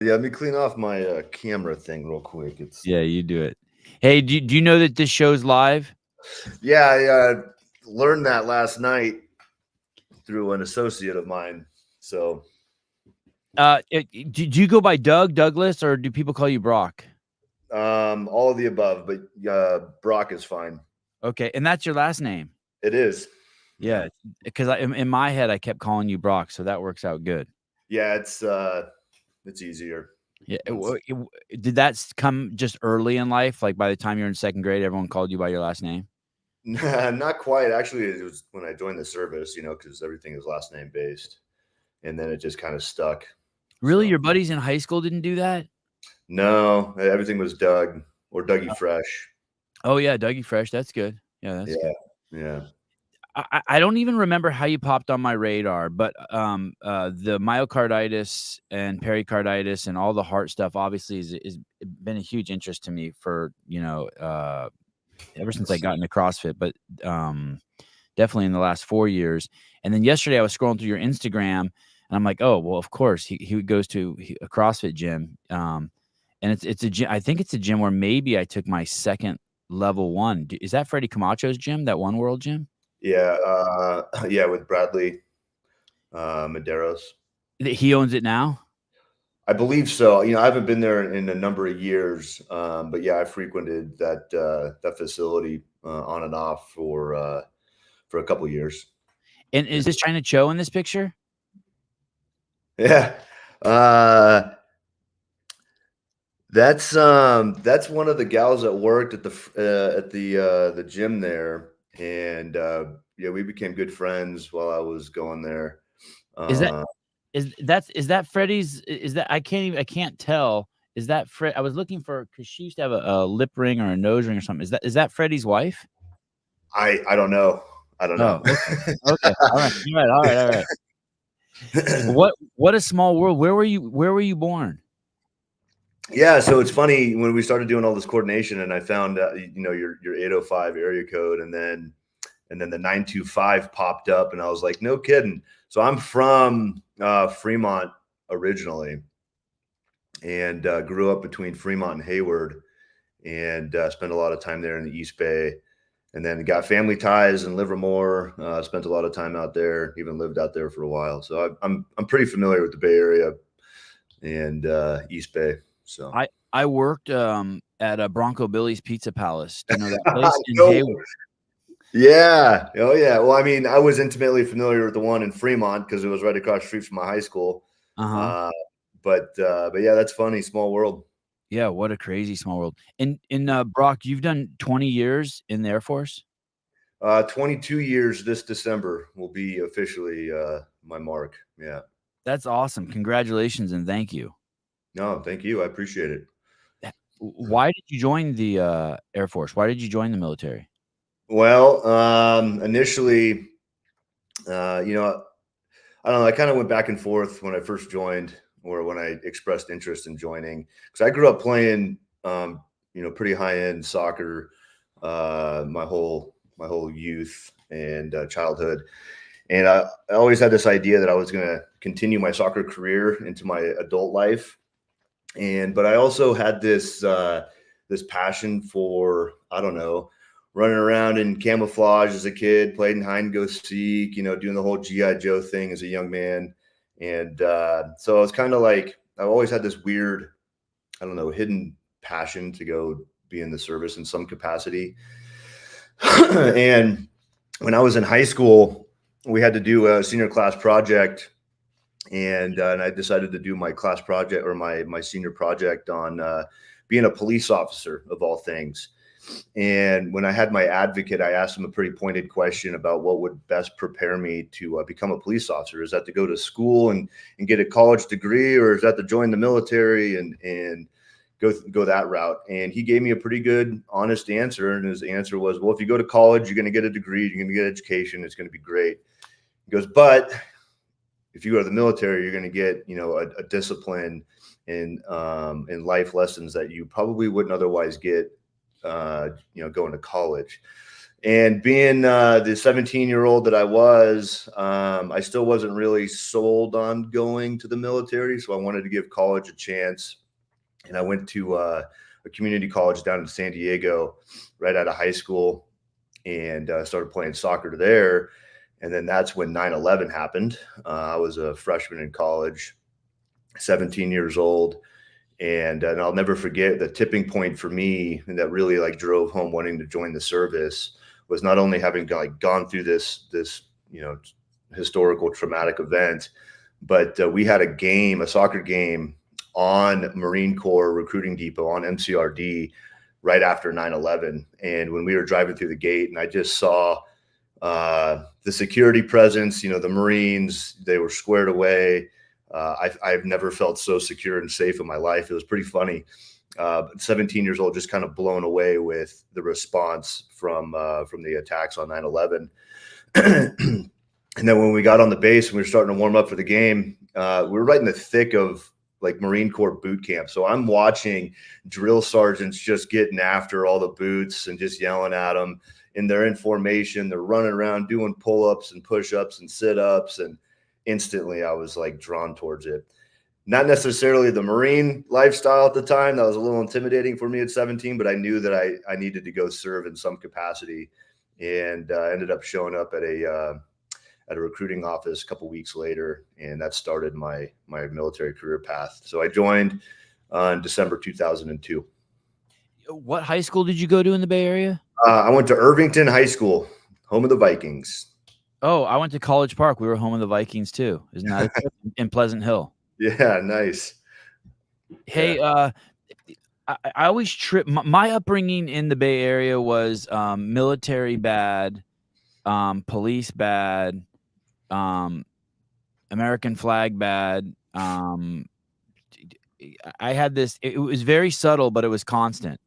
Yeah, let me clean off my camera thing real quick. Yeah, you do it. Hey, do you know that this show's live? Yeah, I learned that last night through an associate of mine. So, Do you go by Douglas, or do people call you Brock? all of the above, but Brock is fine. Okay, and that's your last name. It is. Yeah, because in my head I kept calling you Brock, so that works out good. Yeah, it's easier. Yeah, did that come just early in life? Like by the time you're in second grade, everyone called you by your last name? Not quite. Actually, it was when I joined the service, because everything is last name based, and then it just kind of stuck. Really, So, your buddies in high school didn't do that? no, everything was Doug or Dougie Fresh. Oh yeah, Dougie Fresh. That's good. Yeah, that's good. Yeah. I don't even remember how you popped on my radar, but the myocarditis and pericarditis and all the heart stuff obviously is been a huge interest to me for ever since I got into CrossFit, but definitely in the last 4 years. And then yesterday I was scrolling through your Instagram, and I'm like, oh well, of course he goes to a CrossFit gym, and it's a gym. I think it's a gym where maybe I took my second level one. Is that Freddie Camacho's gym? That One World gym? Yeah, yeah, with Bradley Medeiros. He owns it now? I believe so. I haven't been there in a number of years, but yeah, I frequented that facility on and off for a couple of years. And is this China Cho in this picture? Yeah, that's one of the gals that worked at the gym there, and yeah, we became good friends while I was going there. Is that Freddie's? Is that I can't tell. Is that Fred? I was looking for, because she used to have a lip ring or a nose ring or something. Is that Freddie's wife? I don't know. I don't Oh, know. okay. All right. All right. What a small world. Where were you born? Yeah, so it's funny when we started doing all this coordination, and I found your 805 area code, and then the 925 popped up, and I was like, no kidding. So I'm from Fremont originally, and grew up between Fremont and Hayward, and spent a lot of time there in the East Bay, and then got family ties in Livermore. Spent a lot of time out there, even lived out there for a while. So I'm pretty familiar with the Bay Area and East Bay. So I worked at a Bronco Billy's Pizza Palace. Do you know that place in no. Hayward? Yeah. Oh, yeah. Well, I mean, I was intimately familiar with the one in Fremont because it was right across the street from my high school. But yeah, that's funny. Small world. Yeah, what a crazy small world. And Brock, you've done 20 years in the Air Force? 22 years this December will be officially my mark. Yeah. That's awesome. Congratulations and thank you. No, thank you. I appreciate it. Why did you join the Air Force? Why did you join the military? Well, initially, I don't know. I kind of went back and forth when I first joined, or when I expressed interest in joining, because I grew up playing, pretty high end soccer, my whole youth and childhood, and I always had this idea that I was going to continue my soccer career into my adult life, but I also had this passion for, I don't know, running around in camouflage as a kid, played in hide and go seek, doing the whole GI Joe thing as a young man. And so I was kind of like, I've always had this weird, I don't know, hidden passion to go be in the service in some capacity. And when I was in high school, we had to do a senior class project, and I decided to do my class project, or my senior project, on being a police officer of all things. And when I had my advocate, I asked him a pretty pointed question about what would best prepare me to become a police officer. Is that to go to school and get a college degree, or is that to join the military and go that route? And he gave me a pretty good, honest answer. And his answer was, well, if you go to college, you're going to get a degree, you're going to get education, it's going to be great. He goes, but if you go to the military, you're going to get, a discipline and life lessons that you probably wouldn't otherwise get, going to college. And being the 17-year-old that I was, I still wasn't really sold on going to the military. So I wanted to give college a chance. And I went to a community college down in San Diego right out of high school and started playing soccer there. And then that's when 9/11 happened. I was a freshman in college, 17 years old. And I'll never forget the tipping point for me that really like drove home wanting to join the service was not only having like gone through this historical traumatic event, but we had a soccer game on Marine Corps Recruiting Depot on MCRD right after 9/11. And when we were driving through the gate, and I just saw the security presence, the Marines, they were squared away. I've never felt so secure and safe in my life. It was pretty funny. 17 years old, just kind of blown away with the response from the attacks on 9/11. And then when we got on the base and we were starting to warm up for the game, we were right in the thick of like Marine Corps boot camp. So I'm watching drill sergeants just getting after all the boots and just yelling at them. And they're in formation. They're running around doing pull-ups and push-ups and sit-ups. And instantly I was like drawn towards it. Not necessarily the Marine lifestyle at the time. That was a little intimidating for me at 17, but I knew that I needed to go serve in some capacity, and ended up showing up at a recruiting office a couple weeks later, and that started my military career path. So I joined in December 2002. What high school did you go to in the Bay Area? I went to Irvington High School, home of the Vikings. Oh, I went to College Park. We were home of the Vikings too. Isn't that in Pleasant Hill? Yeah, nice. Hey, I always trip. My upbringing in the Bay Area was military bad, police bad, American flag bad. I had this. It was very subtle, but it was constant.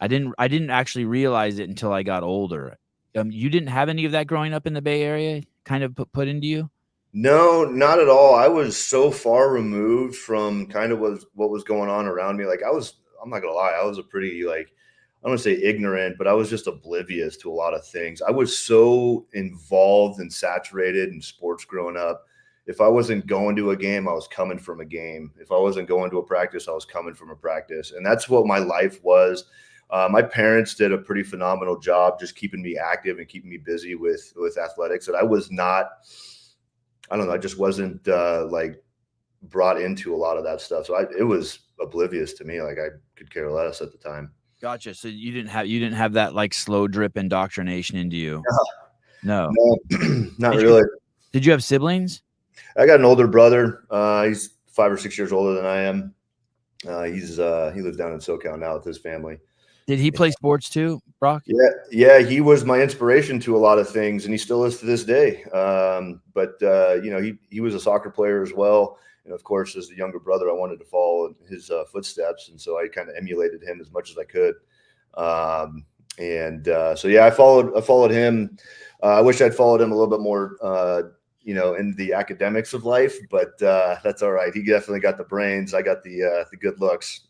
I didn't actually realize it until I got older. You didn't have any of that growing up in the Bay Area, kind of put into you? No, not at all. I was so far removed from kind of what was going on around me. Like I'm not gonna lie, I was a pretty like, I don't want to say ignorant, but I was just oblivious to a lot of things. I was so involved and saturated in sports growing up. If I wasn't going to a game, I was coming from a game. If I wasn't going to a practice, I was coming from a practice. And that's what my life was. My parents did a pretty phenomenal job just keeping me active and keeping me busy with athletics. And I was not, I don't know, I just wasn't like brought into a lot of that stuff. So it was oblivious to me. Like I could care less at the time. Gotcha. So you didn't have that like slow drip indoctrination into you. No, not really. Did you have siblings? I got an older brother. He's 5 or 6 years older than I am. He lives down in SoCal now with his family. Did he play sports too, Brock? Yeah. He was my inspiration to a lot of things, and he still is to this day. But he was a soccer player as well. And of course, as the younger brother, I wanted to follow his footsteps, and so I kind of emulated him as much as I could. So I followed him. I wish I'd followed him a little bit more, in the academics of life, but that's all right. He definitely got the brains. I got the good looks.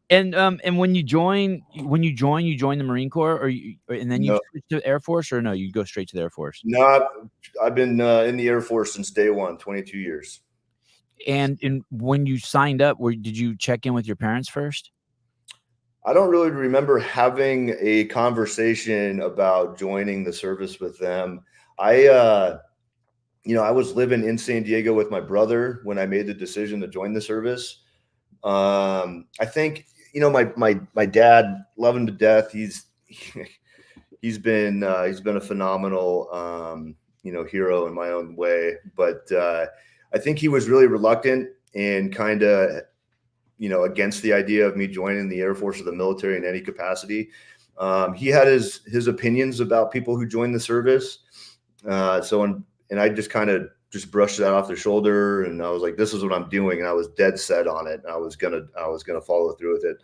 And when you join the Marine Corps, and then you switch to Air Force, or no, you go straight to the Air Force? No, I've been in the Air Force since day one, 22 years. And when you signed up, did you check in with your parents first? I don't really remember having a conversation about joining the service with them. I was living in San Diego with my brother when I made the decision to join the service. I think, my dad, love him to death. He's been a phenomenal, hero in my own way. But I think he was really reluctant and kind of, against the idea of me joining the Air Force or the military in any capacity. He had his opinions about people who joined the service. And I just kind of just brushed that off their shoulder, and I was like, this is what I'm doing. And I was dead set on it. And I was gonna follow through with it.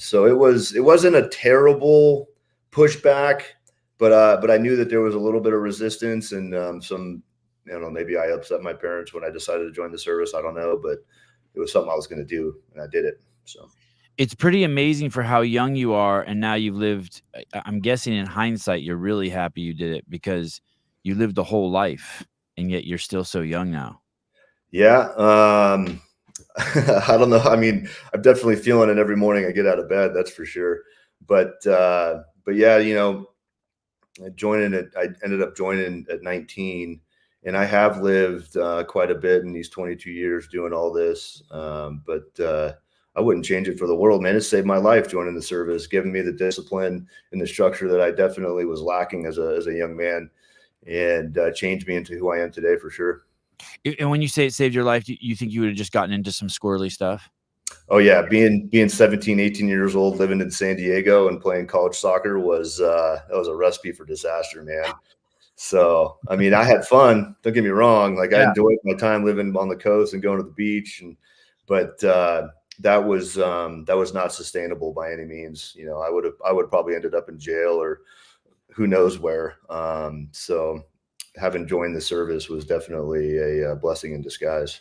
So it wasn't a terrible pushback, but I knew that there was a little bit of resistance and some, maybe I upset my parents when I decided to join the service. I don't know, but it was something I was going to do, and I did it. So It's pretty amazing for how young you are, and now you've lived. I'm guessing in hindsight, you're really happy you did it because you lived a whole life, and yet you're still so young now. Yeah. I don't know. I mean, I'm definitely feeling it every morning I get out of bed. That's for sure. But yeah, I ended up joining at 19, and I have lived quite a bit in these 22 years doing all this. But I wouldn't change it for the world, man. It saved my life joining the service, giving me the discipline and the structure that I definitely was lacking as a young man, and changed me into who I am today for sure. And when you say it saved your life, you think you would have just gotten into some squirrely stuff? Oh yeah, being 17, 18 years old, living in San Diego and playing college soccer was that was a recipe for disaster, man. So, I mean, I had fun, don't get me wrong. Like I Yeah. enjoyed my time living on the coast and going to the beach but that was not sustainable by any means. I would probably ended up in jail or who knows where. So having joined the service was definitely a blessing in disguise.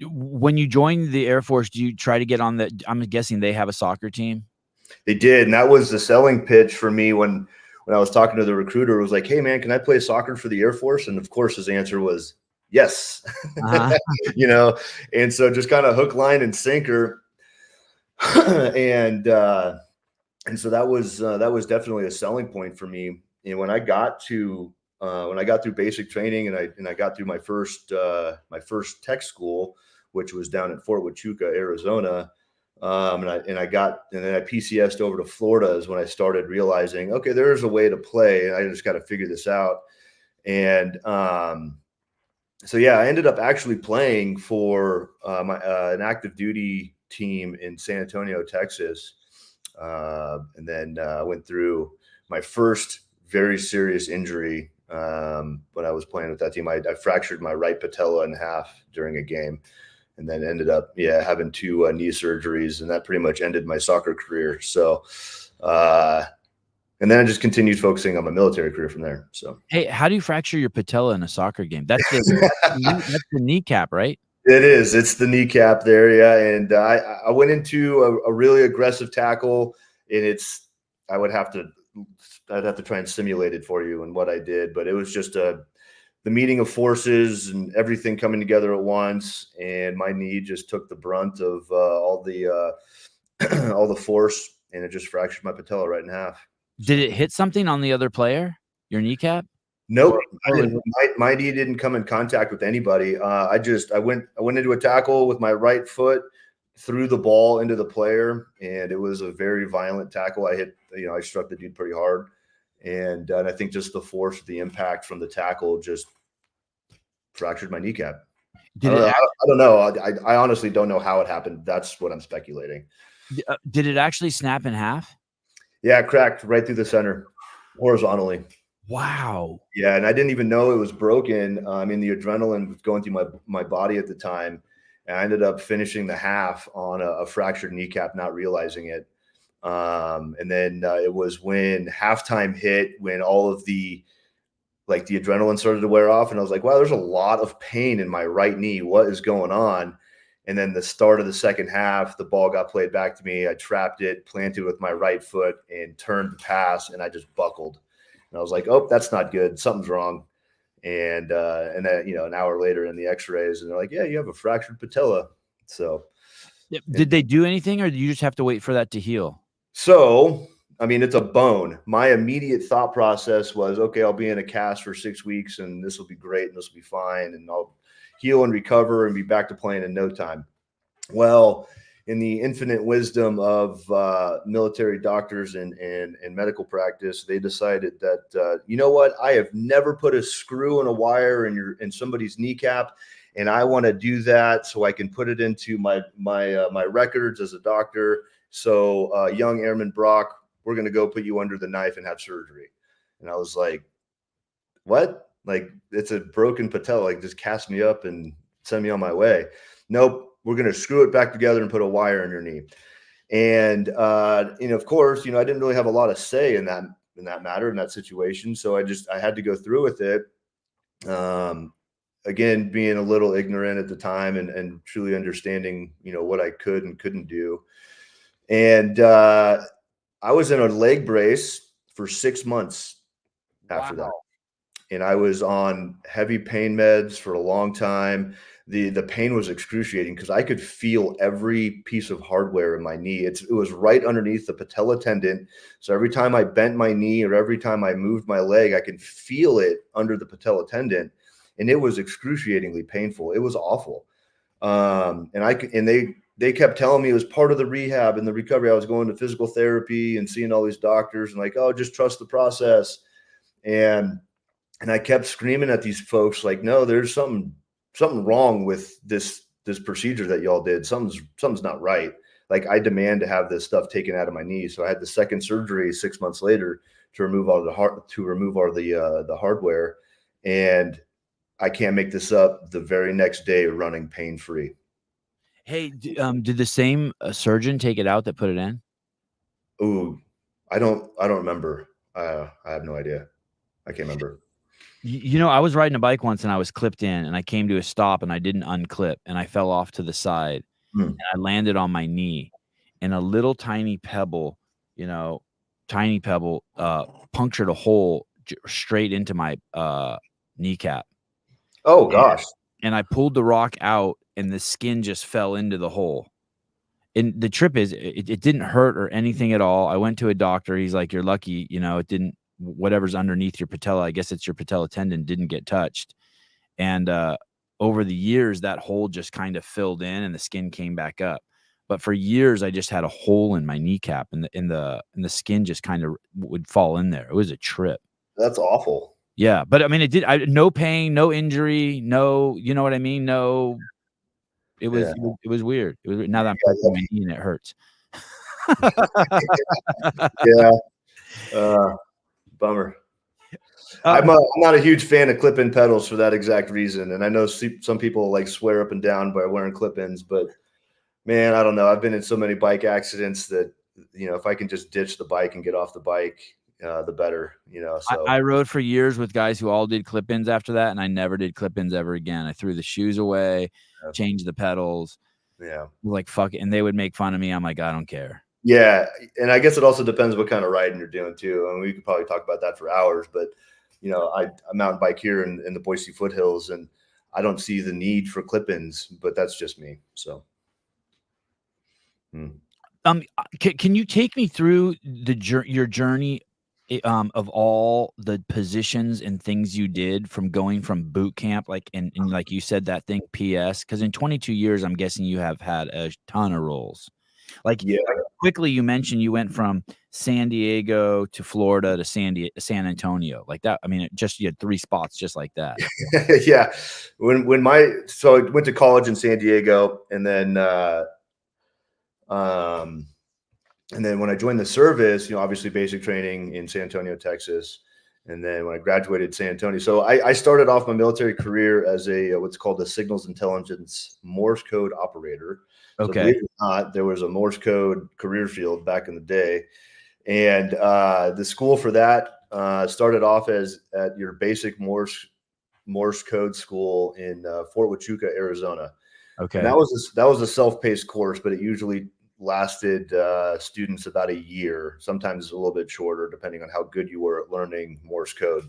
When you joined the Air Force, do you try to get on the? I'm guessing they have a soccer team. They did, and that was the selling pitch for me when I was talking to the recruiter. It was like, "Hey, man, can I play soccer for the Air Force?" And of course, his answer was yes. Uh-huh. you know, and so just kind of hook, line, and sinker, and uh, and so that was definitely a selling point for me. And when I got through basic training and I got through my first tech school, which was down in Fort Huachuca, Arizona. And then I PCSed over to Florida is when I started realizing, okay, there's a way to play, and I just got to figure this out. And so yeah, I ended up actually playing for an active duty team in San Antonio, Texas, and then went through my first very serious injury when I was playing with that team. I fractured my right patella in half during a game, and then ended up having two knee surgeries, and that pretty much ended my soccer career. So and then I just continued focusing on my military career from there. So Hey, how do you fracture your patella in a soccer game? That's the kneecap, right? it is. It's the kneecap there, yeah. And I went into a really aggressive tackle, and I'd have to try and simulate it for you and what I did, but it was just the meeting of forces and everything coming together at once, and my knee just took the brunt of all the all the force, and it just fractured my patella right in half. Did So it hit something on the other player? Your kneecap? nope, I Or was didn't. My knee didn't come in contact with anybody. I went into a tackle with my right foot, threw the ball into the player, and it was a very violent tackle. I struck the dude pretty hard, and I think just the force of the impact from the tackle just fractured my kneecap. did it I don't know. I honestly don't know how it happened. That's what I'm speculating. did it actually snap in half? Yeah, it cracked right through the center, horizontally. Wow. Yeah, and I didn't even know it was broken. I mean, the adrenaline was going through my body at the time, and I ended up finishing the half on a fractured kneecap, not realizing it. And then it was when halftime hit, when all of the adrenaline started to wear off, and I was like, wow, there's a lot of pain in my right knee. What is going on? And then the start of the second half, the ball got played back to me. I trapped it, planted with my right foot, and turned to pass, and I just buckled. And I was like, oh, that's not good. Something's wrong. And then an hour later in the X-rays, and they're like, yeah, you have a fractured patella. So Did they do anything, or do you just have to wait for that to heal? So, I mean, it's a bone. My immediate thought process was, okay, I'll be in a cast for 6 weeks, and this will be great, and this will be fine, and I'll heal and recover and be back to playing in no time. Well, in the infinite wisdom of military doctors and medical practice, they decided that you know what? I have never put a screw and a wire in somebody's kneecap, and I want to do that so I can put it into my records as a doctor. So, young Airman Brock, we're going to go put you under the knife and have surgery. And I was like, what? Like, it's a broken patella. Like, just cast me up and send me on my way. Nope. We're going to screw it back together and put a wire in your knee. And of course, I didn't really have a lot of say in that matter, in that situation. So I had to go through with it. Again, being a little ignorant at the time and truly understanding, what I could and couldn't do. And I was in a leg brace for 6 months after that. And I was on heavy pain meds for a long time. The pain was excruciating because I could feel every piece of hardware in my knee. It was right underneath the patella tendon. So every time I bent my knee or every time I moved my leg, I could feel it under the patella tendon, and it was excruciatingly painful. It was awful. And they kept telling me it was part of the rehab and the recovery. I was going to physical therapy and seeing all these doctors and like, oh, just trust the process. And I kept screaming at these folks like, no, there's something wrong with this procedure that y'all did. Something's not right. Like, I demand to have this stuff taken out of my knee. So I had the second surgery 6 months later to remove all the hardware. And I can't make this up. The very next day, running pain free. Hey, did the same surgeon take it out that put it in? Ooh, I don't remember. I have no idea. I can't remember. You know, I was riding a bike once and I was clipped in and I came to a stop and I didn't unclip and I fell off to the side and I landed on my knee and a little tiny pebble, punctured a hole straight into my kneecap. Oh gosh. And I pulled the rock out and the skin just fell into the hole. And the trip is it didn't hurt or anything at all. I went to a doctor. He's like, you're lucky, it didn't, whatever's underneath your patella, I guess it's your patella tendon, didn't get touched. And over the years, that hole just kind of filled in and the skin came back up. But for years, I just had a hole in my kneecap and the skin just kind of would fall in there. It was a trip. That's awful. Yeah. But I mean, no pain, no injury, no, you know what I mean? No. It was weird. It was now that I'm touching my knee and it hurts. Yeah. Bummer. I'm not a huge fan of clip-in pedals for that exact reason. And I know some people like swear up and down by wearing clip-ins, but man, I don't know. I've been in so many bike accidents that, if I can just ditch the bike and get off the bike, the better, so. I rode for years with guys who all did clip-ins after that, and I never did clip-ins ever again. I threw the shoes away, changed the pedals. Yeah. Like, fuck it. And they would make fun of me. I'm like, I don't care. Yeah. And I guess it also depends what kind of riding you're doing too. I mean, we could probably talk about that for hours, but I mountain bike here in the Boise foothills, and I don't see the need for clip-ins, but that's just me. So. Can you take me through your journey of all the positions and things you did from going from boot camp, like and like you said that thing PS, because in 22 years, I'm guessing you have had a ton of roles. Like, quickly you mentioned you went from San Diego to Florida to San Antonio, like that. I mean, you had 3 spots just like that. Yeah. So I went to college in San Diego, and then when I joined the service, obviously basic training in San Antonio, Texas. And then when I graduated San Antonio, so I started off my military career as a what's called a signals intelligence Morse code operator. Okay. So believe it or not, there was a Morse code career field back in the day. And the school for that started off at your basic Morse code school in Fort Huachuca, Arizona. Okay. And that was a self-paced course, but it usually lasted students about a year, sometimes a little bit shorter, depending on how good you were at learning Morse code.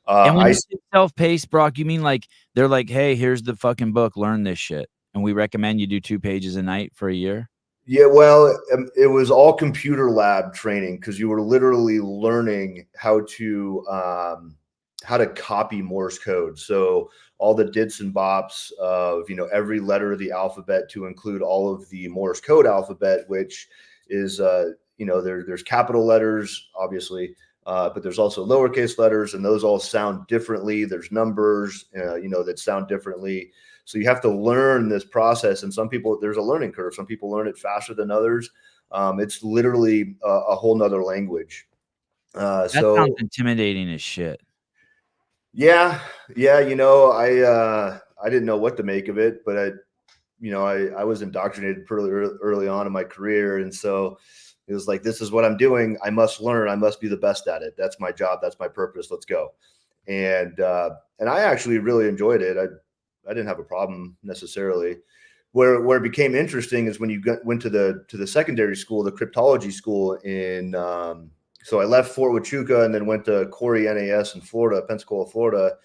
And when you say self-paced, Brock, you mean like they're like, hey, here's the fucking book, learn this shit, and we recommend you do 2 pages a night for a year? Yeah, well, it was all computer lab training because you were literally learning how to copy Morse code. So all the dits and bops of, every letter of the alphabet to include all of the Morse code alphabet, which is, there's capital letters, obviously, but there's also lowercase letters, and those all sound differently. There's numbers, that sound differently. So you have to learn this process. And some people, there's a learning curve. Some people learn it faster than others. It's literally a whole nother language. That sounds intimidating as shit. Yeah. I didn't know what to make of it, but I was indoctrinated pretty early on in my career. And so it was like, this is what I'm doing. I must learn. I must be the best at it. That's my job. That's my purpose. Let's go. And I actually really enjoyed it. I didn't have a problem necessarily, where it became interesting is when you went to the secondary school, the cryptology school in. So I left Fort Huachuca and then went to Corey NAS in Florida, Pensacola, Florida,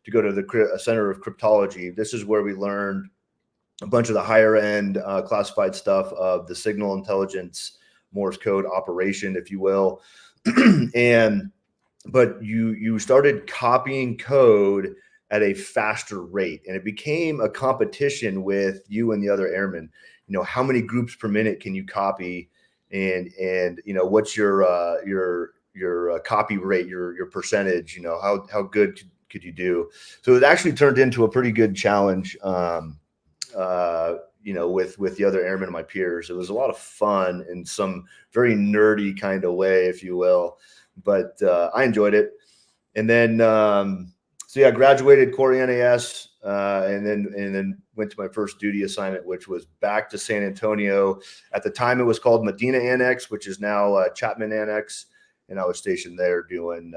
to go to the Center of Cryptology. This is where we learned a bunch of the higher end classified stuff of the signal intelligence, Morse code operation, if you will. But you started copying code at a faster rate, and it became a competition with you and the other airmen. How many groups per minute can you copy, and what's your copy rate, your percentage, how good could you do? So it actually turned into a pretty good challenge, with the other airmen and my peers. It was a lot of fun in some very nerdy kind of way, if you will, but I enjoyed it. And then graduated Corey NAS, and then went to my first duty assignment, which was back to San Antonio. At the time, it was called Medina Annex, which is now Chapman Annex, and I was stationed there doing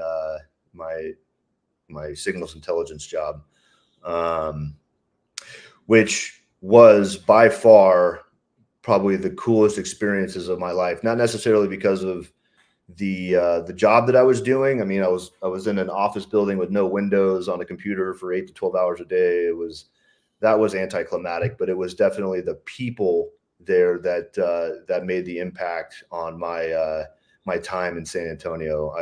my signals intelligence job, which was by far probably the coolest experiences of my life. Not necessarily because of the job that I was doing. I mean, I was in an office building with no windows on a computer for 8 to 12 hours a day. That was anticlimactic, but it was definitely the people there that made the impact on my time in San Antonio.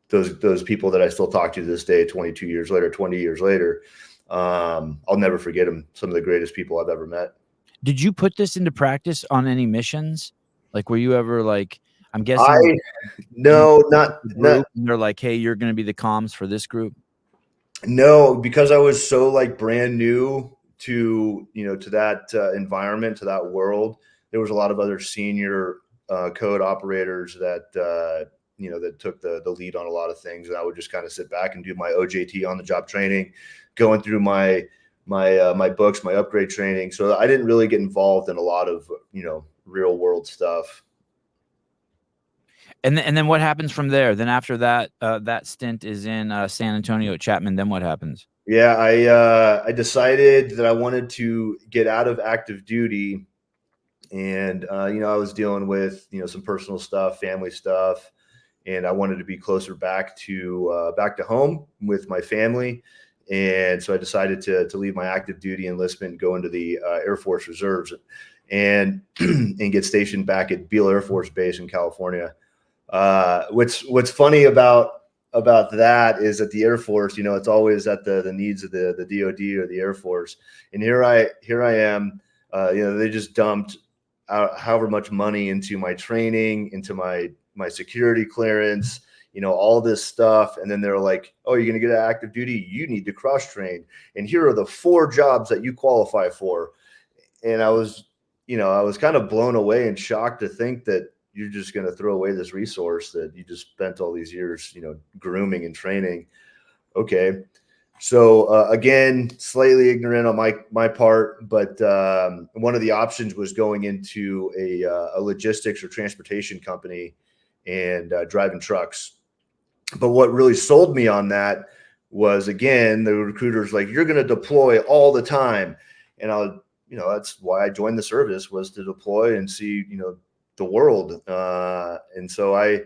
Those people that I still talk to this day, 20 years later, I'll never forget them. Some of the greatest people I've ever met. Did you put this into practice on any missions? Like, were you ever like, I'm guessing no, not. They're like, hey, you're going to be the comms for this group. No, because I was so like brand new to that environment, to that world. There was a lot of other senior code operators that that took the lead on a lot of things, and I would just kind of sit back and do my OJT, on the job training, going through my books, my upgrade training. So I didn't really get involved in a lot of real world stuff. And then what happens from there? Then after that, that stint is in San Antonio at Chapman. Then what happens? Yeah, I decided that I wanted to get out of active duty, and I was dealing with some personal stuff, family stuff, and I wanted to be closer back to home with my family. And so I decided to leave my active duty enlistment and go into the Air Force Reserves, and get stationed back at Beale Air Force Base in California. What's funny about that is that the Air Force, it's always at the needs of the DoD or the Air Force. And here I am, they just dumped out however much money into my training, into my security clearance, all this stuff. And then they're like, oh, you're going to get an active duty. You need to cross train. And here are the 4 jobs that you qualify for. And I was kind of blown away and shocked to think that you're just going to throw away this resource that you just spent all these years, grooming and training. Okay. So again, slightly ignorant on my part, but one of the options was going into a logistics or transportation company and driving trucks. But what really sold me on that was, again, the recruiter's like, you're going to deploy all the time. And that's why I joined the service, was to deploy and see, the world. And so I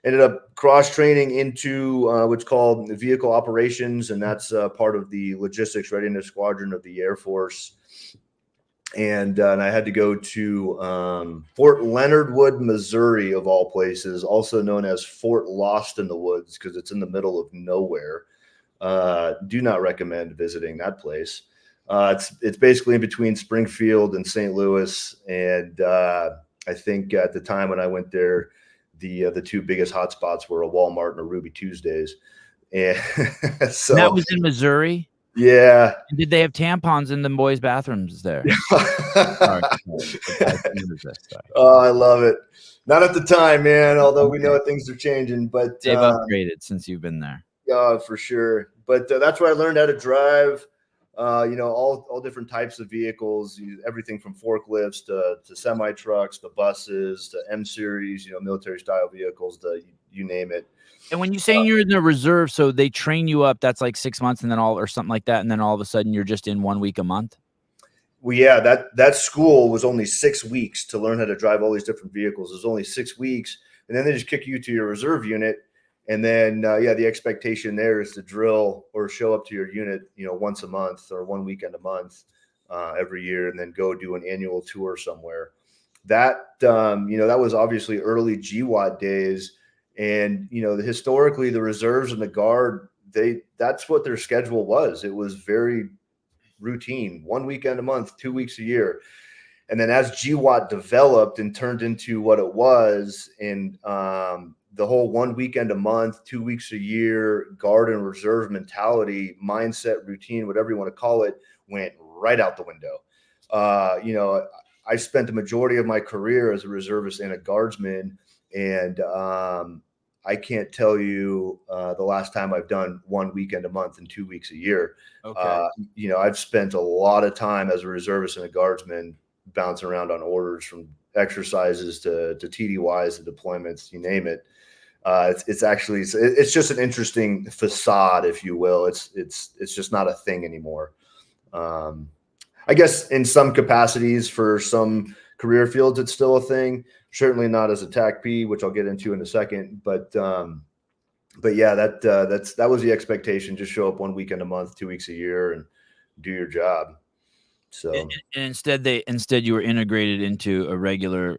ended up cross training into what's called vehicle operations. And that's part of the logistics readiness squadron of the Air Force. And I had to go to Fort Leonard Wood, Missouri, of all places, also known as Fort Lost in the Woods, because it's in the middle of nowhere. Do not recommend visiting that place. It's basically in between Springfield and St. Louis. And I think at the time when I went there, the 2 biggest hotspots were a Walmart and a Ruby Tuesdays. And so that was in Missouri. Yeah. And did they have tampons in the boys' bathrooms there? Sorry. Oh, I love it. Not at the time, man. Although we know things are changing, but they've upgraded since you've been there. Yeah, for sure. But that's where I learned how to drive. All different types of vehicles, everything from forklifts to semi trucks, to buses, to M series, military style vehicles, you name it. And when you say you're in the reserve, so they train you up, that's like 6 months and then or something like that. And then all of a sudden you're just in 1 week a month. Well, yeah, that school was only 6 weeks to learn how to drive all these different vehicles. It was only 6 weeks, and then they just kick you to your reserve unit, and then the expectation there is to drill or show up to your unit, once a month or one weekend a month every year, and then go do an annual tour somewhere. That was obviously early GWAT days, and historically the reserves and the guard, that's what their schedule was. It was very routine, one weekend a month, 2 weeks a year. And then as GWAT developed and turned into what it was, and the whole one weekend a month, 2 weeks a year, guard and reserve mentality, mindset, routine, whatever you want to call it, went right out the window. I spent the majority of my career as a reservist and a guardsman, and I can't tell you the last time I've done one weekend a month and 2 weeks a year. Okay. I've spent a lot of time as a reservist and a guardsman bouncing around on orders, from exercises to TDYs to deployments, you name it. It's just an interesting facade, if you will. It's just not a thing anymore. I guess in some capacities for some career fields, it's still a thing. Certainly not as a TAC-P, which I'll get into in a second. But yeah, that was the expectation. Just show up one weekend a month, 2 weeks a year, and do your job. So And instead you were integrated into a regular,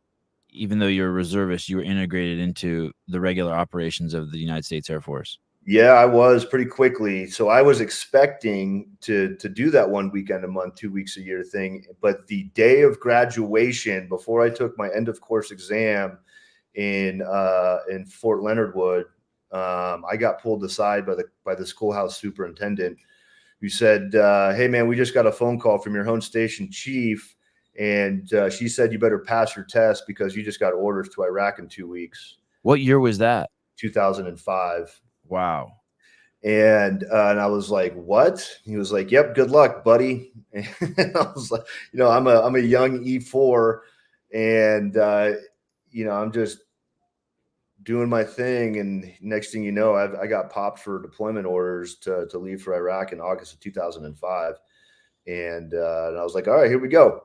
even though you're a reservist, you were integrated into the regular operations of the United States Air Force. yeah, I was pretty quickly. So I was expecting to do that one weekend a month, 2 weeks a year thing. But the day of graduation, before I took my end of course exam in Fort Leonard Wood, I got pulled aside by the schoolhouse superintendent, who said, "Hey man, we just got a phone call from your home station chief, and she said you better pass your test because you just got orders to Iraq in 2 weeks." What year was that? 2005. Wow. And I was like, "What?" He was like, "Yep, good luck, buddy." And I was like, I'm a young E4, and I'm just doing my thing, and next thing you know, I got popped for deployment orders to leave for Iraq in August of 2005, and I was like, "All right, here we go."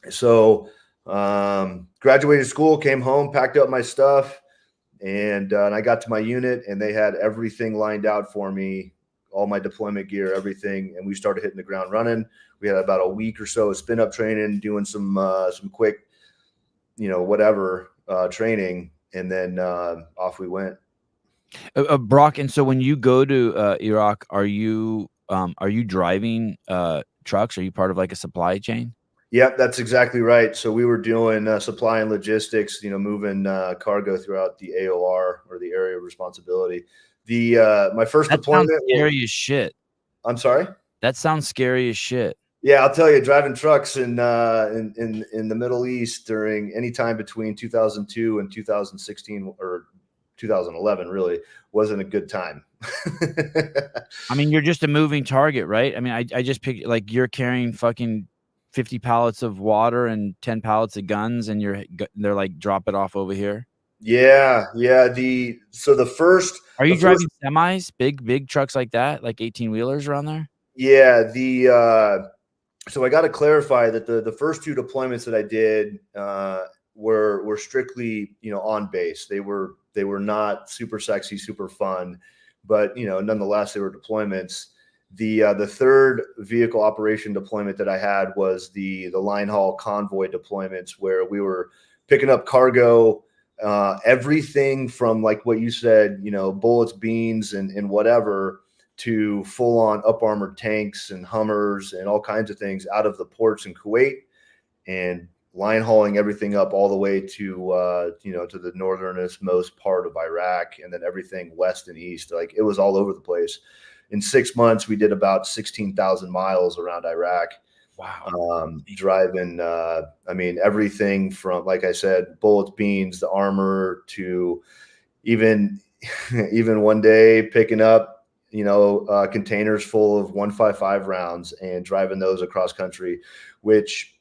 So graduated school, came home, packed up my stuff. And I got to my unit, and they had everything lined out for me, all my deployment gear, everything. And we started hitting the ground running. We had about a week or so of spin up training, doing some quick, whatever training, and then off we went. Brock, and so when you go to Iraq, are you driving trucks? Are you part of like a supply chain? Yep, that's exactly right. So we were doing supply and logistics, moving cargo throughout the AOR, or the area of responsibility. My first That sounds deployment. scary as shit. I'm sorry. That sounds scary as shit. Yeah, I'll tell you, driving trucks in the Middle East during any time between 2002 and 2016 or 2011 really wasn't a good time. I mean, you're just a moving target, right? I mean, I just pick, like, you're carrying fucking 50 pallets of water and 10 pallets of guns, and they're like, drop it off over here. Yeah. Are you driving semis, big trucks like that, like 18-wheelers around there? Yeah. So I got to clarify that the first two deployments that I did were strictly, on base. They were not super sexy, super fun, but nonetheless they were deployments. The third vehicle operation deployment that I had was the line haul convoy deployments, where we were picking up cargo, everything from, like what you said, bullets, beans, and whatever, to full on up armored tanks and Hummers and all kinds of things out of the ports in Kuwait, and line hauling everything up all the way to to the northernest most part of Iraq, and then everything west and east. Like, it was all over the place. In 6 months, we did about 16,000 miles around Iraq. Wow. Driving, everything from, like I said, bullets, beans, the armor, to even one day picking up, containers full of 155 rounds and driving those across country, which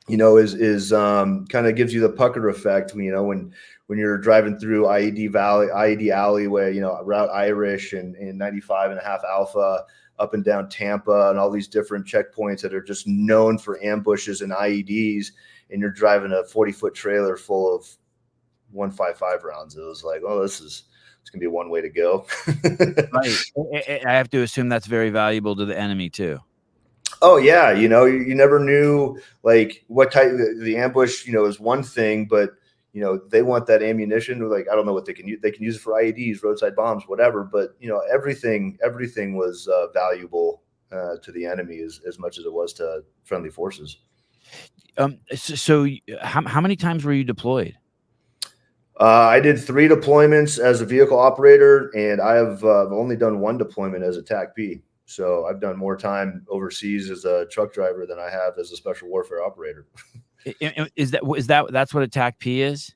is kind of gives you the pucker effect when you're driving through IED alleyway, Route Irish and 95.5 Alpha up and down Tampa and all these different checkpoints that are just known for ambushes and IEDs, and you're driving a 40-foot trailer full of 155 rounds. It was like, oh, it's gonna be one way to go. Right. I have to assume that's very valuable to the enemy too. Oh yeah, you never knew like what type the ambush, is one thing, but they want that ammunition. Like I don't know what they can use. They can use it for IEDs, roadside bombs, whatever. But everything was valuable to the enemy as much as it was to friendly forces. So how many times were you deployed? I did 3 deployments as a vehicle operator, and I have only done 1 deployment as a TAC-P. So I've done more time overseas as a truck driver than I have as a special warfare operator. That's what a TAC-P is?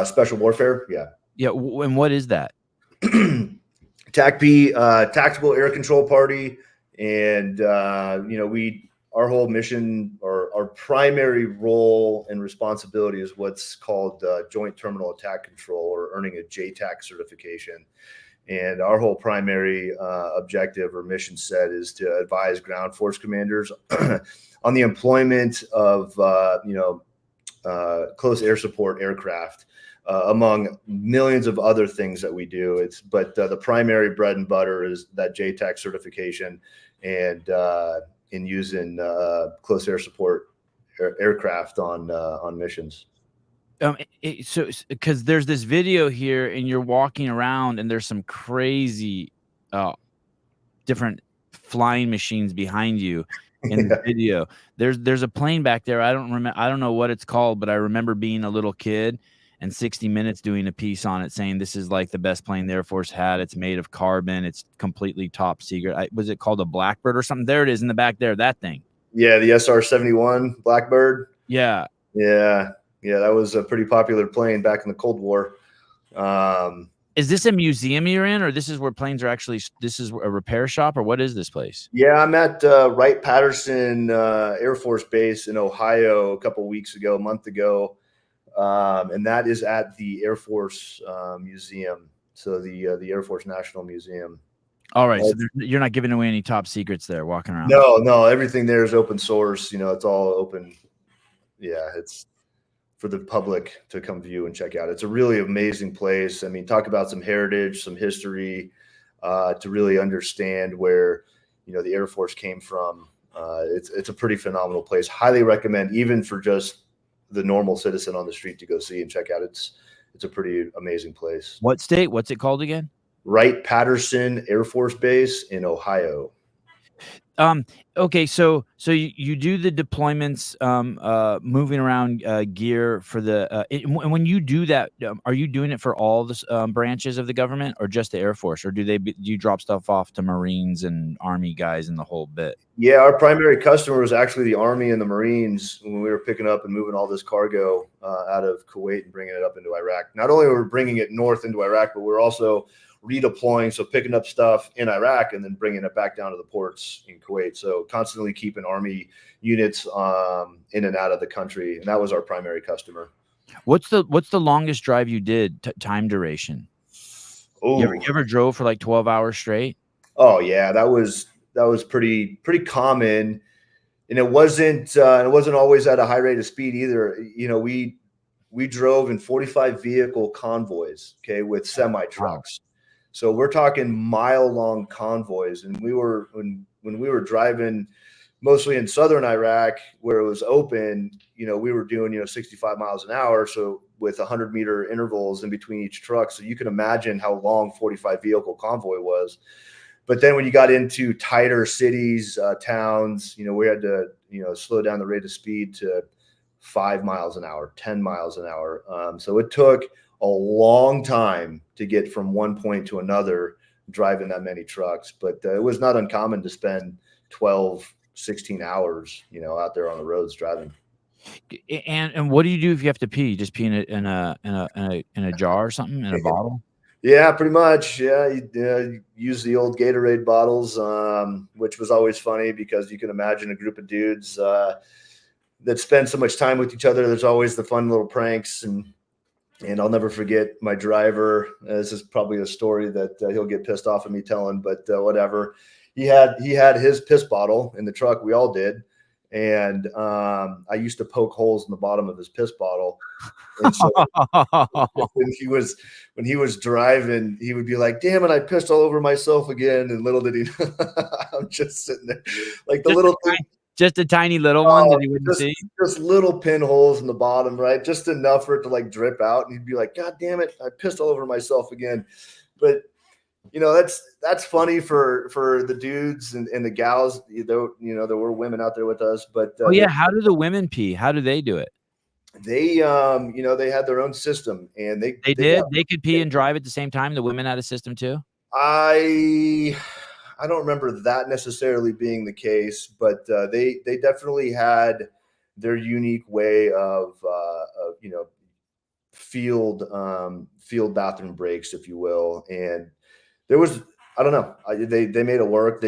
Special warfare, yeah. Yeah, and what is that? TAC-P, Tactical Air Control Party, and our whole mission or our primary role and responsibility is what's called Joint Terminal Attack Control, or earning a JTAC certification. And our whole primary objective or mission set is to advise ground force commanders on the employment of close air support aircraft, among millions of other things that we do. But the primary bread and butter is that JTAC certification and in using close air support aircraft on missions. So because there's this video here and you're walking around and there's some crazy different flying machines behind you in the video. There's a plane back there. I don't know what it's called, but I remember being a little kid and 60 Minutes doing a piece on it saying this is like the best plane the Air Force had. It's made of carbon. It's completely top secret. Was it called a Blackbird or something? There it is in the back there, that thing. Yeah, the SR-71 Blackbird. Yeah. Yeah, that was a pretty popular plane back in the Cold War. Is this a museum you're in, or this is where planes are actually? This is a repair shop, or what is this place? Yeah, I'm at Wright-Patterson Air Force Base in Ohio a month ago, and that is at the Air Force Museum. So the Air Force National Museum. All right, so you're not giving away any top secrets there, walking around. No, everything there is open source. It's all open. Yeah, it's for the public to come view and check out. It's a really amazing place. I mean, talk about some heritage, some history, to really understand where, the Air Force came from. It's a pretty phenomenal place. Highly recommend, even for just the normal citizen on the street, to go see and check out. It's a pretty amazing place. What state? What's it called again? Wright-Patterson Air Force Base in Ohio. Okay, so you do the deployments, moving around gear for the and when you do that, are you doing it for all the branches of the government, or just the Air Force, or do you drop stuff off to Marines and Army guys and the whole bit? Yeah, our primary customer was actually the Army and the Marines when we were picking up and moving all this cargo out of Kuwait and bringing it up into Iraq. Not only were we bringing it north into Iraq, but we're also redeploying, so picking up stuff in Iraq and then bringing it back down to the ports in Kuwait. So constantly keeping Army units in and out of the country, and that was our primary customer. What's the longest drive you did, time duration? You ever drove for like 12 hours straight? Oh yeah, that was pretty common, and it wasn't always at a high rate of speed either. We drove in 45 vehicle convoys, okay, with semi trucks. Wow. So we're talking mile-long convoys, and when we were driving, mostly in southern Iraq where it was open, we were doing 65 miles an hour, so with 100-meter intervals in between each truck. So you can imagine how long 45 vehicle convoy was. But then when you got into tighter cities, towns, we had to slow down the rate of speed to 5 miles an hour, 10 miles an hour. So it took a long time to get from one point to another driving that many trucks, but it was not uncommon to spend 12, 16 hours, out there on the roads driving. And what do you do if you have to pee? You just pee in a jar or something, in a bottle? Yeah, pretty much. Yeah, you use the old Gatorade bottles, which was always funny because you can imagine a group of dudes that spend so much time with each other. There's always the fun little pranks, and I'll never forget my driver. This is probably a story that he'll get pissed off at me telling, but whatever. He had his piss bottle in the truck. We all did. And I used to poke holes in the bottom of his piss bottle. And so when he was driving, he would be like, "Damn it, I pissed all over myself again." And little did he know, I'm just sitting there like the little thing. Just a tiny little one that he wouldn't see. Just little pinholes in the bottom, right? Just enough for it to like drip out. And he'd be like, "God damn it, I pissed all over myself again." But that's funny for the dudes and the gals. There were women out there with us, but oh yeah, how do the women pee? How do they do it? They they had their own system, and they could pee and drive at the same time. The women had a system too. I don't remember that necessarily being the case, but they definitely had their unique way of field bathroom breaks, if you will. And there was, I don't know, they made it work.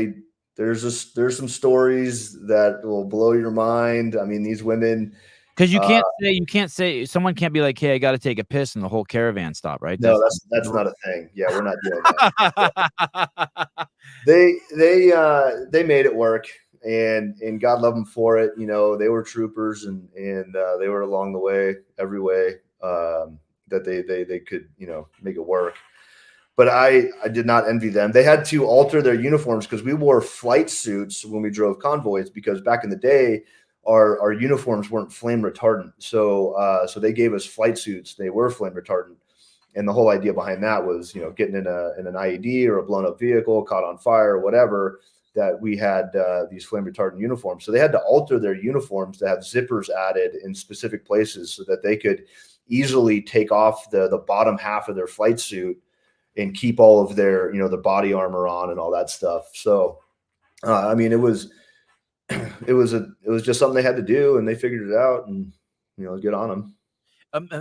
There's some stories that will blow your mind. I mean, these women, because you can't say someone can't be like, "Hey, I got to take a piss," and the whole caravan stop, right? No, that's not a thing. Yeah, we're not doing that. They made it work, and God love them for it. They were troopers, and they were along the way every way that they could make it work. But I did not envy them. They had to alter their uniforms because we wore flight suits when we drove convoys, because back in the day our uniforms weren't flame retardant. So they gave us flight suits. They were flame retardant. And the whole idea behind that was, getting in an IED or a blown up vehicle, caught on fire or whatever, that we had these flame retardant uniforms. So they had to alter their uniforms to have zippers added in specific places so that they could easily take off the bottom half of their flight suit and keep all of their, the body armor on and all that stuff. So, I mean, it was just something they had to do, and they figured it out, and, get on them.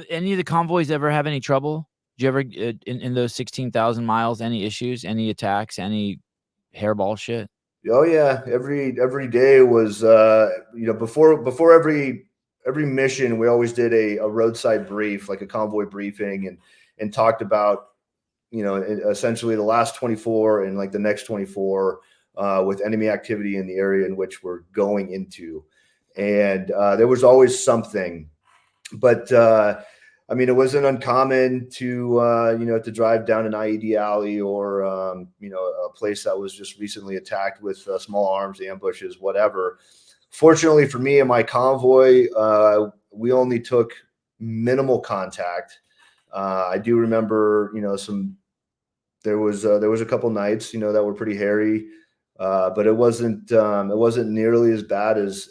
Any of the convoys ever have any trouble? Did you ever, in those 16,000 miles, any issues, any attacks, any hairball shit? Oh yeah. Every day was, before every mission, we always did a roadside brief, like a convoy briefing, and talked about, essentially the last 24 and like the next 24 with enemy activity in the area in which we're going into. And there was always something, but I mean, it wasn't uncommon to drive down an IED alley or, a place that was just recently attacked with small arms, ambushes, whatever. Fortunately for me and my convoy, we only took minimal contact. I do remember, there was a couple nights, that were pretty hairy, but it wasn't nearly as bad as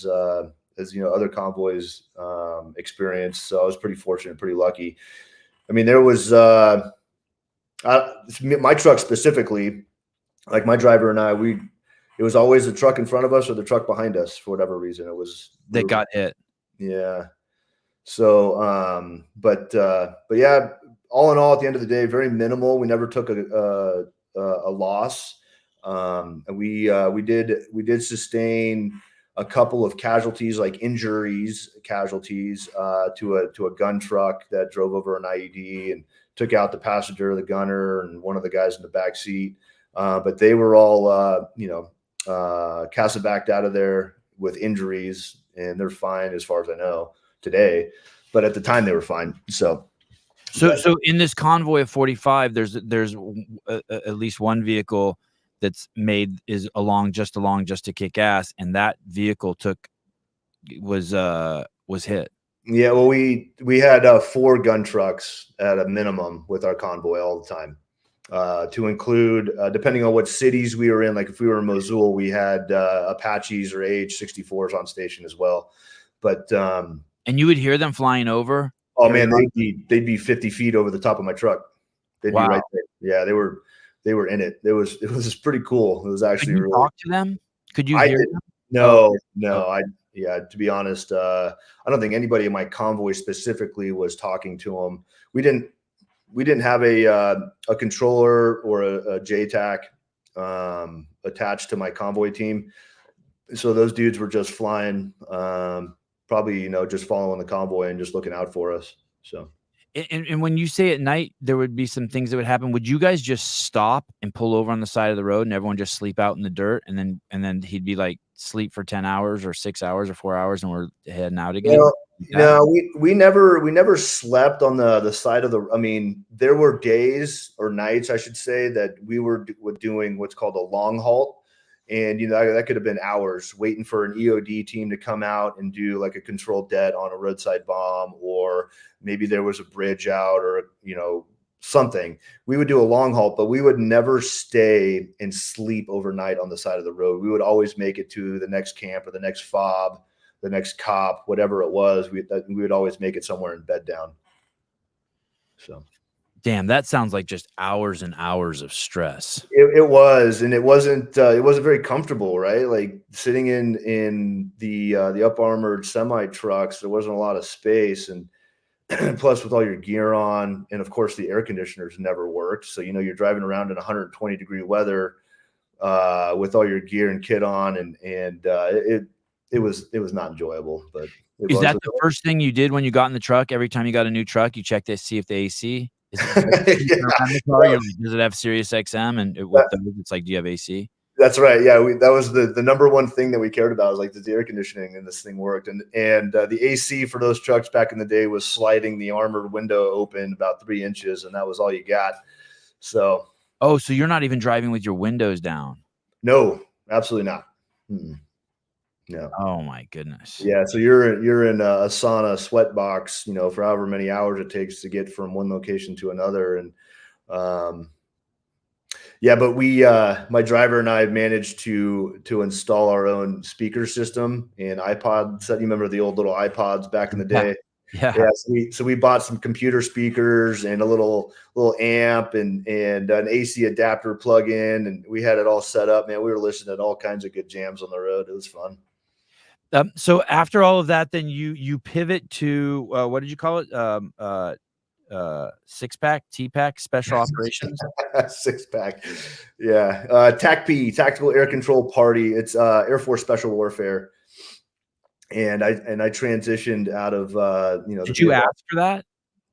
other convoys experienced. So I was pretty fortunate, pretty lucky. I mean, there was my truck specifically, like my driver and I, it was always the truck in front of us or the truck behind us for whatever reason. It was that got hit. Yeah. So, but yeah, all in all, at the end of the day, very minimal. We never took a loss. And we did sustain a couple of casualties, like casualties to a gun truck that drove over an IED and took out the passenger, the gunner, and one of the guys in the back seat. But they were all, casevaced out of there with injuries, and they're fine as far as I know today. But at the time, they were fine. So in this convoy of 45, there's at least one vehicle that's is along just to kick ass, and that vehicle was hit. Yeah, well, we had 4 gun trucks at a minimum with our convoy all the time, to include, depending on what cities we were in. Like if we were in Mosul, we had Apaches or AH-64s on station as well. But and you would hear them flying over. Oh man, they'd be 50 feet over the top of my truck. They'd be right there. Yeah, they were in it. It was pretty cool. It was actually really. Talk to them? Could you hear them? No. To be honest, I don't think anybody in my convoy specifically was talking to them. We didn't have a controller or a JTAC attached to my convoy team. So those dudes were just flying probably, just following the convoy and just looking out for us. So. And when you say at night, there would be some things that would happen. Would you guys just stop and pull over on the side of the road and everyone just sleep out in the dirt? And then he'd be like sleep for 10 hours or 6 hours or 4 hours and we're heading out again? Well, no, we never slept on the side of the. I mean, there were days or nights, I should say, that we were doing what's called a long halt, and that could have been hours waiting for an EOD team to come out and do like a controlled dead on a roadside bomb, or maybe there was a bridge out, or something. We would do a long halt, but we would never stay and sleep overnight on the side of the road. We would always make it to the next camp or the next fob, the next cop, whatever it was. We would always make it somewhere and bed down. So, damn, that sounds like just hours and hours of stress. It was, and it wasn't very comfortable, right? Like sitting in the up armored semi trucks, there wasn't a lot of space, and plus with all your gear on, and of course the air conditioners never worked. So you're driving around in 120-degree weather with all your gear and kit on, and it was not enjoyable. But is that the first thing you did when you got in the truck? Every time you got a new truck, you check to see if the AC is it around the car? Like, does it have Sirius XM? And it's like, do you have AC? That's right. Yeah, that was the number one thing that we cared about, was like, does the air conditioning and this thing worked? And the AC for those trucks back in the day was sliding the armored window open about 3 inches, and that was all you got. So. Oh, so you're not even driving with your windows down? No, absolutely not. No. Oh my goodness. Yeah. So you're in a sauna sweat box, for however many hours it takes to get from one location to another. And, yeah, but my driver and I managed to install our own speaker system and iPod. You remember the old little iPods back in the day? Yeah. So we bought some computer speakers and a little amp and an AC adapter plug-in, and we had it all set up. Man, we were listening to all kinds of good jams on the road. It was fun. So after all of that, then you pivot to what did you call it? Six-pack, T-pack, special operations. Six-pack. Yeah. TACP, Tactical Air Control Party. It's Air Force Special Warfare. And I transitioned out of Did you ask for that?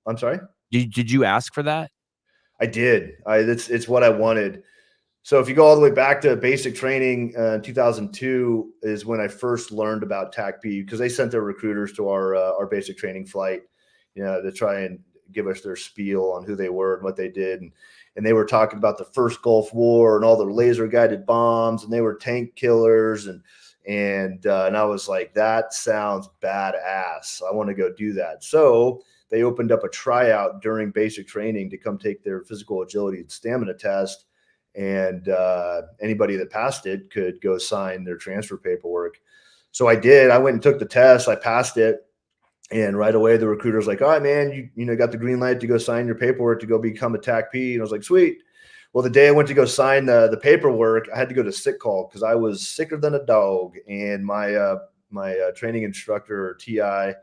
I'm sorry? Did you ask for that? I did. It's what I wanted. So if you go all the way back to basic training, 2002 is when I first learned about TACP, because they sent their recruiters to our basic training flight, to try and give us their spiel on who they were and what they did. And they were talking about the first Gulf War and all the laser guided bombs, and they were tank killers. And I was like, that sounds badass. I want to go do that. So they opened up a tryout during basic training to come take their physical agility and stamina test. And anybody that passed it could go sign their transfer paperwork. So I did. I went and took the test. I passed it. And right away, the recruiter was like, all right, man, you got the green light to go sign your paperwork to go become a TACP. And I was like, sweet. Well, the day I went to go sign the paperwork, I had to go to sick call because I was sicker than a dog. And my training instructor, or TI,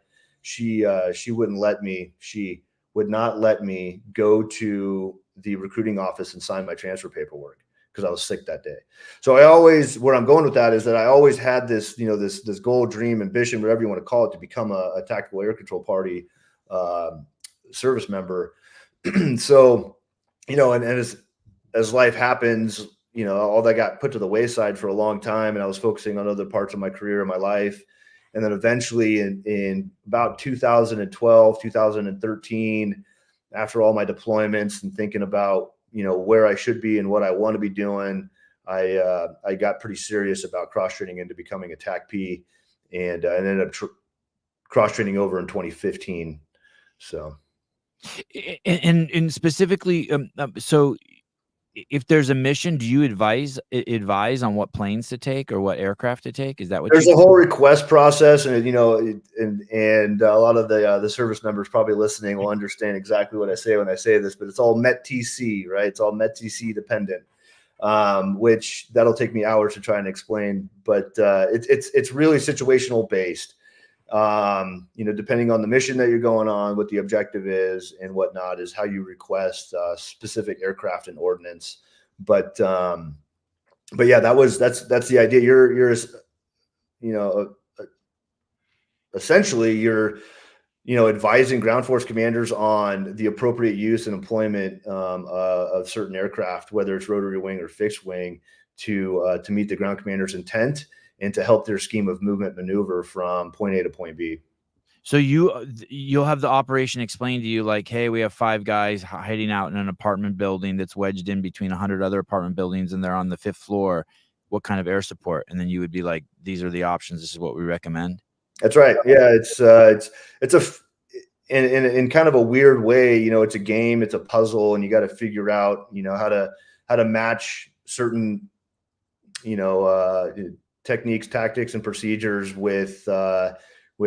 she wouldn't let me. She would not let me go to the recruiting office and sign my transfer paperwork because I was sick that day. So where I'm going with that is that I always had this, this goal, dream, ambition, whatever you want to call it, to become a tactical air control party service member. So, and as life happens, all that got put to the wayside for a long time, and I was focusing on other parts of my career and my life. And then eventually in about 2012, 2013, after all my deployments and thinking about, where I should be and what I want to be doing, I got pretty serious about cross-training into becoming a TACP, and ended up cross-training over in 2015. So. And specifically, so if there's a mission, do you advise on what planes to take or what aircraft to take? Is that what there's a whole request process, and and a lot of the service members probably listening will understand exactly what I say when I say this, but it's all MET-TC, right? It's all MET-TC dependent, which that'll take me hours to try and explain, but it's really situational based. Depending on the mission that you're going on, what the objective is and whatnot, is how you request specific aircraft and ordnance. But yeah, that's the idea. You're essentially you're, advising ground force commanders on the appropriate use and employment of certain aircraft, whether it's rotary wing or fixed wing, to meet the ground commander's intent and to help their scheme of movement maneuver from point A to point B. So you'll have the operation explained to you like, hey, we have 5 guys hiding out in an apartment building that's wedged in between 100 other apartment buildings, and they're on the 5th floor. What kind of air support? And then you would be like, these are the options. This is what we recommend. That's right. Yeah, it's in kind of a weird way. It's a game, it's a puzzle, and you got to figure out, how to match certain, techniques, tactics, and procedures with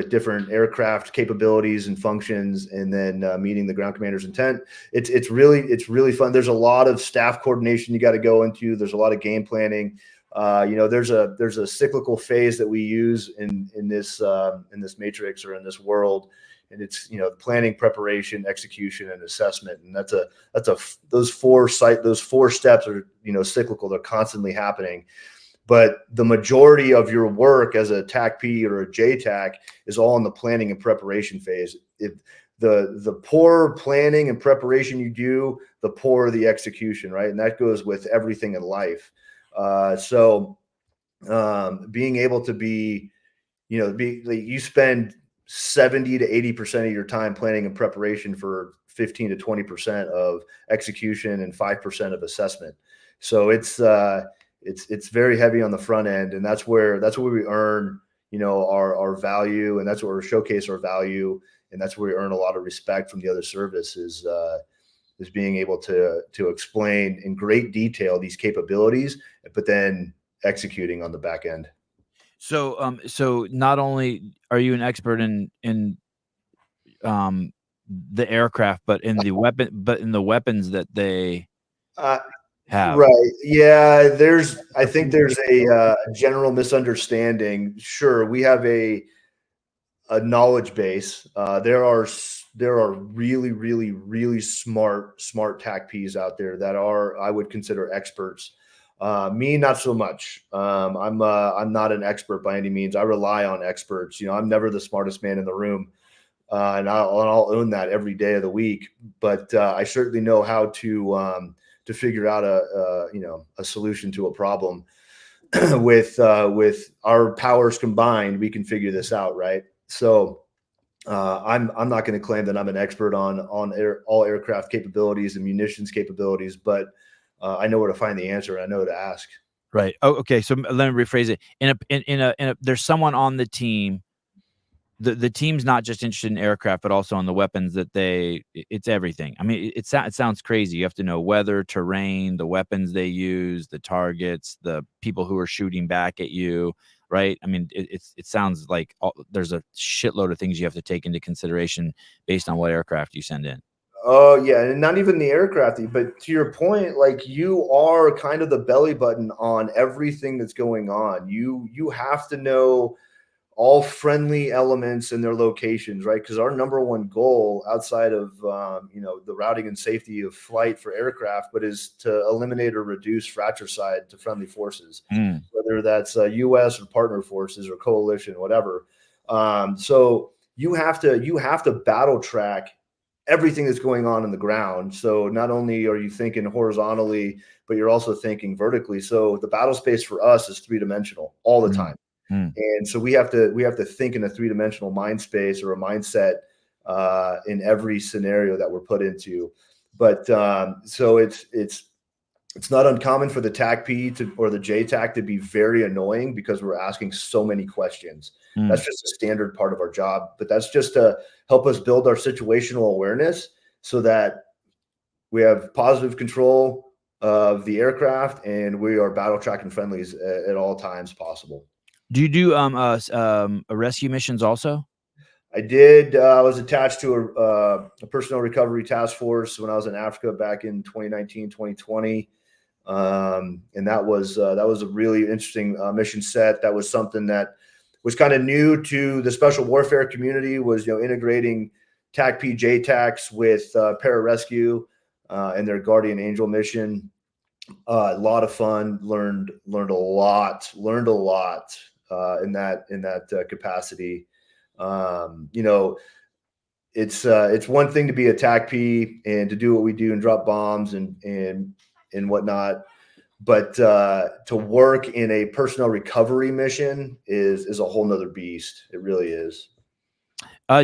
different aircraft capabilities and functions, and then meeting the ground commander's intent. It's really fun. There's a lot of staff coordination you got to go into. There's a lot of game planning. There's a cyclical phase that we use in this matrix or in this world, and it's planning, preparation, execution, and assessment. And those four steps are cyclical. They're constantly happening. But the majority of your work as a TAC-P or a JTAC is all in the planning and preparation phase. The poor planning and preparation you do, the poorer the execution, right? And that goes with everything in life. So being able to you spend 70 to 80% of your time planning and preparation for 15 to 20% of execution and 5% of assessment. So it's very heavy on the front end, and that's where we earn, our value, and that's where we showcase our value, and that's where we earn a lot of respect from the other services. Is being able to explain in great detail these capabilities, but then executing on the back end. So not only are you an expert in the aircraft, but in the weapons that they have. Right. Yeah. I think there's a general misunderstanding. Sure, we have a knowledge base. There are really, really, really smart TAC-Ps out there that I would consider experts. Me, not so much. I'm not an expert by any means. I rely on experts. I'm never the smartest man in the room, and I'll own that every day of the week. But I certainly know how to figure out a solution to a problem. with our powers combined, we can figure this out, right? So I'm not going to claim that I'm an expert on all aircraft capabilities and munitions capabilities, but I know where to find the answer. I know who to ask. Right. Oh, okay. So let me rephrase it. In a there's someone on the team. The team's not just interested in aircraft, but also on the weapons that it's everything. I mean, it sounds crazy. You have to know weather, terrain, the weapons they use, the targets, the people who are shooting back at you, right? I mean, it sounds like there's a shitload of things you have to take into consideration based on what aircraft you send in. Oh yeah, and not even the aircraft, but to your point, like, you are kind of the belly button on everything that's going on. You have to know all friendly elements and their locations, right? Because our number one goal outside of the routing and safety of flight for aircraft, but is to eliminate or reduce fratricide to friendly forces, whether that's U.S. or partner forces or coalition, whatever. So you have to battle track everything that's going on in the ground. So not only are you thinking horizontally, but you're also thinking vertically. So the battle space for us is 3-dimensional all the time. And so we have to think in a 3-dimensional mind space or a mindset in every scenario that we're put into. But so it's not uncommon for the TAC-P or the JTAC to be very annoying because we're asking so many questions. That's just a standard part of our job, but that's just to help us build our situational awareness so that we have positive control of the aircraft and we are battle tracking friendlies at all times possible. Do you do rescue missions also? I did. I was attached to a personnel recovery task force when I was in Africa back in 2019, 2020. And that was a really interesting mission set. That was something that was kind of new to the special warfare community, was integrating TAC-P JTACs with pararescue and their Guardian Angel mission. A lot of fun. Learned a lot in that capacity. You know, it's one thing to be a TACP and to do what we do and drop bombs and whatnot, but to work in a personnel recovery mission is a whole nother beast. It really is.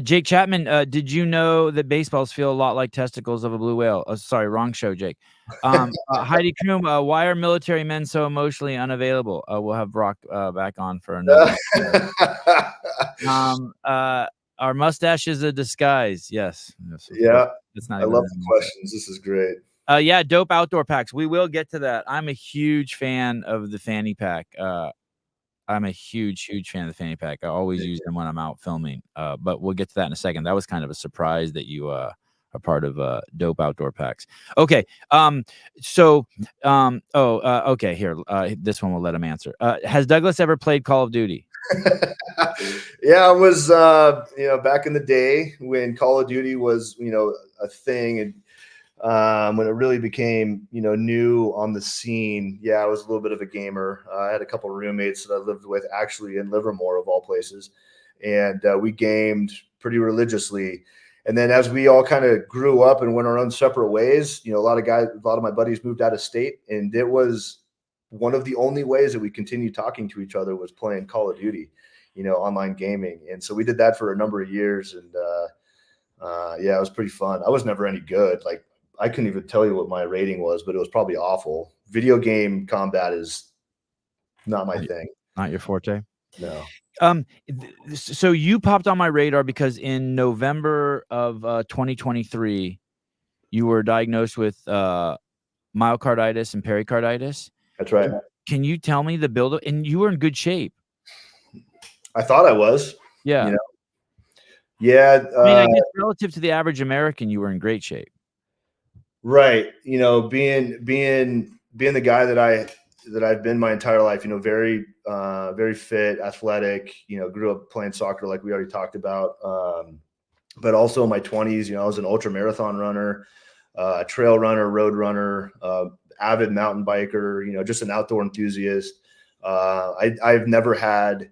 Jake Chapman, did you know that baseballs feel a lot like testicles of a blue whale? Oh, sorry, wrong show, Jake. Heidi Kroom, why are military men so emotionally unavailable? We'll have Brock back on for another. Our mustache is a disguise. Yes. Yeah, it's not. I love the questions. This is great. Yeah, dope outdoor packs. We will get to that. I'm a huge fan of the fanny pack. I'm a huge fan of the fanny pack. I always use them when I'm out filming. But we'll get to that in a second. That was kind of a surprise that you are part of dope outdoor packs. Okay. Okay. Here, this one will let him answer. Has Douglas ever played Call of Duty? Yeah, I was back in the day when Call of Duty was a thing, and when it really became new on the scene. Yeah, I was a little bit of a gamer. I had a couple of roommates that I lived with actually in Livermore of all places, and we gamed pretty religiously. And then as we all kind of grew up and went our own separate ways, a lot of my buddies moved out of state, and it was one of the only ways that we continued talking to each other was playing Call of Duty, online gaming. And so we did that for a number of years, and yeah, it was pretty fun. I was never any good. Like, I couldn't even tell you what my rating was, but it was probably awful. Video game combat is not my thing. Not your forte? No. So you popped on my radar because in November of 2023, you were diagnosed with myocarditis and pericarditis. That's right. Can you tell me the build-up? And you were in good shape. I thought I was. Yeah. Yeah. I mean, I guess relative to the average American, you were in great shape. Right. Being the guy that I've been my entire life, very, very fit, athletic, grew up playing soccer like we already talked about. But also in my 20s, I was an ultra marathon runner, trail runner, road runner, avid mountain biker, just an outdoor enthusiast. I've never had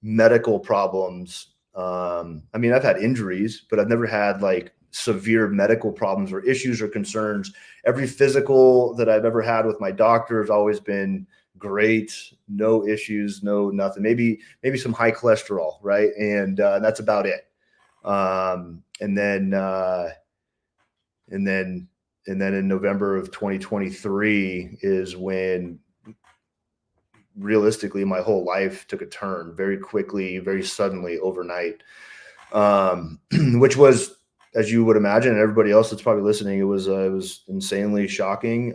medical problems. I mean, I've had injuries, but I've never had like severe medical problems or issues or concerns. Every physical that I've ever had with my doctor has always been great. No issues, no nothing. Maybe some high cholesterol, right? And that's about it. And then in November of 2023 is when realistically my whole life took a turn very quickly, very suddenly, overnight, which was, as you would imagine, and everybody else that's probably listening, it was insanely shocking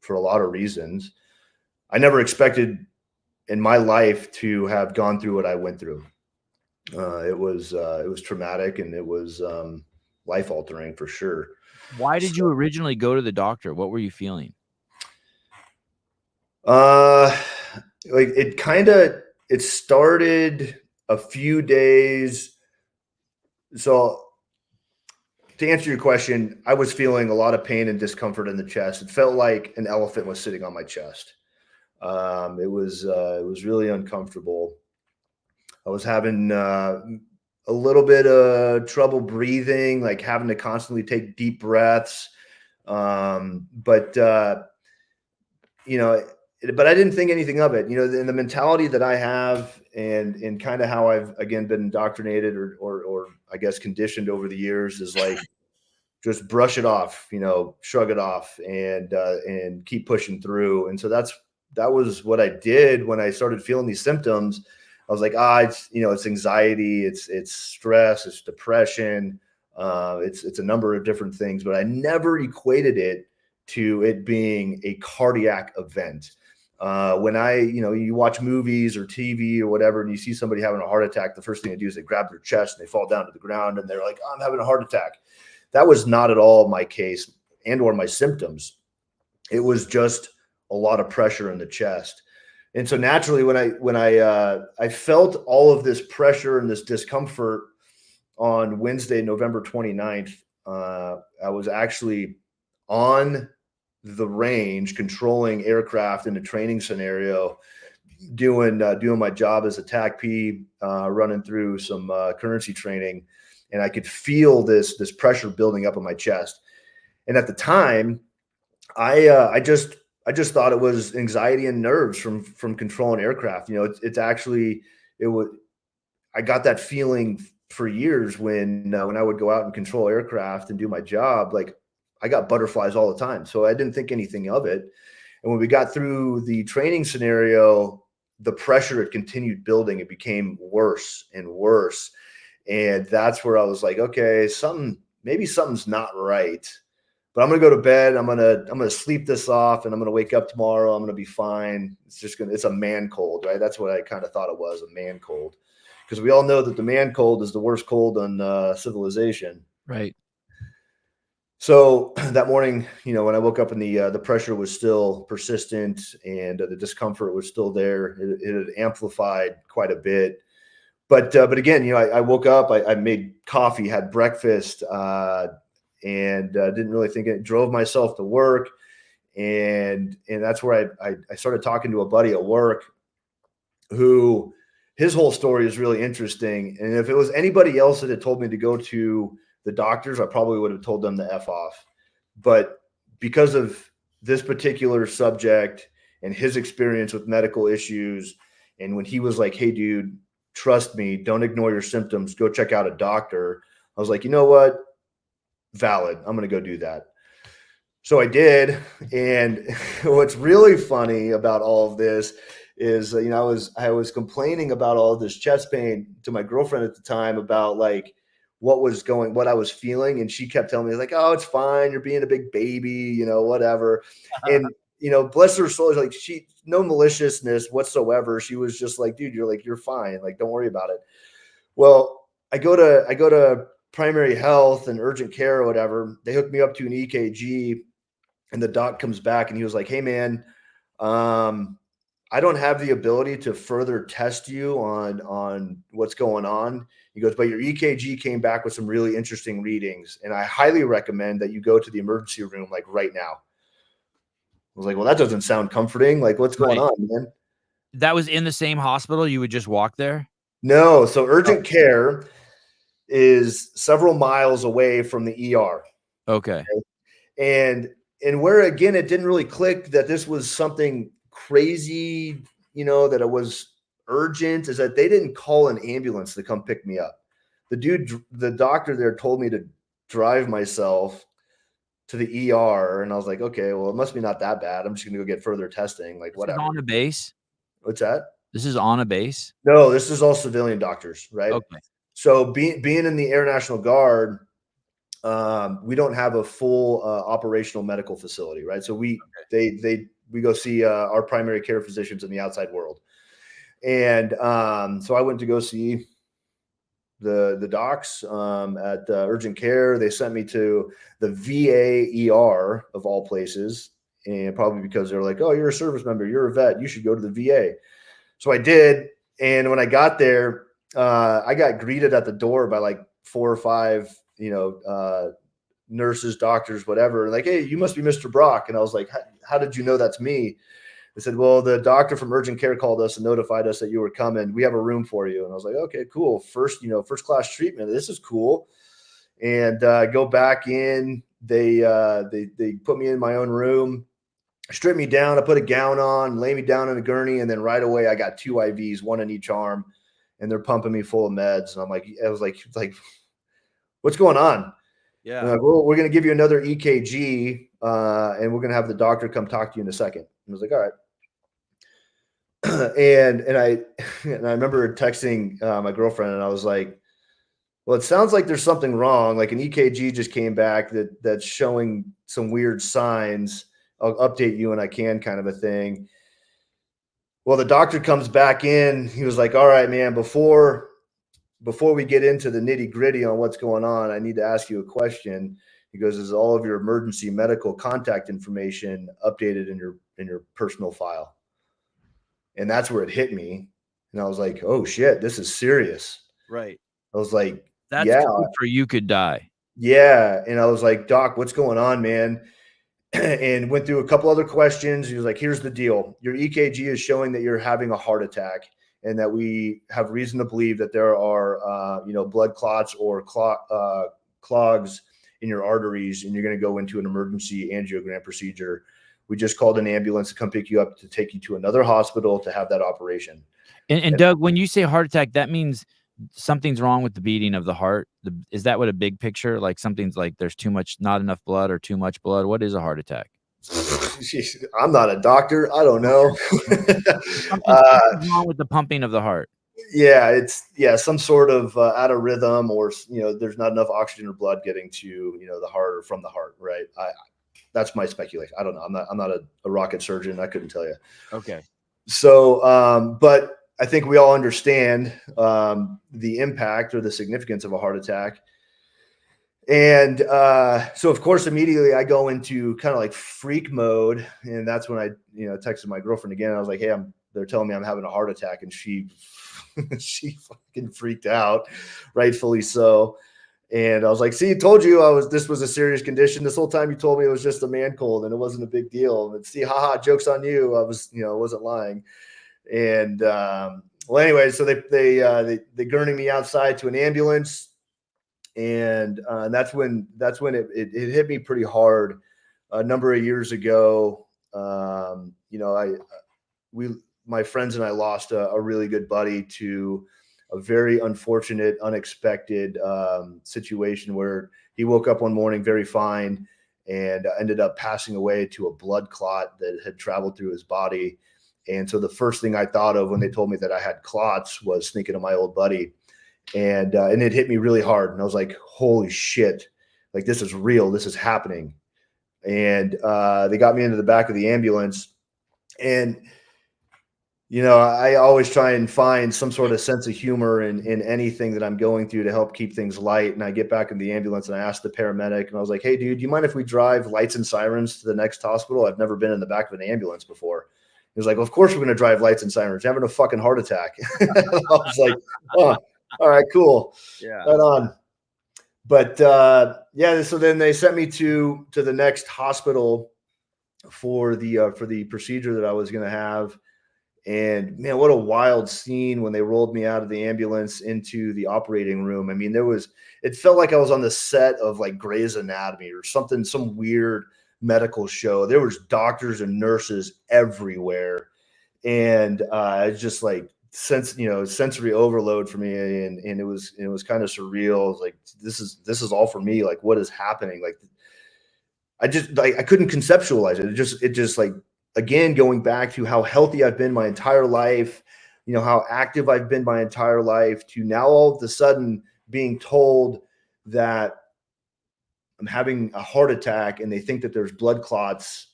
for a lot of reasons. I never expected in my life to have gone through what I went through. It was traumatic, and it was life altering for sure. Why did you originally go to the doctor? What were you feeling? Like it started a few days. So to answer your question, I was feeling a lot of pain and discomfort in the chest. It felt like an elephant was sitting on my chest. It was really uncomfortable. I was having a little bit of trouble breathing, like having to constantly take deep breaths. But I didn't think anything of it, in the mentality that I have and kind of how I've, again, been indoctrinated or I guess conditioned over the years is like, just brush it off, shrug it off and keep pushing through. And so that was what I did when I started feeling these symptoms. I was like, it's anxiety, it's stress, it's depression. It's a number of different things, but I never equated it to it being a cardiac event. When you watch movies or TV or whatever, and you see somebody having a heart attack, the first thing they do is they grab their chest and they fall down to the ground and they're like, I'm having a heart attack. That was not at all my case and or my symptoms. It was just a lot of pressure in the chest. And so naturally, when I felt all of this pressure and this discomfort on Wednesday, November 29th, I was actually on the range controlling aircraft in a training scenario, doing my job as a TAC P, running through some currency training, and I could feel this pressure building up in my chest. And at the time, I just thought it was anxiety and nerves from controlling aircraft. You know, it's actually it would I got that feeling for years when I would go out and control aircraft and do my job. Like, I got butterflies all the time, so I didn't think anything of it. And when we got through the training scenario, the pressure had continued building. It became worse and worse. And that's where I was like, okay, maybe something's not right. But I'm gonna go to bed. I'm gonna sleep this off, and I'm gonna wake up tomorrow. I'm gonna be fine. It's a man cold, right? That's what I kind of thought it was, a man cold, because we all know that the man cold is the worst cold on civilization. Right. So that morning, you know, when I woke up and the pressure was still persistent and the discomfort was still there, it had amplified quite a bit. But again, you know, I woke up, I made coffee, had breakfast, and didn't really think it. Drove myself to work, and that's where I started talking to a buddy at work, who his whole story is really interesting. And if it was anybody else that had told me to go to the doctors, I probably would have told them to F off. But because of this particular subject and his experience with medical issues, and when he was like, "Hey, dude, trust me, don't ignore your symptoms, go check out a doctor," I was like, you know what? Valid. I'm going to go do that. So I did. And what's really funny about all of this is, you know, I was complaining about all of this chest pain to my girlfriend at the time, about like what I was feeling. And she kept telling me, like, "Oh, it's fine. You're being a big baby, you know, whatever." And, you know, bless her soul, like, no maliciousness whatsoever. She was just like, "Dude, you're fine. Like, don't worry about it." Well, I go to primary health and urgent care or whatever. They hooked me up to an EKG, and the doc comes back and he was like, "Hey, man, I don't have the ability to further test you on what's going on." He goes, "But your EKG came back with some really interesting readings, and I highly recommend that you go to the emergency room, like, right now." I was like, "Well, that doesn't sound comforting. Like, what's going Right. on, man?" That was in the same hospital? You would just walk there? No. So Oh, urgent care is several miles away from the ER. okay. And where, again, it didn't really click that this was something crazy, you know, that it was urgent, is that they didn't call an ambulance to come pick me up. The doctor there told me to drive myself to the ER, and I was like, "Okay, well, it must be not that bad. I'm just gonna go get further testing, like, This is whatever." on a base? What's that? This is on a base? No, this is all civilian doctors, right? Okay. So being in the Air National Guard, we don't have a full operational medical facility, right? So we go see our primary care physicians in the outside world. And so I went to go see the docs at urgent care. They sent me to the VA ER of all places, and probably because they're like, "Oh, you're a service member, you're a vet, you should go to the VA." So I did, and when I got there, I got greeted at the door by like 4 or 5, you know, nurses, doctors, whatever. Like, "Hey, you must be Mr. Brock." And I was like, "How did you know that's me?" They said, "Well, the doctor from urgent care called us and notified us that you were coming. We have a room for you." And I was like, "Okay, cool. First class treatment. This is cool." And go back in. They put me in my own room, strip me down. I put a gown on, lay me down in a gurney, and then right away I got 2 IVs, one in each arm, and they're pumping me full of meds. And I was like, "What's going on?" And Yeah. like, "Well, we're going to give you another EKG, and we're going to have the doctor come talk to you in a second." And I was like, "All right." and I and I remember texting my girlfriend, and I was like, "Well, it sounds like there's something wrong. Like, an EKG just came back that's showing some weird signs. I'll update you when I can," kind of a thing. Well, the doctor comes back in. He was like, "All right, man, before we get into the nitty gritty on what's going on, I need to ask you a question." He goes, "Is all of your emergency medical contact information updated in your personal file?" And that's where it hit me. And I was like, "Oh shit, this is serious." Right. I was like, That's "Yeah, code for you could die. yeah." And I was like, "Doc, what's going on, man?" and went through a couple other questions. He was like, here's the deal. Your EKG is showing that you're having a heart attack and that we have reason to believe that there are, blood clots or clogs in your arteries, and you're going to go into an emergency angiogram procedure. We just called an ambulance to come pick you up to take you to another hospital to have that operation. And Doug, when you say heart attack, that means something's wrong with the beating of the heart. Is that what a big picture? Like something's like there's not enough blood or too much blood? What is a heart attack? I'm not a doctor. I don't know. Something's wrong with the pumping of the heart. Yeah, it's some sort of out of rhythm, or there's not enough oxygen or blood getting to the heart or from the heart, right? That's my speculation. I don't know. I'm not a rocket surgeon. I couldn't tell you. Okay. So, but I think we all understand the impact or the significance of a heart attack. And so, of course, immediately I go into kind of like freak mode. And that's when I, texted my girlfriend again. I was like, hey, they're telling me I'm having a heart attack. And she fucking freaked out, rightfully so. And I was like, see, I told you this was a serious condition. This whole time you told me it was just a man cold and it wasn't a big deal. And see, haha, joke's on you. I wasn't lying. And well, anyway, so they gurney me outside to an ambulance. And that's when it hit me pretty hard a number of years ago. My friends and I lost a really good buddy to a very unfortunate, unexpected situation where he woke up one morning very fine and ended up passing away to a blood clot that had traveled through his body. And so the first thing I thought of when they told me that I had clots was thinking of my old buddy. And it hit me really hard. And I was like, holy shit, like this is real. This is happening. And they got me into the back of the ambulance. And, I always try and find some sort of sense of humor in anything that I'm going through to help keep things light. And I get back in the ambulance and I asked the paramedic, and I was like, hey, dude, do you mind if we drive lights and sirens to the next hospital? I've never been in the back of an ambulance before. He was like, well, of course we're going to drive lights and sirens. You're having a fucking heart attack. I was like, oh, all right, cool. Yeah. Right on. But so then they sent me to the next hospital for the procedure that I was going to have. And man, what a wild scene when they rolled me out of the ambulance into the operating room. I mean, it felt like I was on the set of like Grey's Anatomy or something, some weird medical show. There was doctors and nurses everywhere. And it's just like sensory overload for me. And it was kind of surreal. It was like, this is all for me. Like, what is happening? Like, I couldn't conceptualize it. It just like, again, going back to how healthy I've been my entire life, how active I've been my entire life, to now all of a sudden being told that I'm having a heart attack and they think that there's blood clots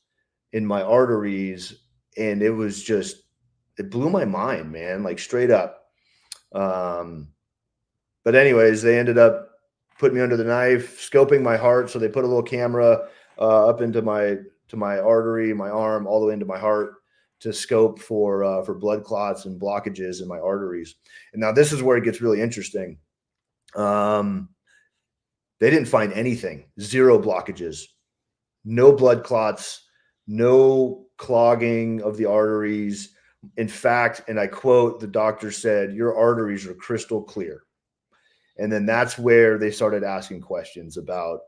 in my arteries. And it blew my mind, man, like straight up. But anyways, they ended up putting me under the knife, scoping my heart. So they put a little camera up into my artery, my arm, all the way into my heart to scope for blood clots and blockages in my arteries. And now this is where it gets really interesting. They didn't find anything, 0 blockages, no blood clots, no clogging of the arteries. In fact, and I quote, the doctor said, your arteries are crystal clear. And then that's where they started asking questions about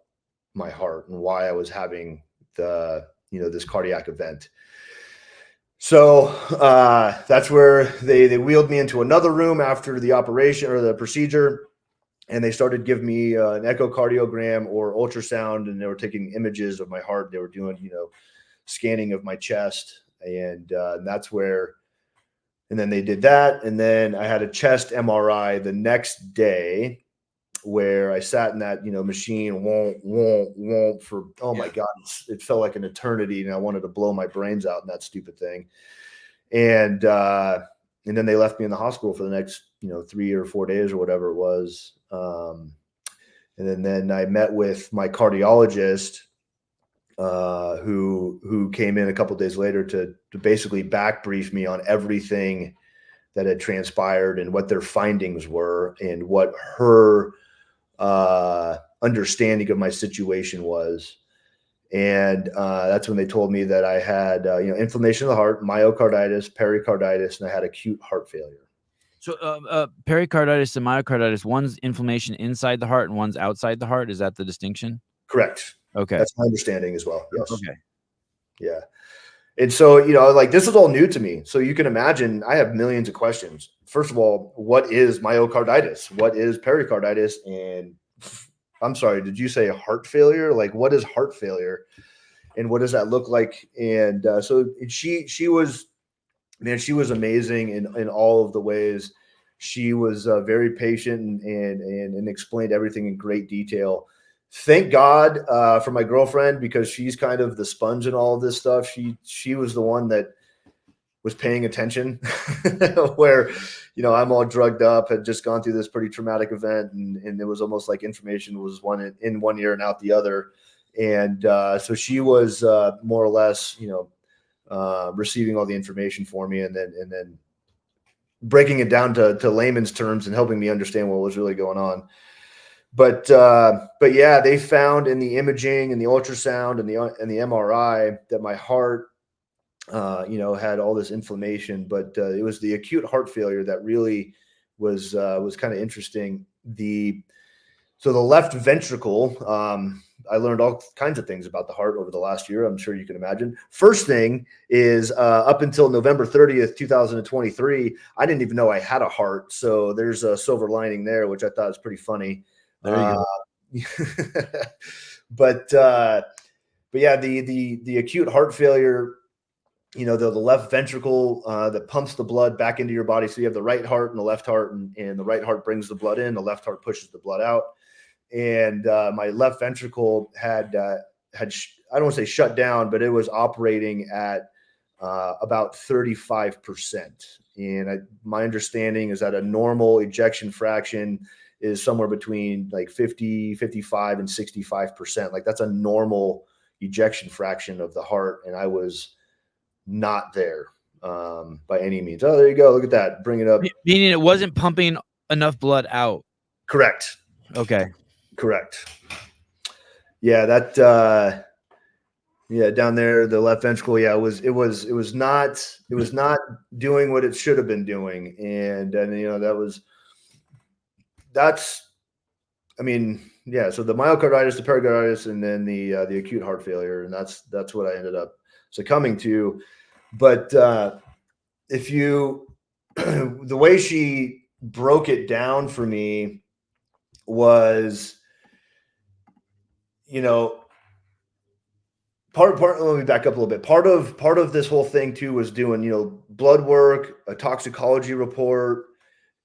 my heart and why I was having this cardiac event. So that's where they wheeled me into another room after the operation or the procedure. And they started giving me an echocardiogram or ultrasound, and they were taking images of my heart. They were doing, scanning of my chest. And that's where, and then they did that. And then I had a chest MRI the next day where I sat in that, machine, for, my God, it felt like an eternity. And I wanted to blow my brains out in that stupid thing. And then they left me in the hospital for the next, 3 or 4 days or whatever it was. And then I met with my cardiologist, who came in a couple of days later to basically back brief me on everything that had transpired and what their findings were and what her understanding of my situation was. And that's when they told me that I had, inflammation of the heart, myocarditis, pericarditis, and I had acute heart failure. So, pericarditis and myocarditis, one's inflammation inside the heart and one's outside the heart. Is that the distinction? Correct. Okay. That's my understanding as well. Yes. Okay. Yeah. And so, like this is all new to me. So you can imagine I have millions of questions. First of all, what is myocarditis? What is pericarditis? And I'm sorry, did you say heart failure? Like, what is heart failure? And what does that look like? And so she was, man, she was amazing in all of the ways. She was very patient and explained everything in great detail. Thank God for my girlfriend, because she's kind of the sponge in all of this stuff. She was the one that was paying attention where, I'm all drugged up, had just gone through this pretty traumatic event. And it was almost like information was in one ear and out the other. And so she was more or less, receiving all the information for me and then breaking it down to layman's terms and helping me understand what was really going on. But yeah, they found in the imaging and the ultrasound and the MRI that my heart, had all this inflammation, but it was the acute heart failure that really was kind of interesting. So the left ventricle, I learned all kinds of things about the heart over the last year. I'm sure you can imagine. First thing is up until November 30th, 2023, I didn't even know I had a heart. So there's a silver lining there, which I thought was pretty funny. There you go. But yeah, the acute heart failure, the left ventricle that pumps the blood back into your body. So you have the right heart and the left heart, and the right heart brings the blood in, the left heart pushes the blood out. And my left ventricle had I don't want to say shut down, but it was operating at about 35%. And my understanding is that a normal ejection fraction is somewhere between like 50, 55, and 65%. Like that's a normal ejection fraction of the heart. And I was not there by any means. Oh, there you go. Look at that. Bring it up. Meaning it wasn't pumping enough blood out. Correct. Okay. Correct. Yeah, that down there, the left ventricle, it was not doing what it should have been doing. And so the myocarditis, the pericarditis, and then the acute heart failure, and that's what I ended up succumbing to. But if you the way she broke it down for me was, let me back up a little bit. Part of this whole thing too was doing, blood work, a toxicology report,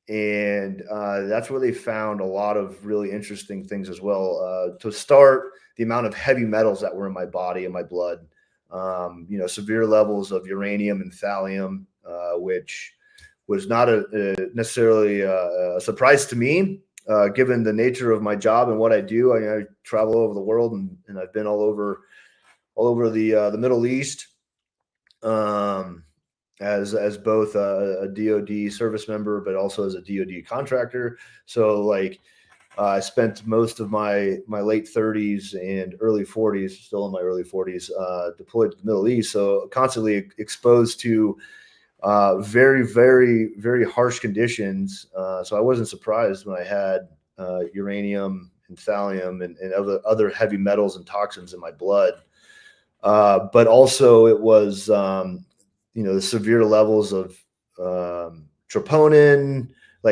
and that's where they found a lot of really interesting things as well. To start, the amount of heavy metals that were in my body and my blood, severe levels of uranium and thallium, which was not necessarily a surprise to me. Given the nature of my job and what I do. I travel all over the world, and I've been all over the Middle East, as both a DoD service member, but also as a DoD contractor. So I spent most of my late 30s and early 40s, still in my early 40s, deployed to the Middle East. So constantly exposed to very, very, very harsh conditions. So I wasn't surprised when I had uranium and thallium and other heavy metals and toxins in my blood. But also it was, the severe levels of troponin,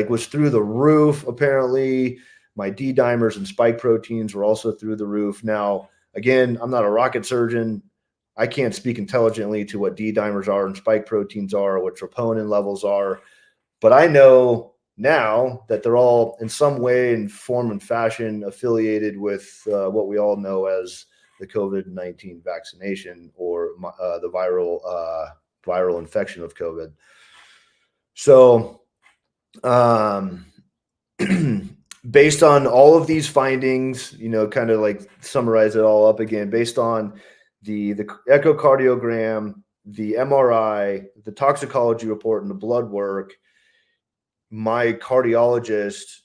was through the roof. Apparently my D dimers and spike proteins were also through the roof. Now, again, I'm not a rocket surgeon. I can't speak intelligently to what D dimers are and spike proteins are, or what troponin levels are, but I know now that they're all in some way and form and fashion affiliated with what we all know as the COVID-19 vaccination, or the viral infection of COVID. So, based on all of these findings, kind of summarize it all up again, based on the echocardiogram, the MRI, the toxicology report, and the blood work, my cardiologist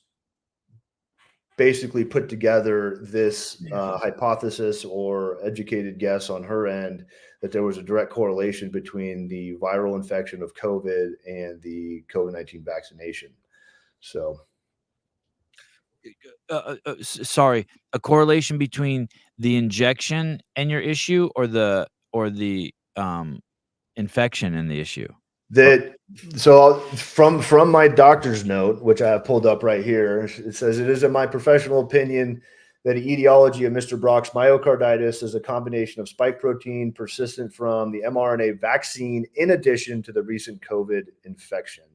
basically put together this hypothesis or educated guess on her end that there was a direct correlation between the viral infection of COVID and the COVID-19 vaccination. So, sorry, a correlation between the injection and your issue, or the infection and the issue? that so from my doctor's note, which I have pulled up right here, it says it is in my professional opinion that the etiology of Mr. Brock's myocarditis is a combination of spike protein persistent from the mRNA vaccine in addition to the recent COVID infection.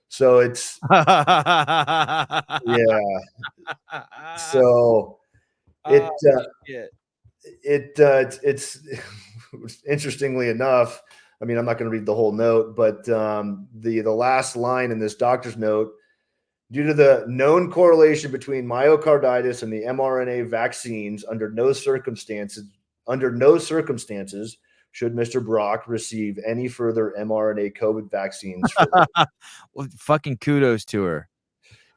So it's yeah. So it Shit. it's interestingly enough, I mean, I'm not going to read the whole note, but the last line in this doctor's note, due to the known correlation between myocarditis and the mRNA vaccines, under no circumstances should Mr. Brock receive any further mRNA COVID vaccines. Well, fucking kudos to her.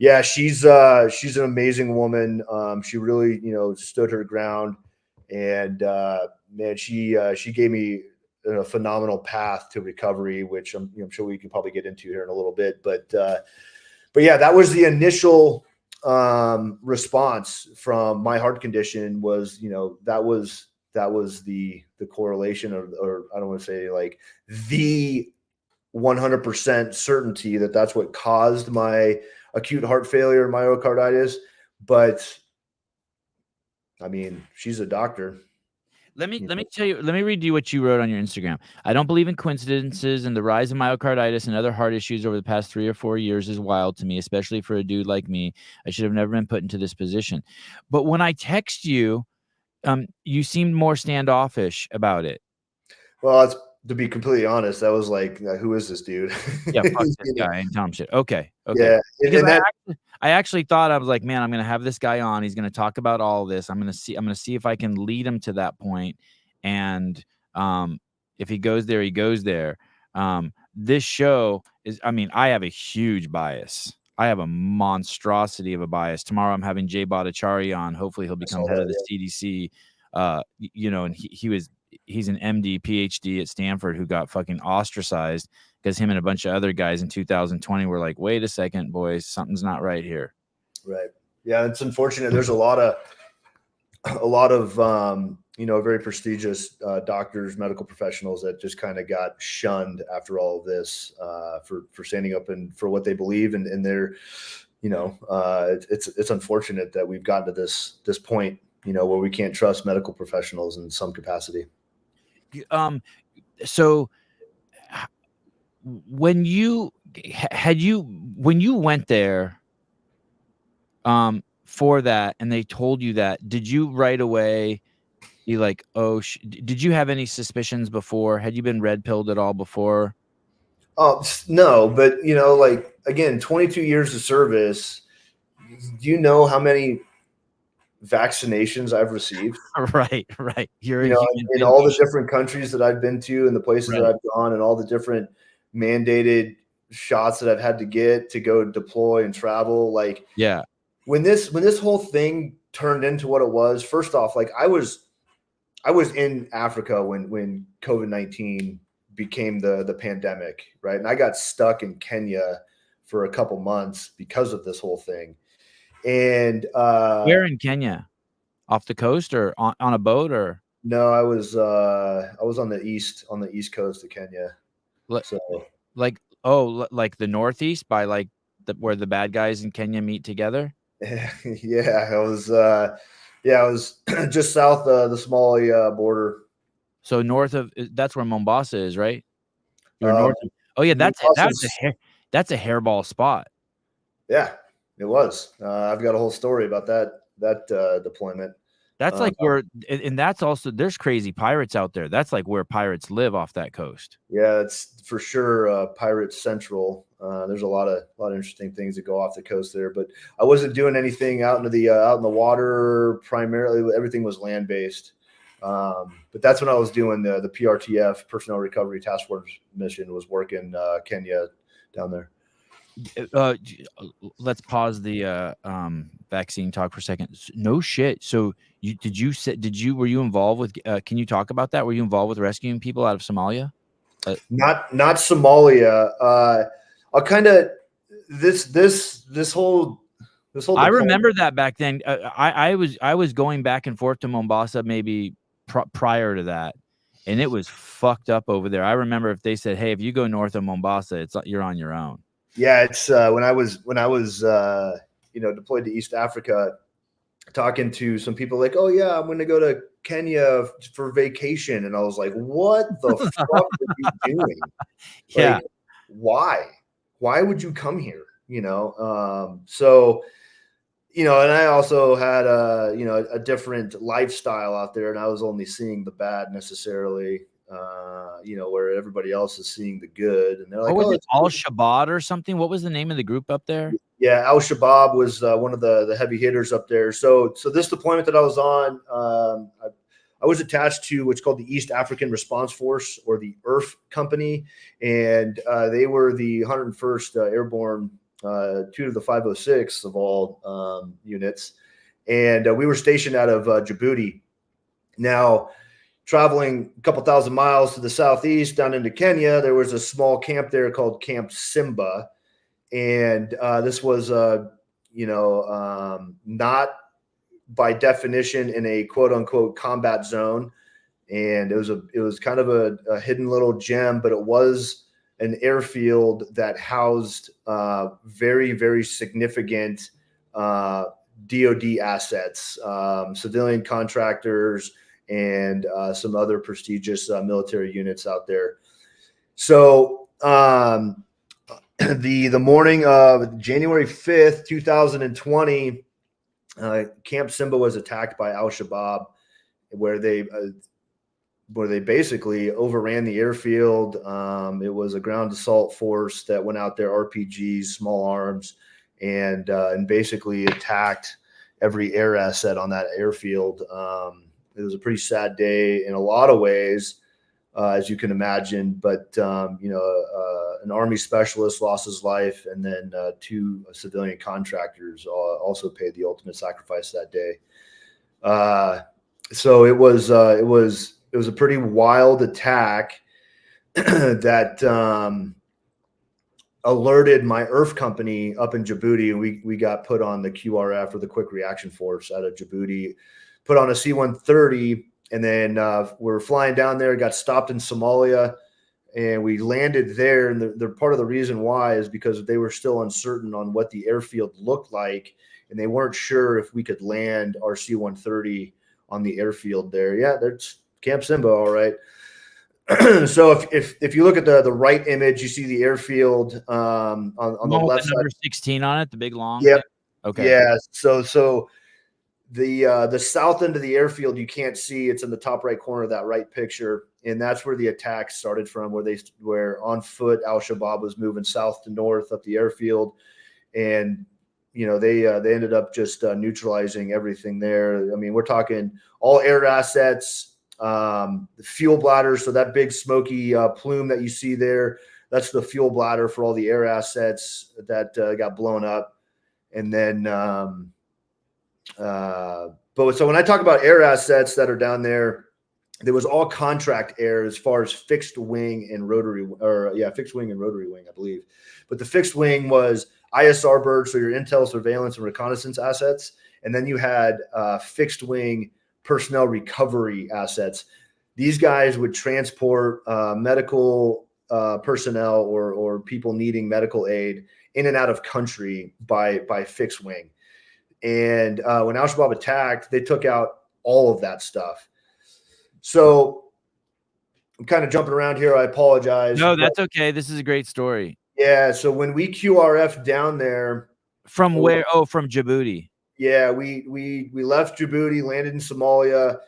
Yeah, she's an amazing woman. She really, stood her ground, and man, she gave me a phenomenal path to recovery, which I'm sure we can probably get into here in a little bit. But yeah, that was the initial response from my heart condition. Was that was the correlation, or I don't want to say like the 100% certainty that that's what caused my acute heart failure, myocarditis. But I mean, she's a doctor. Let me tell you, let me read you what you wrote on your Instagram. I don't believe in coincidences, and the rise of myocarditis and other heart issues over the past 3 or 4 years is wild to me, especially for a dude like me. I should have never been put into this position. But when I text you, you seemed more standoffish about it. Well, to be completely honest, that was like, who is this dude? Yeah, fuck this guy and tell him shit. Okay. Yeah, Because I actually thought, I was like, man, I'm gonna have this guy on. He's gonna talk about all of this. I'm gonna see if I can lead him to that point. And if he goes there, he goes there. This show is, I mean, I have a huge bias. I have a monstrosity of a bias. Tomorrow I'm having Jay Bhattacharya on. Hopefully he'll become head of the CDC. And he's an MD, PhD at Stanford who got fucking ostracized because him and a bunch of other guys in 2020 were like, wait a second, boys, something's not right here. Right. Yeah, it's unfortunate. There's a lot of very prestigious doctors, medical professionals that just kind of got shunned after all of this for standing up and for what they believe, and they're, it's unfortunate that we've gotten to this point, where we can't trust medical professionals in some capacity. So when you went there for that and they told you that, did you right away be like, oh, did you have any suspicions before? Had you been red pilled at all before? Oh, no, but like, again, 22 years of service. Do you know how many vaccinations I've received? Right. You're in all the different countries that I've been to and the places that I've gone and all the different mandated shots that I've had to get to go deploy and travel. Like, yeah, when this whole thing turned into what it was, first off, like I was in Africa when COVID-19 became the pandemic, right? And I got stuck in Kenya for a couple months because of this whole thing. And where in Kenya? Off the coast or on a boat? Or no, I was on the east coast of Kenya. So like the northeast by like where the bad guys in Kenya meet together. Yeah, I was just south of the Somalia border. So north of, that's where Mombasa is, right? You're north of, oh yeah, that's a hairball spot. Yeah, it was. I've got a whole story about that deployment. That's like where, and that's also, there's crazy pirates out there. That's like where pirates live off that coast. Yeah, it's for sure pirate central. There's a lot of interesting things that go off the coast there, but I wasn't doing anything out in the water. Primarily, everything was land based. But that's when I was doing the PRTF, Personnel Recovery Task Force mission, was working Kenya down there. let's pause the vaccine talk for a second. No shit. So were you involved with? Can you talk about that? Were you involved with rescuing people out of Somalia? Not Somalia. I'll kind of this whole. I remember that back then. I was going back and forth to Mombasa maybe prior to that, and it was fucked up over there. I remember if they said, "Hey, if you go north of Mombasa, you're on your own." Yeah, it's when I was deployed to East Africa, talking to some people like, "Oh yeah, I'm going to go to Kenya for vacation," and I was like, "What the fuck are you doing? Yeah, like, why would you come here?" So. And I also had a different lifestyle out there, and I was only seeing the bad necessarily, where everybody else is seeing the good. And they're like, "Oh, Al-Shabaab or something." What was the name of the group up there? Yeah, Al-Shabaab was one of the heavy hitters up there. So this deployment that I was on, I was attached to what's called the East African Response Force, or the ERF company, and they were the 101st Airborne 2 to the 506 of all units. And we were stationed out of Djibouti. Now, traveling a couple thousand miles to the southeast down into Kenya, there was a small camp there called Camp Simba. And this was, not by definition in a quote unquote combat zone. And it was kind of a hidden little gem, but it was an airfield that housed very, very significant DoD assets, civilian contractors, and some other prestigious military units out there. So the morning of January 5th, 2020, Camp Simba was attacked by Al-Shabaab, where they basically overran the airfield. It was a ground assault force that went out there, RPGs, small arms, and basically attacked every air asset on that airfield. It was a pretty sad day in a lot of ways, as you can imagine. But an Army specialist lost his life, and then 2 civilian contractors also paid the ultimate sacrifice that day. So it was a pretty wild attack that alerted my ERF company up in Djibouti, and we got put on the QRF, or the Quick Reaction Force, out of Djibouti, put on a C-130, and then we're flying down there, got stopped in Somalia, and we landed there. And the part of the reason why is because they were still uncertain on what the airfield looked like, and they weren't sure if we could land our C-130 on the airfield there. Yeah, there's Camp Simba, all right. So if you look at the right image, you see the airfield on the left side. Number 16 on it, the big long. Yep. Okay. Yeah. So the south end of the airfield you can't see. It's in the top right corner of that right picture, and that's where the attack started from. Where on foot Al-Shabaab was moving south to north up the airfield, and they ended up just neutralizing everything there. I mean, we're talking all air assets, the fuel bladder. So that big smoky plume that you see there, that's the fuel bladder for all the air assets that got blown up. And then, but so when I talk about air assets that are down there, there was all contract air as far as fixed wing and rotary wing, I believe. But the fixed wing was ISR birds, so your intel, surveillance, and reconnaissance assets. And then you had fixed wing personnel recovery assets. These guys would transport medical personnel or people needing medical aid in and out of country by fixed wing. And when Al-Shabaab attacked, they took out all of that stuff. So I'm kind of jumping around here. I apologize. No, that's okay. This is a great story. Yeah. So when we QRF down there, from where? Oh, from Djibouti. Yeah, we left Djibouti, landed in Somalia,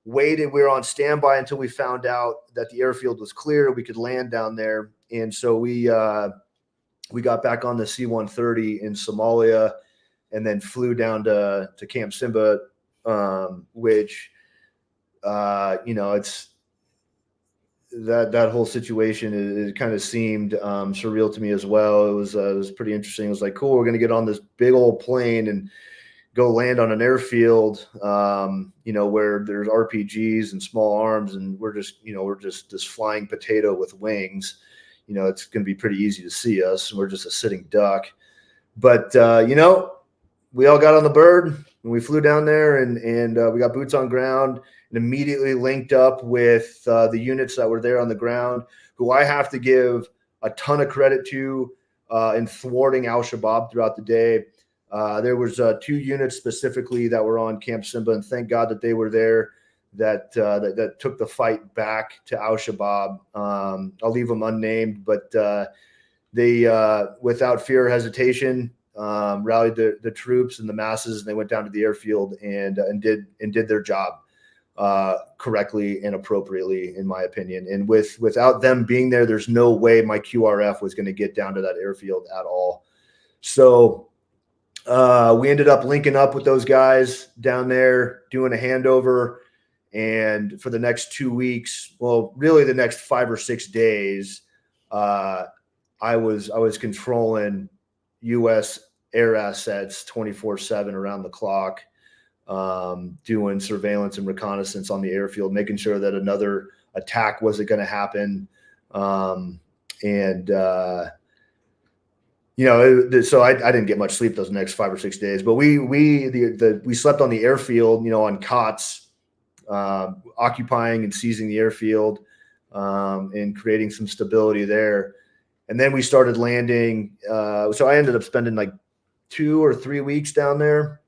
waited. We were on standby until we found out that the airfield was clear. We could land down there, and so we got back on the C-130 in Somalia, and then flew down to Camp Simba, which it's that whole situation, it kind of seemed surreal to me as well. It was pretty interesting. It was like, cool, we're going to get on this big old plane and go land on an airfield, where there's RPGs and small arms, and we're just this flying potato with wings. It's going to be pretty easy to see us. We're just a sitting duck. But we all got on the bird and we flew down there, and we got boots on ground and immediately linked up with the units that were there on the ground, who I have to give a ton of credit to in thwarting al-Shabaab throughout the day. There was 2 units specifically that were on Camp Simba, and thank God that they were there, that took the fight back to al-Shabaab. I'll leave them unnamed, but they, without fear or hesitation, rallied the troops and the masses, and they went down to the airfield and did their job correctly and appropriately, in my opinion. And without them being there, there's no way my QRF was going to get down to that airfield at all. So we ended up linking up with those guys down there, doing a handover. And for the next 2 weeks, well, really the next 5 or 6 days, I was controlling U.S. air assets 24/7 around the clock, doing surveillance and reconnaissance on the airfield, making sure that another attack wasn't going to happen. So I didn't get much sleep those next 5 or 6 days, but we slept on the airfield, on cots, occupying and seizing the airfield, and creating some stability there. And then we started landing. So I ended up spending like 2 or 3 weeks down there,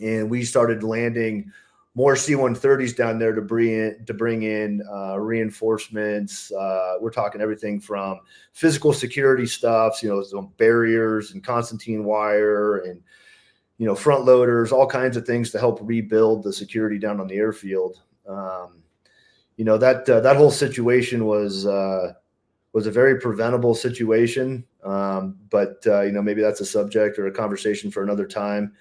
and we started landing more C-130s down there to bring in reinforcements. We're talking everything from physical security stuff, some barriers and Constantine wire and, front loaders, all kinds of things to help rebuild the security down on the airfield. That whole situation was a very preventable situation. But maybe that's a subject or a conversation for another time.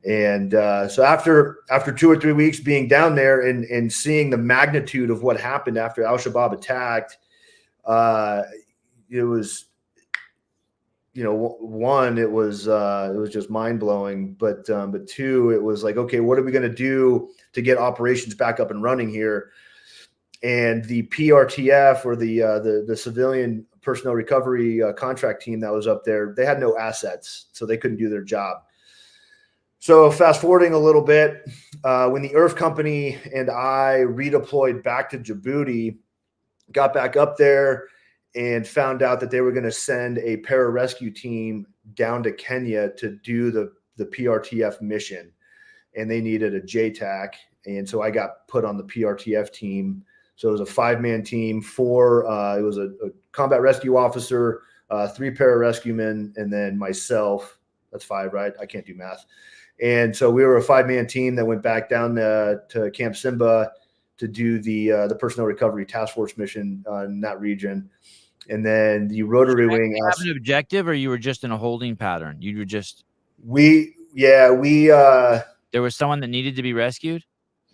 And so after 2 or 3 weeks being down there and seeing the magnitude of what happened after al-Shabaab attacked, it was, one, it was just mind blowing, but 2, it was like, okay, what are we going to do to get operations back up and running here? And the PRTF, or the civilian personnel recovery contract team that was up there, they had no assets, so they couldn't do their job. So fast forwarding a little bit, when the IRF company and I redeployed back to Djibouti, got back up there and found out that they were going to send a pararescue team down to Kenya to do the PRTF mission, and they needed a JTAC. And so I got put on the PRTF team. So it was a 5-man team, it was a combat rescue officer, 3 pararescuemen, and then myself. That's 5, right? I can't do math. And so we were a 5-man team that went back down to Camp Simba to do the personnel recovery task force mission in that region. And then the rotary wing. Did you have an objective, or you were just in a holding pattern? You were just. There was someone that needed to be rescued.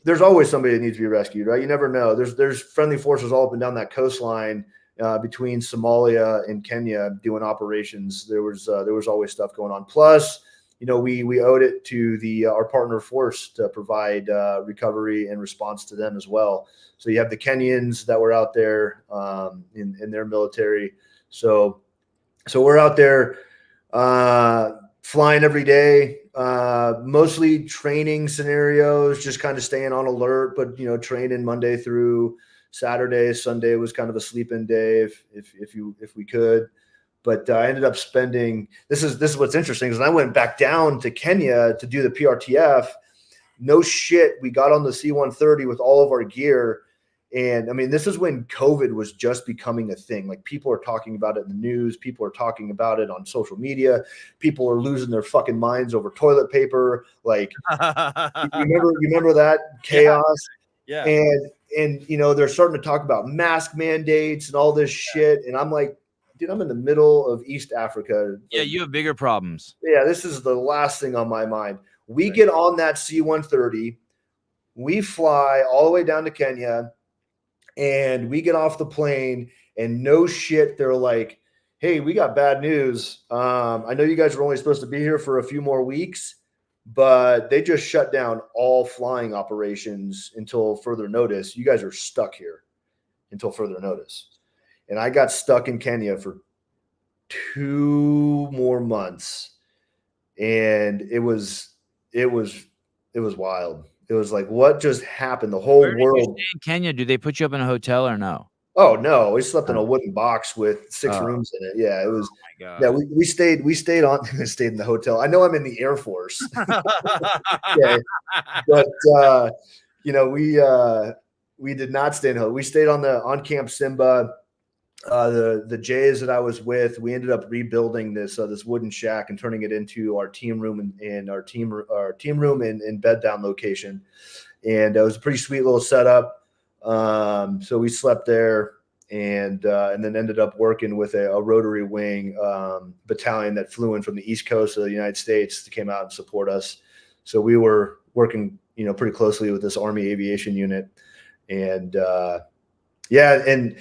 There's always somebody that needs to be rescued, right? You never know. There's friendly forces all up and down that coastline between Somalia and Kenya doing operations. There was always stuff going on. Plus, we owed it to our partner force to provide recovery and response to them as well. So you have the Kenyans that were out there in their military. So we're out there flying every day, mostly training scenarios, just kind of staying on alert, but training Monday through Saturday. Sunday was kind of a sleep-in day if we could. But I ended up spending. This is what's interesting, is I went back down to Kenya to do the PRTF. No shit, we got on the C-130 with all of our gear, and I mean, this is when COVID was just becoming a thing. Like, people are talking about it in the news. People are talking about it on social media. People are losing their fucking minds over toilet paper. Like, you remember that chaos? Yeah. And they're starting to talk about mask mandates and all this shit, and I'm like, dude, I'm in the middle of East Africa. Yeah, you have bigger problems. Yeah, this is the last thing on my mind. We get on that C-130. We fly all the way down to Kenya. And we get off the plane, and no shit, they're like, hey, we got bad news. I know you guys were only supposed to be here for a few more weeks, but they just shut down all flying operations until further notice. You guys are stuck here until further notice. And I got stuck in Kenya for 2 more months. And it was wild. It was like, what just happened? The whole Where did you world. stay in Kenya? Do they put you up in a hotel or no? Oh no, we slept in a Oh. wooden box with 6 Oh. rooms in it. Yeah, it was. My Yeah, God. we stayed on stayed in the hotel. I know I'm in the Air Force. Okay. But we did not stay in a hotel. We stayed on Camp Simba. The Jays that I was with, we ended up rebuilding this wooden shack and turning it into our team room and our team room and bed down location. And it was a pretty sweet little setup. So we slept there and then ended up working with a rotary wing battalion that flew in from the East Coast of the United States to came out and support us. So we were working, pretty closely with this Army aviation unit. And and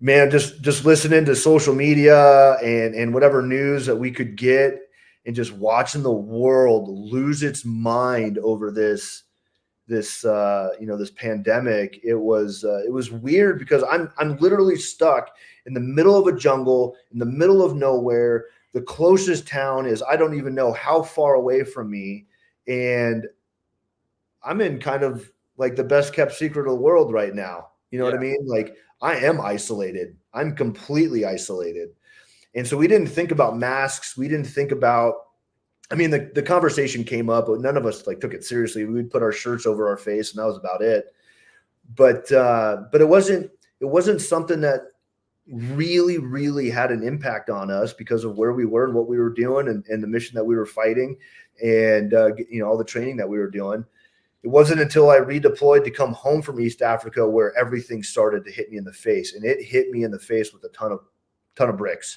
man, just listening to social media and whatever news that we could get, and just watching the world lose its mind over this pandemic. It was weird because I'm literally stuck in the middle of a jungle, in the middle of nowhere. The closest town is, I don't even know how far away from me, and I'm in kind of like the best kept secret of the world right now. You know what I mean? Like, I am isolated. I'm completely isolated. And so we didn't think about masks. We didn't think about, the conversation came up, but none of us took it seriously. We'd put our shirts over our face and that was about it. But it wasn't something that really, really had an impact on us because of where we were and what we were doing and the mission that we were fighting and, all the training that we were doing. It wasn't until I redeployed to come home from East Africa where everything started to hit me in the face, and it hit me in the face with a ton of bricks.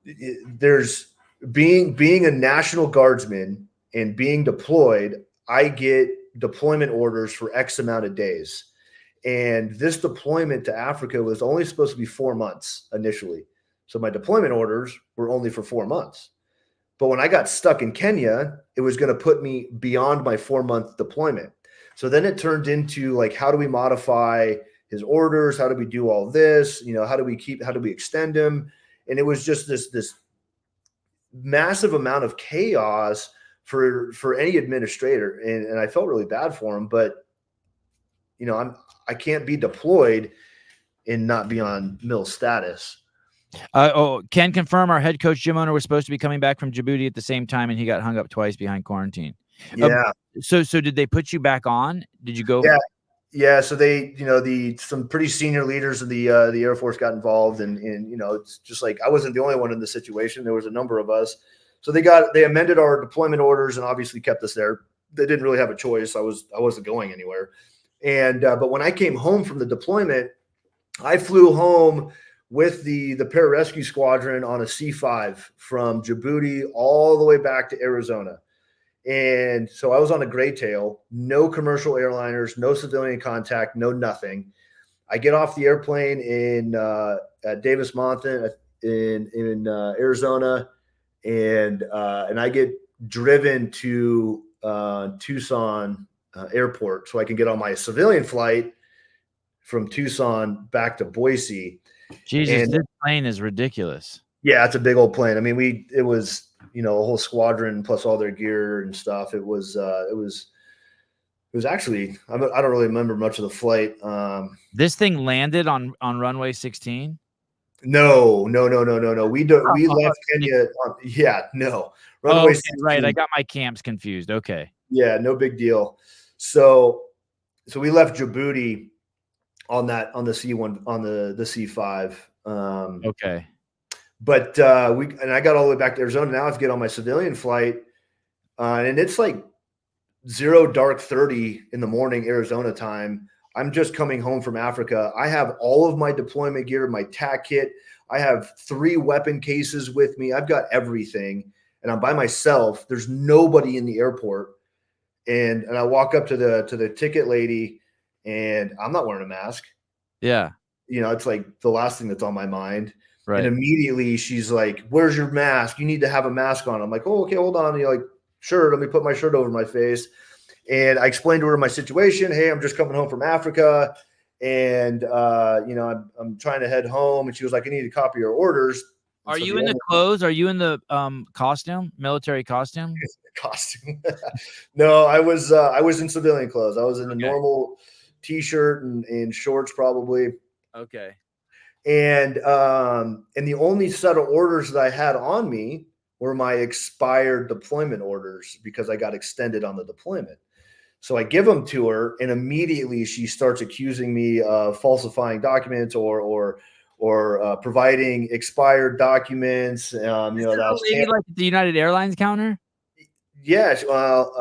There's being a National Guardsman and being deployed, I get deployment orders for X amount of days. And this deployment to Africa was only supposed to be 4 months initially. So my deployment orders were only for 4 months. But when I got stuck in Kenya, it was going to put me beyond my 4-month deployment. So then it turned into how do we modify his orders? How do we do all this? How do we extend him? And it was just this massive amount of chaos for any administrator. And I felt really bad for him, but I can't be deployed and not be on mil status. Can confirm our head coach Jim Owner was supposed to be coming back from Djibouti at the same time, and he got hung up twice behind quarantine. Yeah. So did they put you back on? Did you go? Yeah. So they, some pretty senior leaders of the Air Force got involved, and it's just like I wasn't the only one in the situation. There was a number of us. So they amended our deployment orders and obviously kept us there. They didn't really have a choice. I wasn't going anywhere. And but when I came home from the deployment, I flew home with the pararescue squadron on a C-5 from Djibouti all the way back to Arizona. And so I was on a gray tail, no commercial airliners, no civilian contact, no nothing. I get off the airplane in at Davis Monthan in Arizona, and I get driven to Tucson airport so I can get on my civilian flight from Tucson back to Boise. Jesus, this plane is ridiculous. Yeah, it's a big old plane. It was, a whole squadron plus all their gear and stuff. It was actually, I don't really remember much of the flight. This thing landed on runway 16? No. We left Kenya. No. Runway 16. Right. I got my camps confused. Okay. Yeah, no big deal. So we left Djibouti on the C1 on the C5. Okay. But I got all the way back to Arizona. Now I have to get on my civilian flight, and it's like 0:30 in the morning Arizona time. I'm just coming home from Africa. I have all of my deployment gear, my TAC kit. I have 3 weapon cases with me. I've got everything, and I'm by myself. There's nobody in the airport, and I walk up to the ticket lady. and I'm not wearing a mask. Yeah. It's like the last thing that's on my mind. Right. And immediately she's like, "Where's your mask? You need to have a mask on." I'm like, "Oh, okay, hold on." And you're like, "Sure, let me put my shirt over my face." And I explained to her my situation. Hey, I'm just coming home from Africa, and I'm trying to head home. And she was like, "I need a copy of your orders." And Are so you in the clothes? Are you in the costume, military costume? costume? No, I was in civilian clothes. I was in a normal t-shirt and shorts, probably. Okay. And the only set of orders that I had on me were my expired deployment orders because I got extended on the deployment. So I give them to her, and immediately she starts accusing me of falsifying documents or providing expired documents. Is this a lady like at the United Airlines counter? Yes. Well,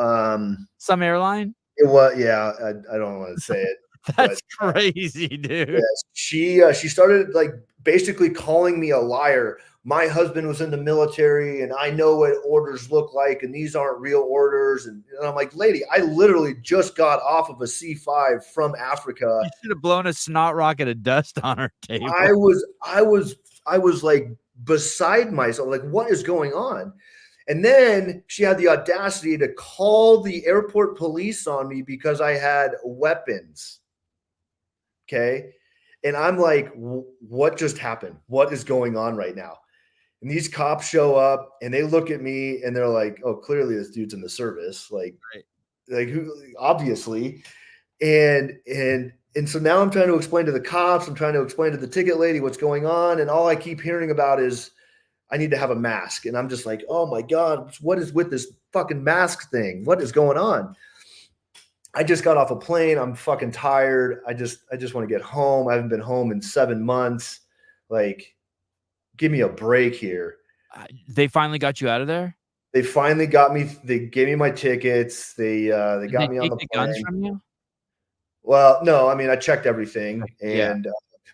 Some airline? it was. Yeah, I don't want to say it. That's but, crazy, dude. Yes, she started like basically calling me a liar. My husband was in the military, and I know what orders look like, and these aren't real orders. And I'm like, lady, I literally just got off of a C5 from Africa. You should have blown a snot rocket of dust on her table. I was like beside myself, like, what is going on? And then she had the audacity to call the airport police on me because I had weapons. Okay. And I'm like, what just happened? What is going on right now? And these cops show up and they look at me and they're like, oh, clearly this dude's in the service. Like who, obviously. And so now I'm trying to explain to the cops, I'm trying to explain to the ticket lady what's going on. And all I keep hearing about is I need to have a mask. And I'm just like, oh my God, what is with this fucking mask thing? What is going on? I just got off a plane. I'm fucking tired. I just want to get home. I haven't been home in 7 months. Like, give me a break here. They finally got you out of there? They finally got me. They gave me my tickets. They got me on the plane. Guns from you? Well, no, I mean, I checked everything. Yeah. And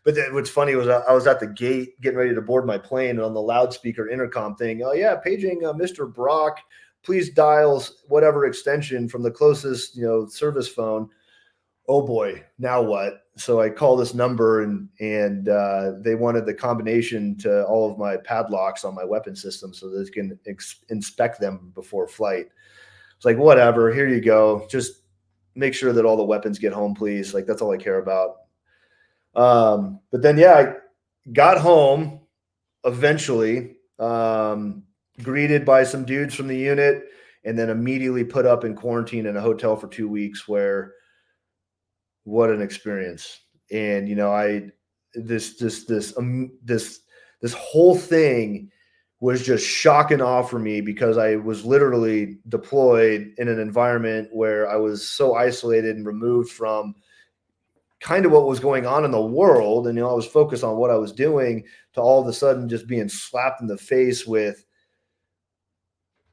but then what's funny was I was at the gate getting ready to board my plane, and on the loudspeaker intercom thing, oh yeah, paging Mr. Brock, please dial whatever extension from the closest service phone. Oh boy, now what? So I call this number, and they wanted the combination to all of my padlocks on my weapon system so they can inspect them before flight. It's like, whatever, here you go. Just make sure that all the weapons get home, please. Like, that's all I care about. But then, yeah, I got home eventually, greeted by some dudes from the unit, and then immediately put up in quarantine in a hotel for 2 weeks. Where, what an experience. And this whole thing was just shock and awe for me because I was literally deployed in an environment where I was so isolated and removed from kind of what was going on in the world. And, I was focused on what I was doing, to all of a sudden just being slapped in the face with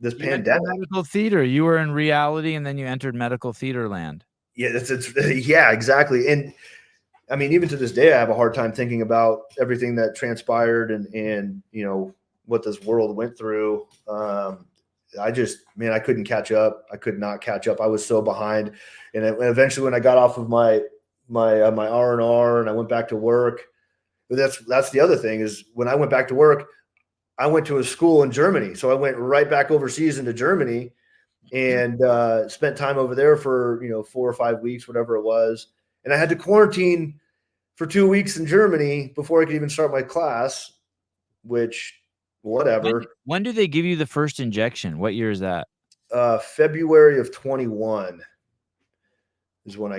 this pandemic. Medical theater. You were in reality, and then you entered medical theater land. Yeah, yeah, exactly. And I mean, even to this day, I have a hard time thinking about everything that transpired and what this world went through. I couldn't catch up. I could not catch up. I was so behind. And eventually, when I got off of my R&R and I went back to work, that's the other thing is when I went back to work, I went to a school in Germany. So I went right back overseas into Germany and spent time over there for 4 or 5 weeks, whatever it was. And I had to quarantine for 2 weeks in Germany before I could even start my class, which, whatever. When do they give you the first injection? What year is that? February of 21 is when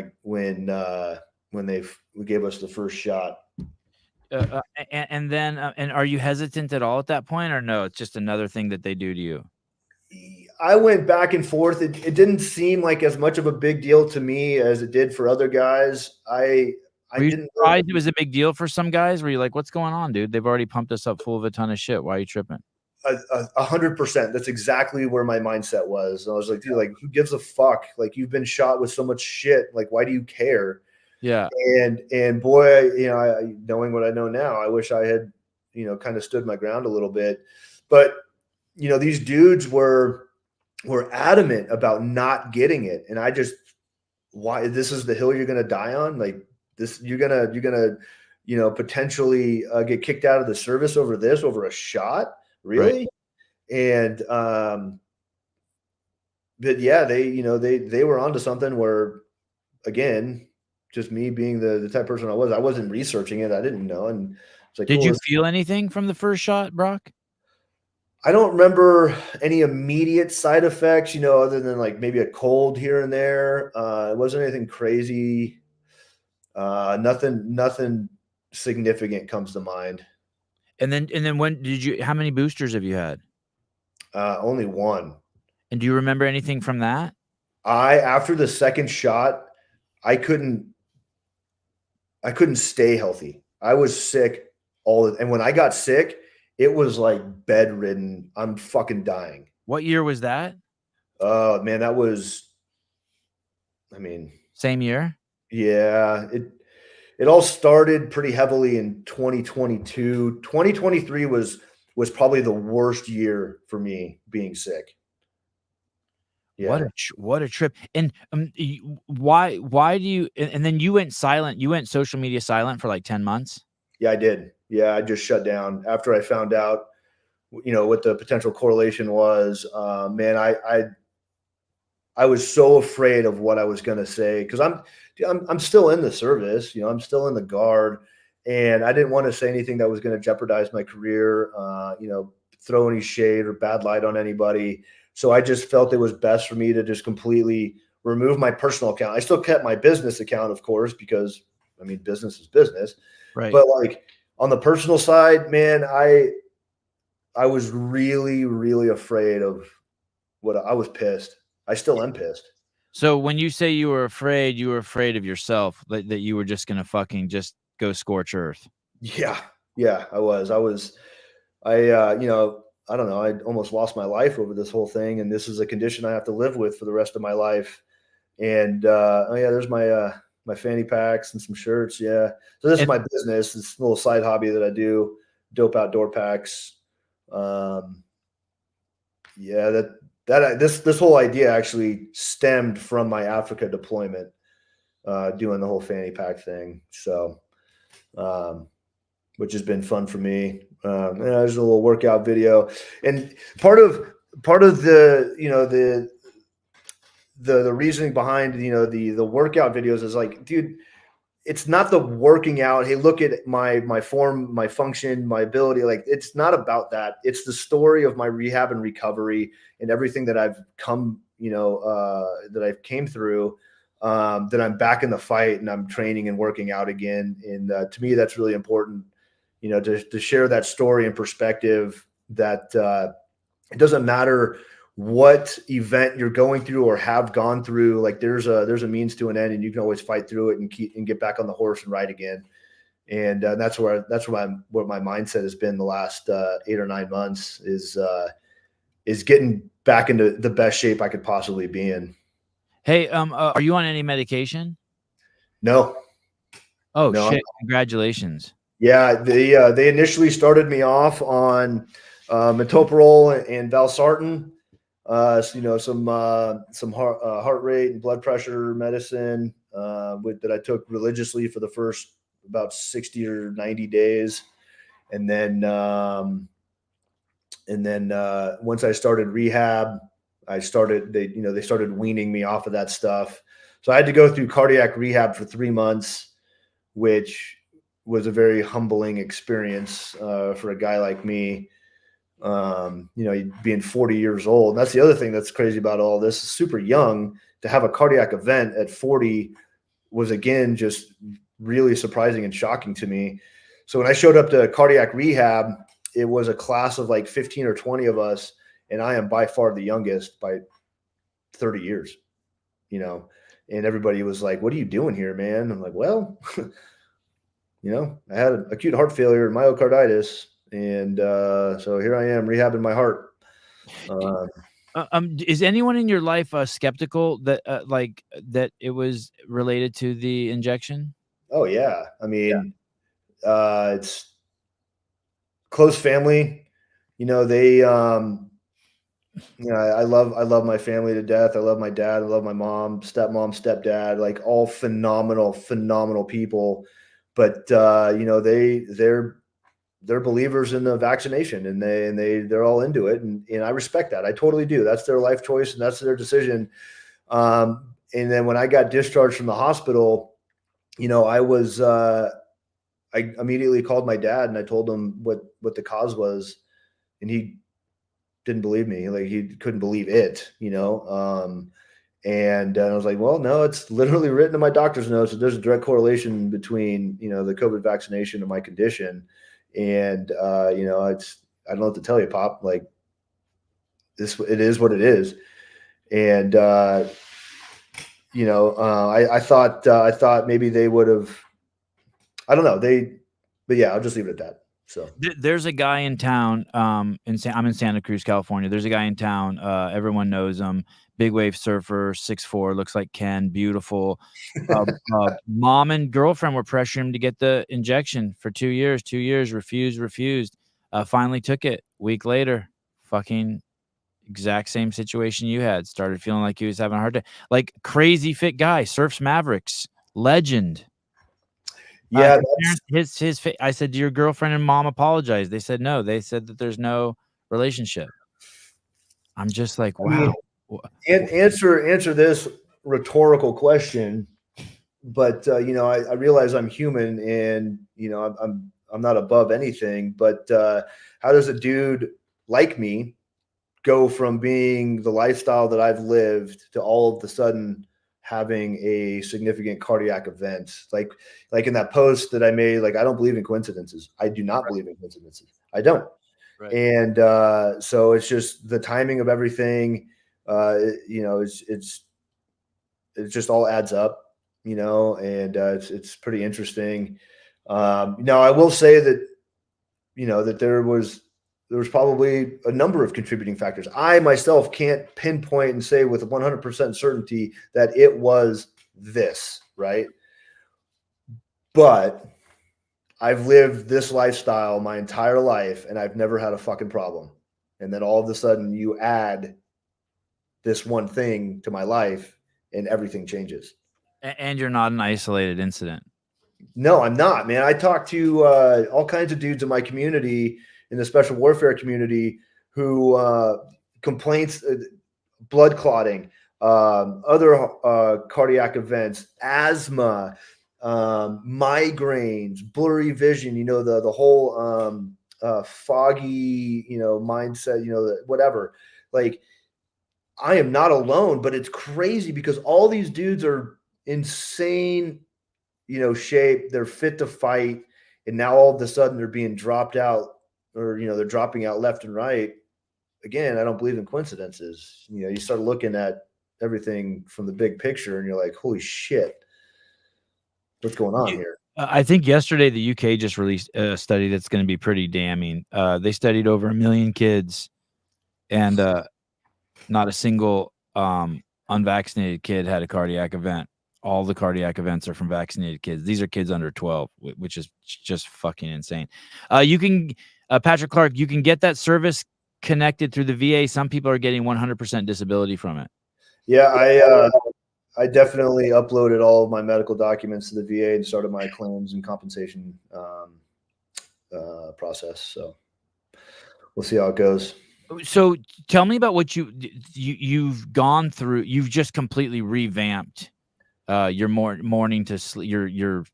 they gave us the first shot. And then are you hesitant at all at that point, or no? It's just another thing that they do to you. I went back and forth. It didn't seem like as much of a big deal to me as it did for other guys. I didn't surprised it was a big deal for some guys. Were you like, what's going on, dude? They've already pumped us up full of a ton of shit. Why are you tripping? 100%. That's exactly where my mindset was. I was like, dude, like, who gives a fuck? Like, you've been shot with so much shit. Like, why do you care? Yeah. And boy, knowing what I know now, I wish I had, kind of stood my ground a little bit. But, these dudes were adamant about not getting it. And I just why this is the hill you're going to die on? Like this, you're going to, potentially get kicked out of the service over this, over a shot. Right. Really? And, but yeah, they were onto something where, again, just me being the type of person I wasn't researching it. I didn't know. And it's like, Did cool. you feel anything from the first shot, Brock? I don't remember any immediate side effects, other than like maybe a cold here and there. It wasn't anything crazy. Nothing significant comes to mind. And then how many boosters have you had? Only one. And do you remember anything from that? After the second shot, I couldn't stay healthy. I was sick and when I got sick, it was like bedridden. I'm fucking dying. What year was that? Oh man, that was, Same year? yeah, it all started pretty heavily in 2022. 2023 was probably the worst year for me being sick. Yeah. What a trip. And why do you and then you went silent. You went social media silent for like 10 months? Yeah, I did. Yeah, I just shut down after I found out, what the potential correlation was. Man, I was so afraid of what I was going to say because I'm still in the service, I'm still in the guard, and I didn't want to say anything that was going to jeopardize my career, throw any shade or bad light on anybody. So I just felt it was best for me to just completely remove my personal account. I still kept my business account, of course, because business is business. Right. But like on the personal side, man, I was really, really afraid of I was pissed. I still am pissed. So when you say you were afraid of yourself, that you were just gonna fucking just go scorch earth. Yeah. Yeah, I was. I don't know. I almost lost my life over this whole thing. And this is a condition I have to live with for the rest of my life. And, oh yeah, there's my fanny packs and some shirts. Yeah. So this is my business, this little side hobby that I do, dope outdoor packs. Yeah, this whole idea actually stemmed from my Africa deployment, doing the whole fanny pack thing. So, which has been fun for me. There's a little workout video, and part of the the reasoning behind the workout videos is like, dude, it's not the working out. Hey, look at my form, my function, my ability. Like, it's not about that. It's the story of my rehab and recovery and everything that I've come, that I've came through. That I'm back in the fight and I'm training and working out again. And to me, that's really important. To share that story and perspective that it doesn't matter what event you're going through or have gone through. Like there's a means to an end, and you can always fight through it and get back on the horse and ride again. And that's where my mindset has been the last 8 or 9 months is getting back into the best shape I could possibly be in. Hey, are you on any medication? No. Oh, no. Shit. Congratulations. Yeah. They initially started me off on metoprolol and valsartan. Some heart rate and blood pressure medicine that I took religiously for the first about 60 or 90 days. And then once I started rehab, they started weaning me off of that stuff. So I had to go through cardiac rehab for 3 months, which was a very humbling experience for a guy like me. Being 40 years old. And that's the other thing that's crazy about all this. Super young to have a cardiac event at 40 was, again, just really surprising and shocking to me. So when I showed up to cardiac rehab, it was a class of like 15 or 20 of us. And I am by far the youngest by 30 years, and everybody was like, "What are you doing here, man?" I'm like, "Well, I had an acute heart failure and myocarditis. And so here I am rehabbing my heart." Is anyone in your life skeptical that that it was related to the injection? Oh yeah. It's close family. They You know, I love my family to death. I love my dad. I love my mom, stepmom, stepdad, like all phenomenal people. But you know, they're believers in the vaccination, and they're all into it, and I respect that. I totally do. That's their life choice and that's their decision. And then when I got discharged from the hospital, you know, I immediately called my dad and I told him what the cause was, and he didn't believe me. Like he couldn't believe it, you know. And I was like, well, no, it's literally written in my doctor's notes that there's a direct correlation between, you know, the COVID vaccination and my condition. And you know, I don't know what to tell you, Pop. Like it is what it is. And you know, I thought maybe they would have. I don't know. But yeah, I'll just leave it at that. So There's a guy in town. I'm in Santa Cruz, California. There's a guy in town. Everyone knows him. Big wave surfer, 6'4", looks like Ken, beautiful. Mom and girlfriend were pressuring him to get the injection for 2 years. 2 years, refused. Finally took it. Week later, fucking exact same situation you had. Started feeling like he was having a hard day. Like crazy fit guy, surfs Mavericks, legend. yeah, I said, "Do your girlfriend and mom apologize?" They said no. They said that there's no relationship. I'm just like, I mean, wow. answer this rhetorical question, but you know, I realize I'm human, and you know, I'm not above anything. But how does a dude like me go from being the lifestyle that I've lived to all of the sudden having a significant cardiac event? Like in that post that I made, like I don't believe in coincidences. I do not believe in coincidences. I don't. Right. And so it's just the timing of everything. You know, it just all adds up. You know, and it's pretty interesting. Now I will say that you know that there was probably a number of contributing factors. I myself can't pinpoint and say with 100% certainty that it was this, right? But I've lived this lifestyle my entire life and I've never had a fucking problem. And then all of a sudden you add this one thing to my life and everything changes. And you're not an isolated incident. No, I'm not, man. I talk to all kinds of dudes in my community, in the special warfare community, who complaints, blood clotting, other cardiac events, asthma, migraines, blurry vision. You know, the whole foggy, you know, mindset. You know, whatever. Like, I am not alone, but it's crazy because all these dudes are insane, you know, shape. They're fit to fight, and now all of a sudden they're being dropped out, or you know, they're dropping out left and right. Again, I don't believe in coincidences. You know, you start looking at everything from the big picture, and you're like, holy shit, what's going on here? I think yesterday the UK just released a study that's going to be pretty damning. They studied over 1 million kids, and not a single unvaccinated kid had a cardiac event. All the cardiac events are from vaccinated kids. These are kids under 12, which is just fucking insane. You can, Patrick Clark, you can get that service connected through the VA. Some people are getting 100% disability from it. Yeah, I definitely uploaded all of my medical documents to the VA and started my claims and compensation process. So we'll see how it goes. So tell me about what you've gone through. You've just completely revamped your morning to sleep, your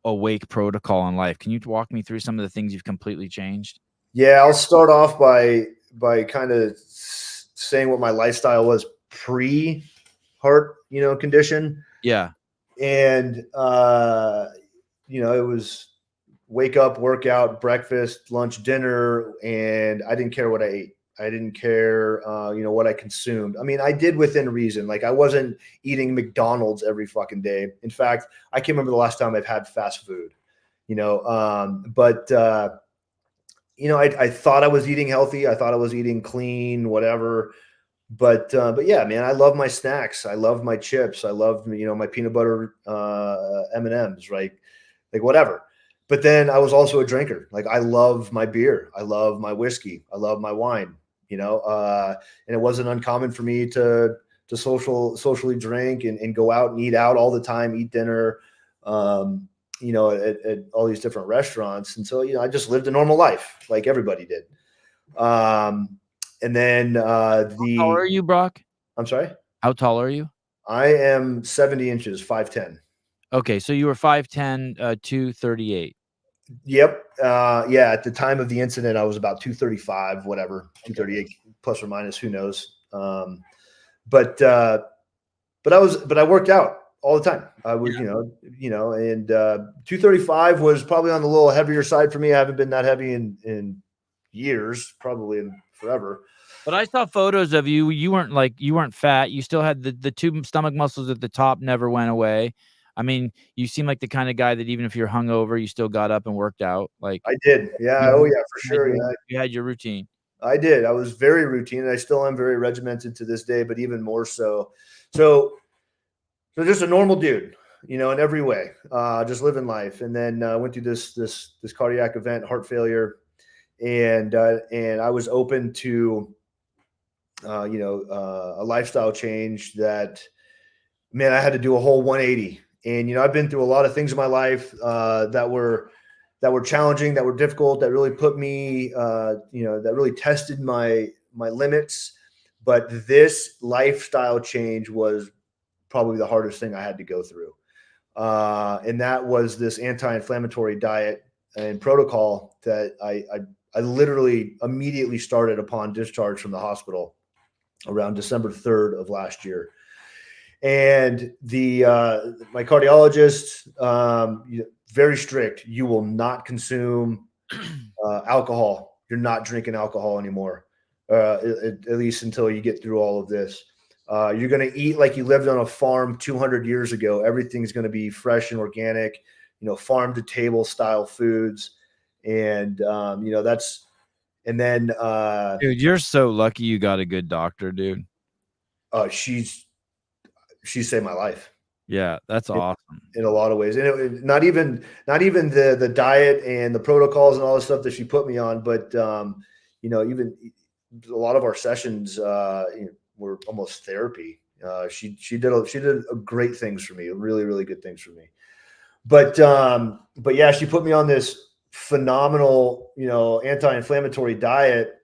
awake protocol in life. Can you walk me through some of the things you've completely changed? Yeah, I'll start off by kind of saying what my lifestyle was pre heart, you know, condition. Yeah. And you know, it was wake up, workout, breakfast, lunch, dinner, and I didn't care what I ate. I didn't care, you know, what I consumed. I mean, I did within reason. Like I wasn't eating McDonald's every fucking day. In fact, I can't remember the last time I've had fast food, you know. But you know, I thought I was eating healthy. I thought I was eating clean, whatever. But yeah, man, I love my snacks. I love my chips. I love, you know, my peanut butter M&Ms, right? Like whatever. But then I was also a drinker. Like I love my beer. I love my whiskey. I love my wine. and it wasn't uncommon for me to socially drink and go out and eat out all the time, eat dinner, at all these different restaurants. And so, I just lived a normal life like everybody did. And then How tall are you, Brock? I'm sorry? How tall are you? I am 70 inches, 5'10". Okay, so you were 5'10", 238. Yep. Yeah. At the time of the incident, I was about 235, whatever, 238 plus or minus, who knows. But I worked out all the time. I would, and 235 was probably on the little heavier side for me. I haven't been that heavy in years, probably in forever. But I saw photos of you. You weren't fat. You still had the two stomach muscles at the top never went away. I mean, you seem like the kind of guy that even if you're hungover, you still got up and worked out. Like I did. Yeah. Oh yeah, for sure. Yeah. You had your routine. I did. I was very routine, and I still am very regimented to this day, but even more so. So just a normal dude, in every way, just living life. And then went through this cardiac event, heart failure, and I was open to a lifestyle change that, man, I had to do a whole 180. And I've been through a lot of things in my life that were challenging, that were difficult, that really put me, that really tested my limits. But this lifestyle change was probably the hardest thing I had to go through. And that was this anti-inflammatory diet and protocol that I literally immediately started upon discharge from the hospital around December 3rd of last year. And my cardiologist, very strict. You will not consume alcohol. You're not drinking alcohol anymore, at least until you get through all of this. You're going to eat like you lived on a farm 200 years ago. Everything's going to be fresh and organic, farm to table style foods. And, that's, and then, dude, you're so lucky you got a good doctor, dude. She saved my life. Yeah, that's awesome in a lot of ways. And not even the diet and the protocols and all the stuff that she put me on, but even a lot of our sessions were almost therapy. She did great things for me, really, really good things for me. But yeah, she put me on this phenomenal, anti-inflammatory diet,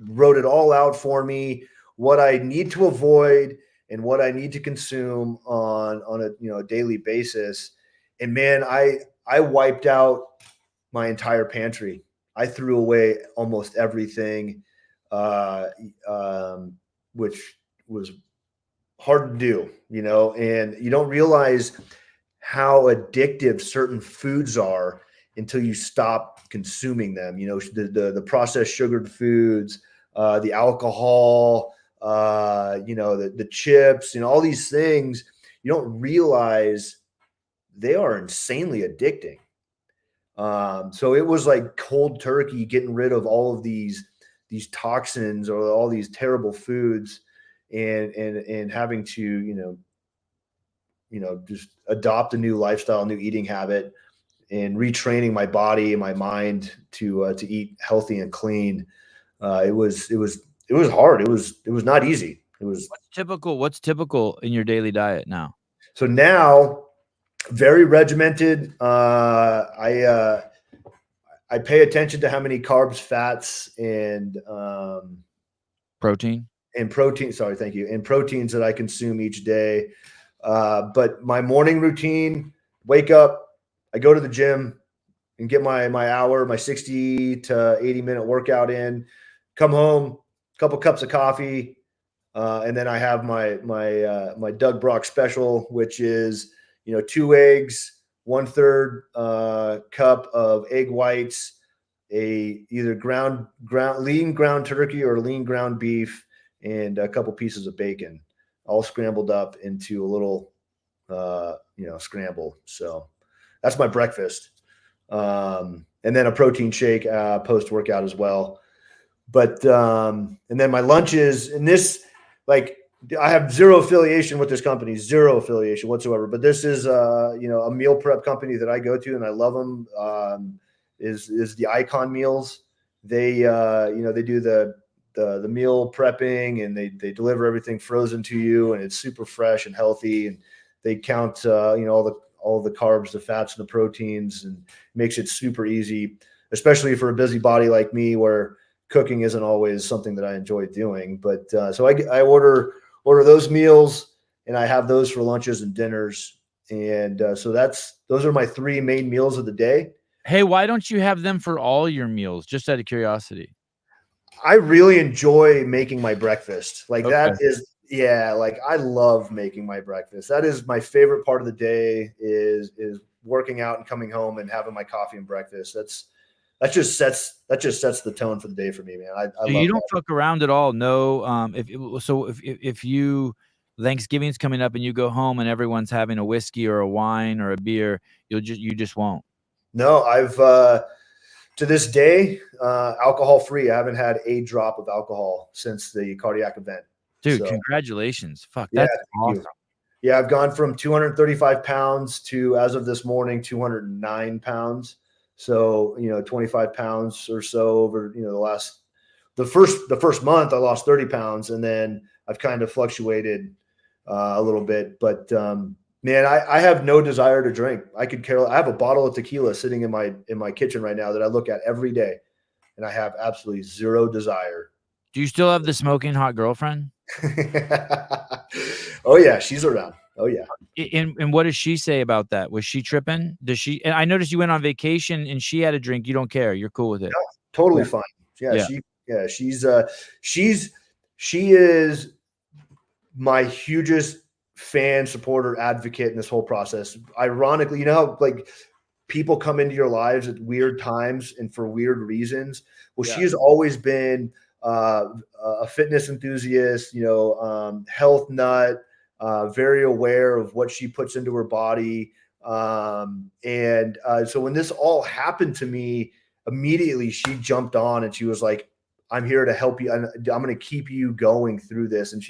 wrote it all out for me, what I need to avoid and what I need to consume on a daily basis. And man, I wiped out my entire pantry. I threw away almost everything, which was hard to do, and you don't realize how addictive certain foods are until you stop consuming them. The processed sugared foods, the alcohol, the chips, all these things, you don't realize they are insanely addicting. So it was like cold turkey, getting rid of all of these toxins or all these terrible foods, and having to, just adopt a new lifestyle, new eating habit, and retraining my body and my mind to eat healthy and clean. It was hard. It was not easy. It was what's typical in your daily diet now? So now, very regimented. I pay attention to how many carbs, fats, and protein. Sorry, thank you. And proteins that I consume each day. But my morning routine: wake up, I go to the gym and get my hour, my 60 to 80 minute workout in. Come home, a couple cups of coffee, and then I have my Doug Brock special, which is 2 eggs, 1/3 cup of egg whites, either lean ground turkey or lean ground beef, and a couple pieces of bacon, all scrambled up into a little scramble. So that's my breakfast, and then a protein shake post workout as well. But and then my lunches, and this, like, I have zero affiliation with this company, zero affiliation whatsoever. But this is a meal prep company that I go to, and I love them. Is the Icon Meals. They they do the the meal prepping, and they deliver everything frozen to you, and it's super fresh and healthy, and they count all the carbs, the fats, and the proteins, and makes it super easy, especially for a busy body like me where cooking isn't always something that I enjoy doing. But so I order those meals, and I have those for lunches and dinners. And so those are my 3 main meals of the day. Hey, why don't you have them for all your meals? Just out of curiosity. I really enjoy making my breakfast. Like Okay. like I love making my breakfast. That is my favorite part of the day is working out and coming home and having my coffee and breakfast. That just sets the tone for the day for me, man. I So love you don't that. fuck around at all? No, if you Thanksgiving's coming up and you go home and everyone's having a whiskey or a wine or a beer, you just won't. No, I've to this day, alcohol free. I haven't had a drop of alcohol since the cardiac event. Dude, So congratulations. Fuck, yeah, that's thank awesome. you. Yeah, I've gone from 235 pounds to, as of this morning, 209 pounds. So, 25 pounds or so over, the first month I lost 30 pounds, and then I've kind of fluctuated a little bit, but man, I have no desire to drink. I have a bottle of tequila sitting in my kitchen right now that I look at every day, and I have absolutely zero desire. Do you still have the smoking hot girlfriend? Oh yeah, she's around. Oh yeah. And what does she say about that? Was she tripping? Does she? And I noticed you went on vacation and she had a drink. You don't care. You're cool with it. No, totally Yeah. fine. Yeah, Yeah. she's she is my hugest fan, supporter, advocate in this whole process. Ironically, like people come into your lives at weird times and for weird reasons. Well, Yeah. she has always been a fitness enthusiast, health nut, very aware of what she puts into her body. So when this all happened to me, immediately she jumped on and she was like, I'm here to help you. I'm going to keep you going through this. And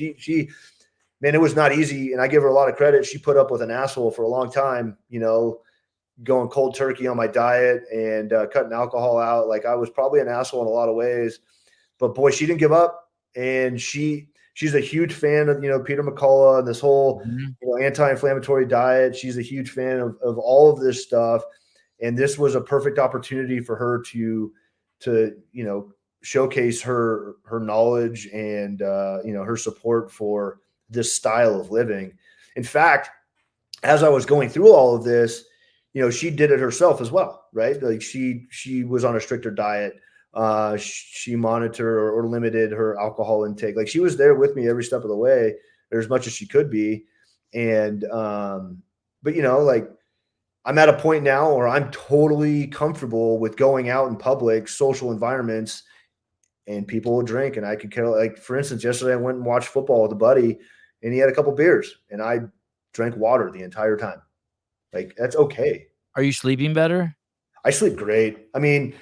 man, it was not easy. And I give her a lot of credit. She put up with an asshole for a long time, going cold turkey on my diet and cutting alcohol out. Like I was probably an asshole in a lot of ways, but boy, she didn't give up. And she's a huge fan of, Peter McCullough and this whole, anti-inflammatory diet. She's a huge fan of all of this stuff. And this was a perfect opportunity for her to showcase her knowledge and, her support for this style of living. In fact, as I was going through all of this, she did it herself as well, right? Like she was on a stricter diet. She monitored or limited her alcohol intake. Like she was there with me every step of the way, or as much as she could be. And, but like I'm at a point now where I'm totally comfortable with going out in public, social environments, and people will drink. And I could care. Like, for instance, yesterday I went and watched football with a buddy, and he had a couple beers, and I drank water the entire time. Like, that's okay. Are you sleeping better? I sleep great. I mean,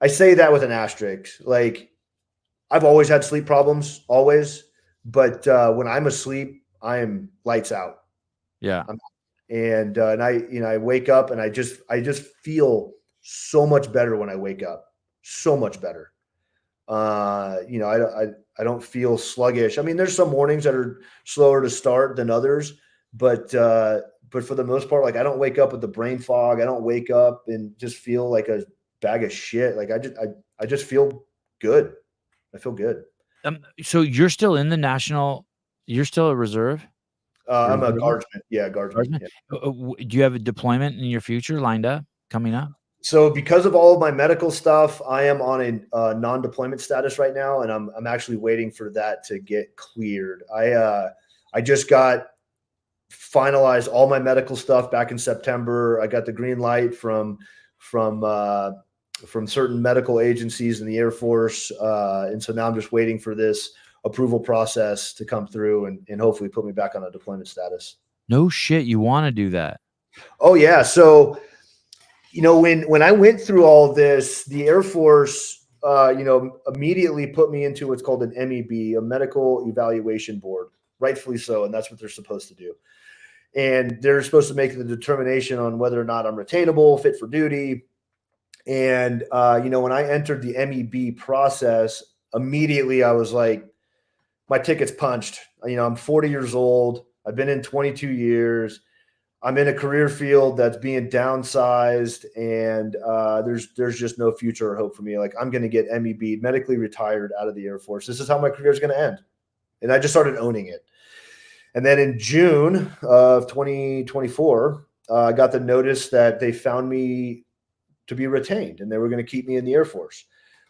I say that with an asterisk. Like, I've always had sleep problems, always. But when I'm asleep, I am lights out. Yeah. And I wake up and I just feel so much better when I wake up. So much better. I don't feel sluggish. I mean, there's some mornings that are slower to start than others, but for the most part, like I don't wake up with the brain fog. I don't wake up and just feel like a bag of shit. Like I just feel good. I feel good. So you're still in the national, you're still a reserve? I'm a Reservist? guardsman. Yeah, guardsman. Guardsman? Yeah. Do you have a deployment in your future lined up coming up? So because of all of my medical stuff, I am on a non-deployment status right now, and I'm actually waiting for that to get cleared. I just got finalized all my medical stuff back in September. I got the green light from certain medical agencies in the Air Force, and so now I'm just waiting for this approval process to come through and hopefully put me back on a deployment status. No shit, you want to do that? Oh yeah, so when I went through all this, the Air Force, immediately put me into what's called an MEB, a medical evaluation board, rightfully so, and that's what they're supposed to do. And they're supposed to make the determination on whether or not I'm retainable, fit for duty. And when I entered the MEB process, immediately I was like, my ticket's punched. I'm 40 years old. I've been in 22 years. I'm in a career field that's being downsized, and there's just no future or hope for me. Like, I'm going to get MEB, medically retired, out of the Air Force. This is how my career is going to end. And I just started owning it. And then in June of 2024, I got the notice that they found me to be retained, and they were going to keep me in the Air Force,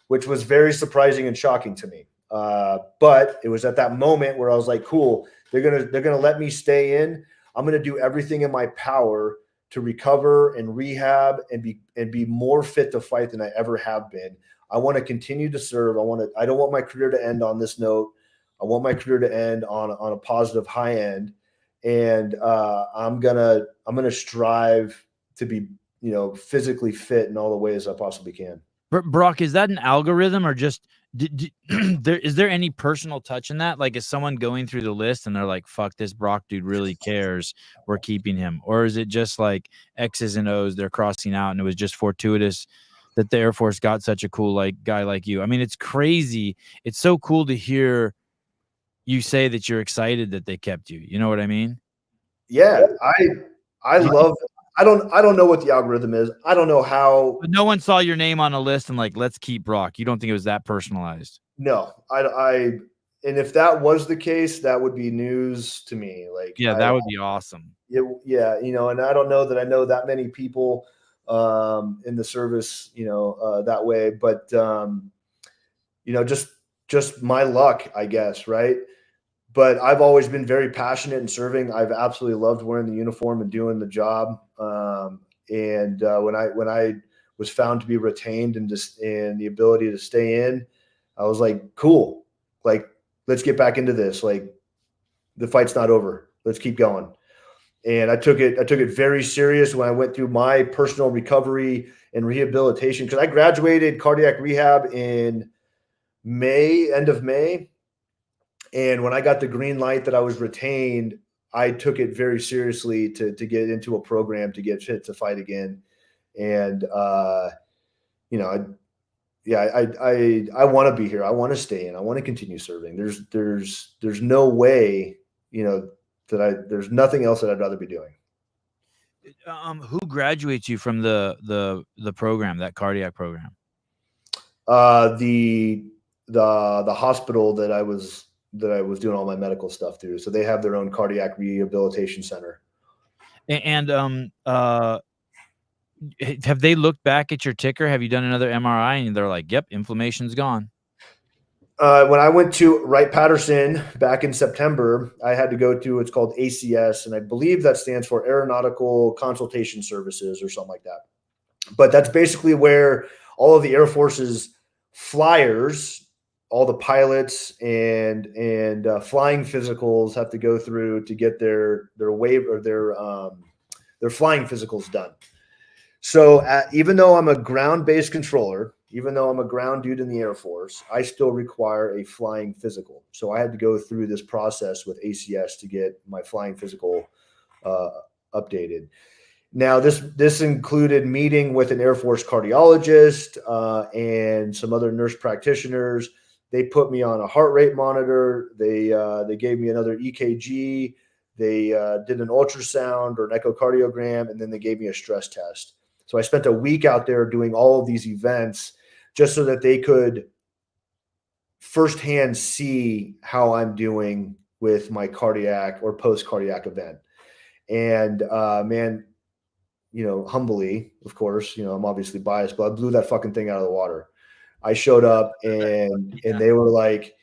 which was very surprising and shocking to me. But it was at that moment where I was like, cool, they're gonna let me stay in. I'm gonna do everything in my power to recover and rehab and be more fit to fight than I ever have been. I want to continue to serve. I don't want my career to end on this note. I want my career to end on a positive high end. And I'm gonna strive to be, physically fit in all the ways I possibly can. Brock, is that an algorithm, or just is there any personal touch in that? Like, is someone going through the list and they're like, fuck, this Brock dude really cares, we're keeping him? Or is it just like X's and O's they're crossing out, and it was just fortuitous that the Air Force got such a cool guy like you? I mean, it's crazy. It's so cool to hear you say that you're excited that they kept you. You know what I mean? Yeah, I love it. I don't know what the algorithm is. I don't know how. But no one saw your name on a list and like, let's keep Brock. You don't think it was that personalized? No, and if that was the case, that would be news to me. Like, yeah, that would be awesome. Yeah, and I don't know that I know that many people in the service, that way, but just my luck, I guess, right? But I've always been very passionate in serving. I've absolutely loved wearing the uniform and doing the job. And when I was found to be retained and the ability to stay in, I was like, cool, like, let's get back into this. Like, the fight's not over. Let's keep going. And I took it very serious when I went through my personal recovery and rehabilitation, because I graduated cardiac rehab in end of May. And when I got the green light that I was retained, I took it very seriously to get into a program to get fit to fight again. And, I want to be here. I want to stay in. I want to continue serving. There's no way, there's nothing else that I'd rather be doing. Who graduates you from the program, that cardiac program? The hospital that I was doing all my medical stuff through. So they have their own cardiac rehabilitation center. And have they looked back at your ticker? Have you done another MRI and they're like, yep, inflammation's gone? When I went to Wright-Patterson back in September, I had to go to what's called ACS, and I believe that stands for Aeronautical Consultation Services or something like that. But that's basically where all of the Air Force's flyers, all the pilots and flying physicals have to go through to get their waiver or their flying physicals done. So even though I'm a ground-based controller, even though I'm a ground dude in the Air Force, I still require a flying physical. So I had to go through this process with ACS to get my flying physical updated. Now, this included meeting with an Air Force cardiologist and some other nurse practitioners. They put me on a heart rate monitor. They gave me another EKG. They did an ultrasound or an echocardiogram, and then they gave me a stress test. So I spent a week out there doing all of these events just so that they could firsthand see how I'm doing with my cardiac or post-cardiac event. And man, humbly, of course, I'm obviously biased, but I blew that fucking thing out of the water. I showed up and they were like,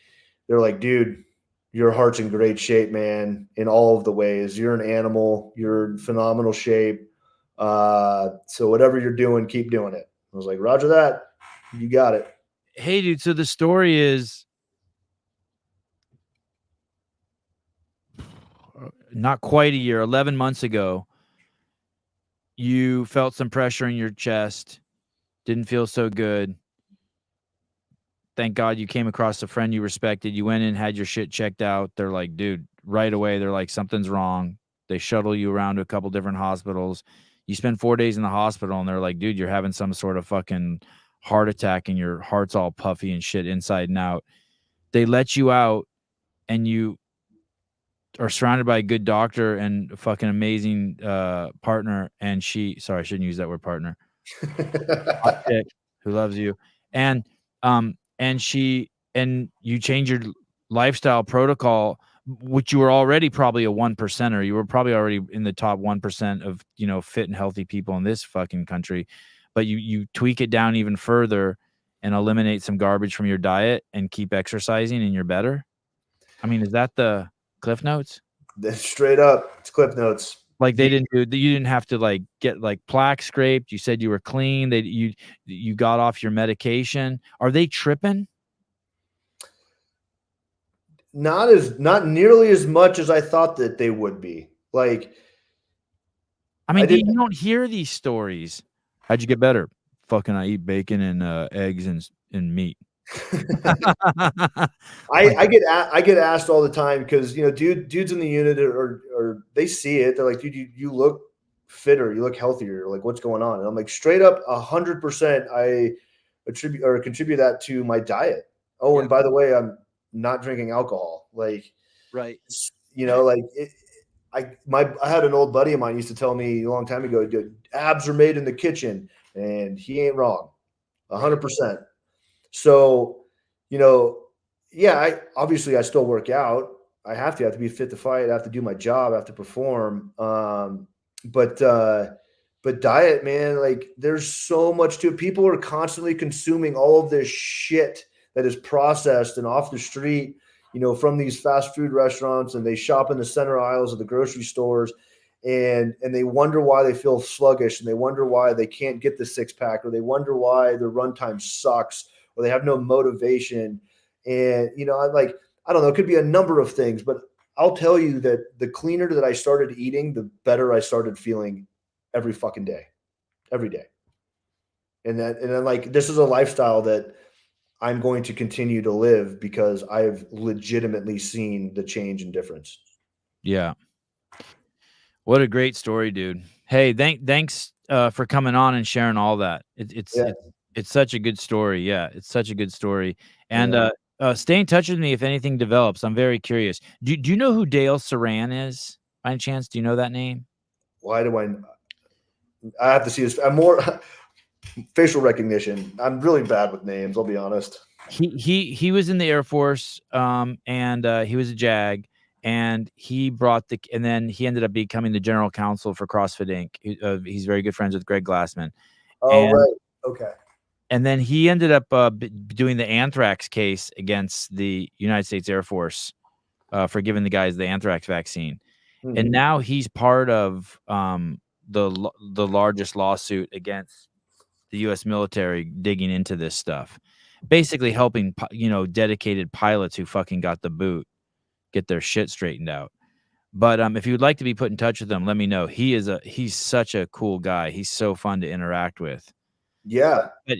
dude, your heart's in great shape, man, in all of the ways. You're an animal. You're in phenomenal shape. So whatever you're doing, keep doing it. I was like, Roger that. You got it. Hey, dude. So the story is not quite a year, 11 months ago, you felt some pressure in your chest, didn't feel so good. Thank God you came across a friend you respected. You went in, had your shit checked out. They're like, dude, right away, they're like, something's wrong. They shuttle you around to a couple different hospitals. You spend 4 days in the hospital, and they're like, dude, you're having some sort of fucking heart attack and your heart's all puffy and shit inside and out. They let you out and you are surrounded by a good doctor and a fucking amazing partner. And sorry, I shouldn't use that word partner. Hot chick who loves you. And you change your lifestyle protocol, which you were already probably a 1%er. You were probably already in the top 1% of, fit and healthy people in this fucking country. But you tweak it down even further and eliminate some garbage from your diet and keep exercising and you're better. I mean, is that the Cliff Notes? That's straight up. It's Cliff Notes. Like you didn't have to like get like plaque scraped. You said you were clean. You got off your medication. Are they tripping? Not nearly as much as I thought that they would be. Like, I mean, you don't hear these stories. How'd you get better? Fucking, I eat bacon and eggs and meat. I get asked all the time because dudes in the unit are they see it. They're like, dude, you look fitter, you look healthier. Like, what's going on? And I'm like, straight up, 100%. I contribute that to my diet. Oh, and by the way, I'm not drinking alcohol. Like, right. I had an old buddy of mine used to tell me a long time ago, dude, abs are made in the kitchen, and he ain't wrong, 100%. So, I still work out. I have to be fit to fight. I have to do my job. I have to perform. But diet, man, like there's so much to it. People are constantly consuming all of this shit that is processed and off the street, from these fast food restaurants, and they shop in the center aisles of the grocery stores. And they wonder why they feel sluggish, and they wonder why they can't get the 6-pack, or they wonder why their run time sucks, or they have no motivation. And, I don't know, it could be a number of things, but I'll tell you that the cleaner that I started eating, the better I started feeling every fucking day, every day. And then like, this is a lifestyle that I'm going to continue to live because I've legitimately seen the change and difference. Yeah. What a great story, dude. Hey, thanks for coming on and sharing all that. It's such a good story. Yeah, it's such a good story. And stay in touch with me if anything develops. I'm very curious. Do you know who Dale Saran is? By any chance, do you know that name? Why do I have to see his more facial recognition? I'm really bad with names, I'll be honest. He was in the Air Force, and he was a JAG, and and then he ended up becoming the general counsel for CrossFit Inc. He's very good friends with Greg Glassman. Oh, right. Okay. And then he ended up doing the anthrax case against the United States Air Force for giving the guys the anthrax vaccine. Mm-hmm. And now he's part of the largest lawsuit against the U.S. military digging into this stuff, basically helping dedicated pilots who fucking got the boot get their shit straightened out. But if you would like to be put in touch with him, let me know. He's such a cool guy. He's so fun to interact with. Yeah. But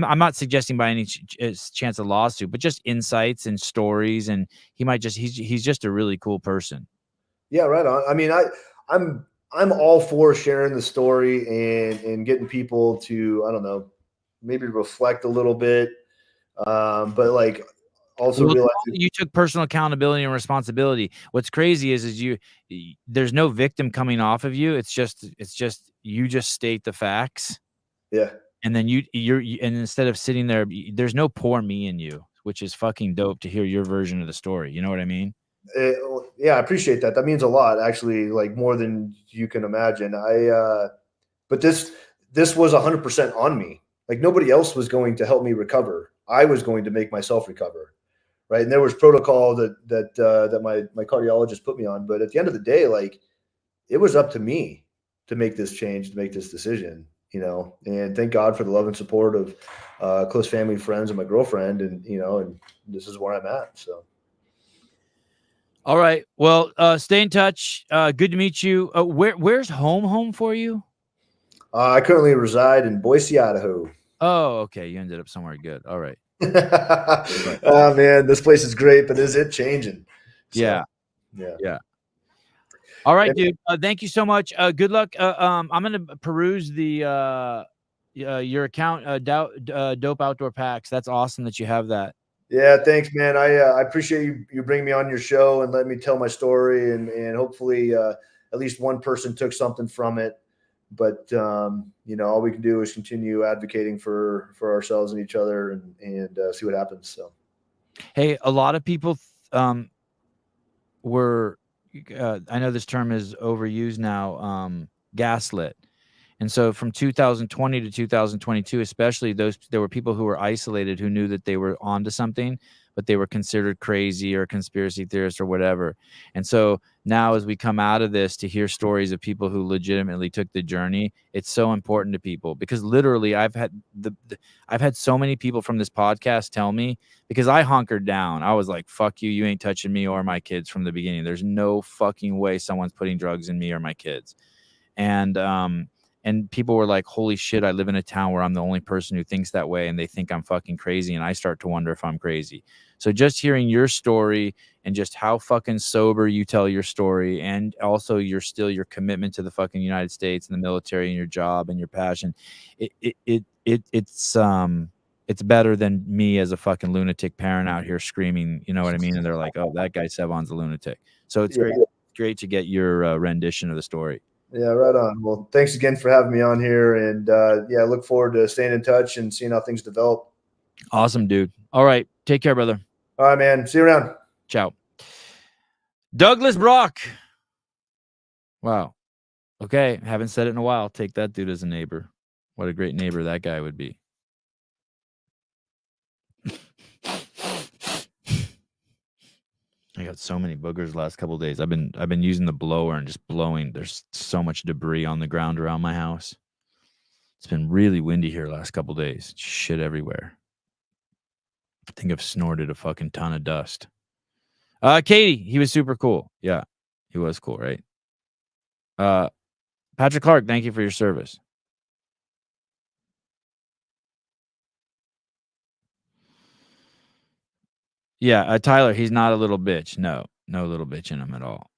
I'm not suggesting by any chance a lawsuit, but just insights and stories, and he's just a really cool person. Yeah, right on. I mean, I'm all for sharing the story and getting people to, I don't know, maybe reflect a little bit. But like also realize you took personal accountability and responsibility. What's crazy is there's no victim coming off of you. It's just you just state the facts. Yeah. And then and instead of sitting there, there's no poor me in you, which is fucking dope to hear your version of the story. You know what I mean? Yeah, I appreciate that. That means a lot, actually, like more than you can imagine. But this was 100% on me. Like nobody else was going to help me recover. I was going to make myself recover. Right. And there was protocol that my cardiologist put me on. But at the end of the day, like it was up to me to make this change, to make this decision, and thank God for the love and support of close family, friends, and my girlfriend. And, and this is where I'm at. So. All right. Well, stay in touch. Good to meet you. Where's home for you? I currently reside in Boise, Idaho. Oh, okay. You ended up somewhere good. All right. Oh man, this place is great, but is it changing? So, yeah. All right, dude. Thank you so much. Good luck. I'm gonna peruse the your account, Dope Outdoor Packs. That's awesome that you have that. Yeah, thanks, man. I appreciate you bringing me on your show and letting me tell my story, and hopefully at least one person took something from it. But all we can do is continue advocating for ourselves and each other, and see what happens. So, hey, a lot of people were, I know this term is overused now, gaslit. And so from 2020 to 2022, especially there were people who were isolated who knew that they were onto something, but they were considered crazy or conspiracy theorists or whatever. And so now as we come out of this, to hear stories of people who legitimately took the journey, it's so important to people, because literally I've had so many people from this podcast tell me, because I hunkered down. I was like, fuck you. You ain't touching me or my kids from the beginning. There's no fucking way someone's putting drugs in me or my kids. And people were like, holy shit, I live in a town where I'm the only person who thinks that way, and they think I'm fucking crazy, and I start to wonder if I'm crazy. So just hearing your story and just how fucking sober you tell your story, and also your commitment to the fucking United States and the military and your job and your passion, it's better than me as a fucking lunatic parent out here screaming, you know what I mean? And they're like, oh, that guy Sevon's a lunatic. So it's great to get your rendition of the story. Yeah, right on. Well, thanks again for having me on here. And I look forward to staying in touch and seeing how things develop. Awesome, dude. All right. Take care, brother. All right, man. See you around. Ciao. Douglas Brock. Wow. Okay. Haven't said it in a while. Take that dude as a neighbor. What a great neighbor that guy would be. I got so many boogers the last couple of days. I've been using the blower and just blowing. There's so much debris on the ground around my house. It's been really windy here the last couple of days. Shit everywhere. I think I've snorted a fucking ton of dust. Katie, he was super cool. Yeah, he was cool, right? Patrick Clark, thank you for your service. Yeah, Tyler, he's not a little bitch. No little bitch in him at all.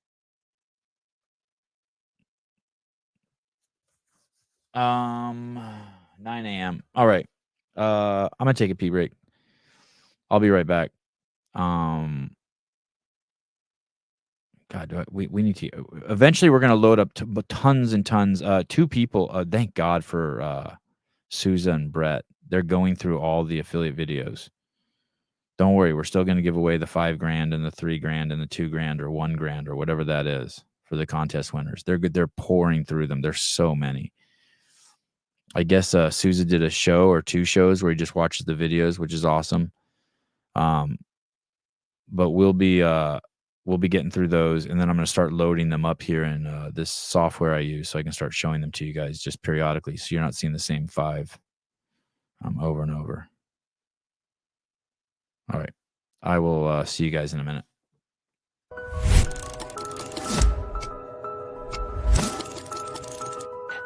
9 a.m. All right. I'm gonna take a pee break. I'll be right back. God, we need to. Eventually, we're gonna load up tons and tons. 2 people. Thank God for Souza and Brett. They're going through all the affiliate videos. Don't worry, we're still gonna give away the $5,000 and the $3,000 and the $2,000 or $1,000 or whatever that is for the contest winners. They're good. They're pouring through them. There's so many. I guess Souza did a show or 2 shows where he just watches the videos, which is awesome. But we'll be getting through those, and then I'm going to start loading them up here in this software I use, so I can start showing them to you guys just periodically, so you're not seeing the same 5 over and over. All right. I will see you guys in a minute.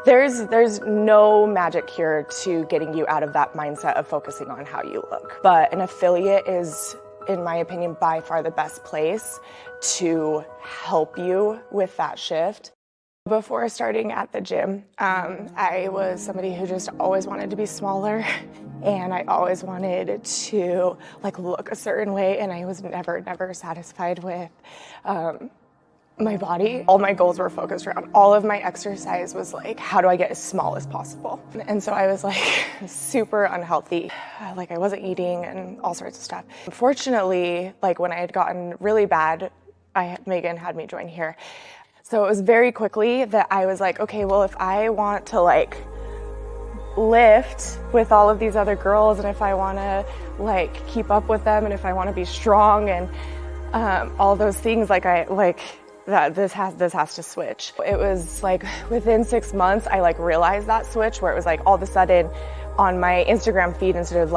There's no magic cure to getting you out of that mindset of focusing on how you look. But an affiliate is, in my opinion, by far the best place to help you with that shift. Before starting at the gym, I was somebody who just always wanted to be smaller, and I always wanted to look a certain way, and I was never satisfied with my body. All my goals were focused around, all of my exercise was how do I get as small as possible? And so I was super unhealthy. I wasn't eating and all sorts of stuff. Unfortunately, when I had gotten really bad, Megan had me join here. So it was very quickly that I was okay, well, if I want to lift with all of these other girls, and if I want to keep up with them, and if I want to be strong and all those things, that this has to switch. It was within 6 months, I realized that switch, where it was all of a sudden on my Instagram feed, instead of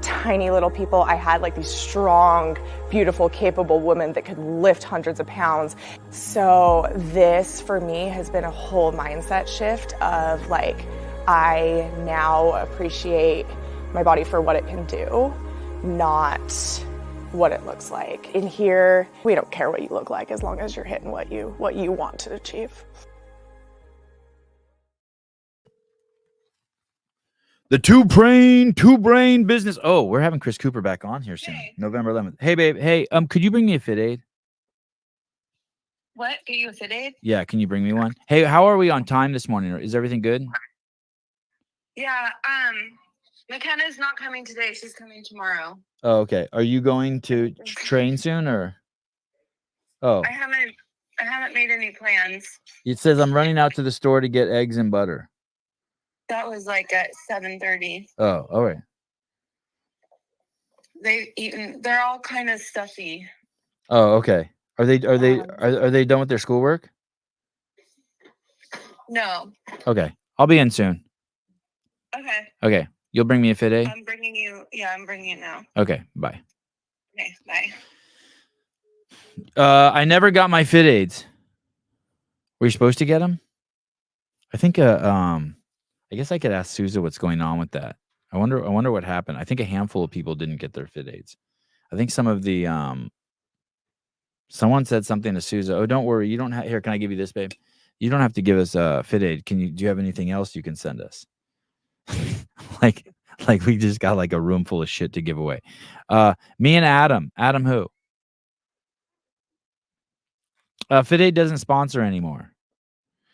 tiny little people, I had these strong, beautiful, capable women that could lift hundreds of pounds. So this for me has been a whole mindset shift of I now appreciate my body for what it can do, not what it looks like. In here, we don't care what you look like as long as you're hitting what you want to achieve. The two brain business. Oh, we're having Chris Cooper back on here soon. Hey. November 11th. Hey, babe. Hey, could you bring me a fit aid? What? Get you a fit aid? Yeah, can you bring me one? Hey, how are we on time this morning? Is everything good? Yeah. McKenna's not coming today. She's coming tomorrow. Oh, okay. Are you going to train soon or? Oh, I haven't made any plans. it says I'm running out to the store to get eggs and butter. That was like at 7:30. Oh, all right. They're all kind of stuffy. Oh, okay. Are they done with their schoolwork? No. Okay. I'll be in soon. Okay. Okay. You'll bring me a fit aid? I'm bringing it now. Okay, bye. Okay, bye. I never got my fit aids. Were you supposed to get them? I think I guess I could ask Sousa what's going on with that. I wonder what happened. I think a handful of people didn't get their fit aids. I think some of the someone said something to Sousa. Oh, don't worry, you don't have here. Can I give you this, babe? You don't have to give us a fit aid. Do you have anything else you can send us? like we just got like a room full of shit to give away. Me and Adam. Adam who? Fit aid doesn't sponsor anymore.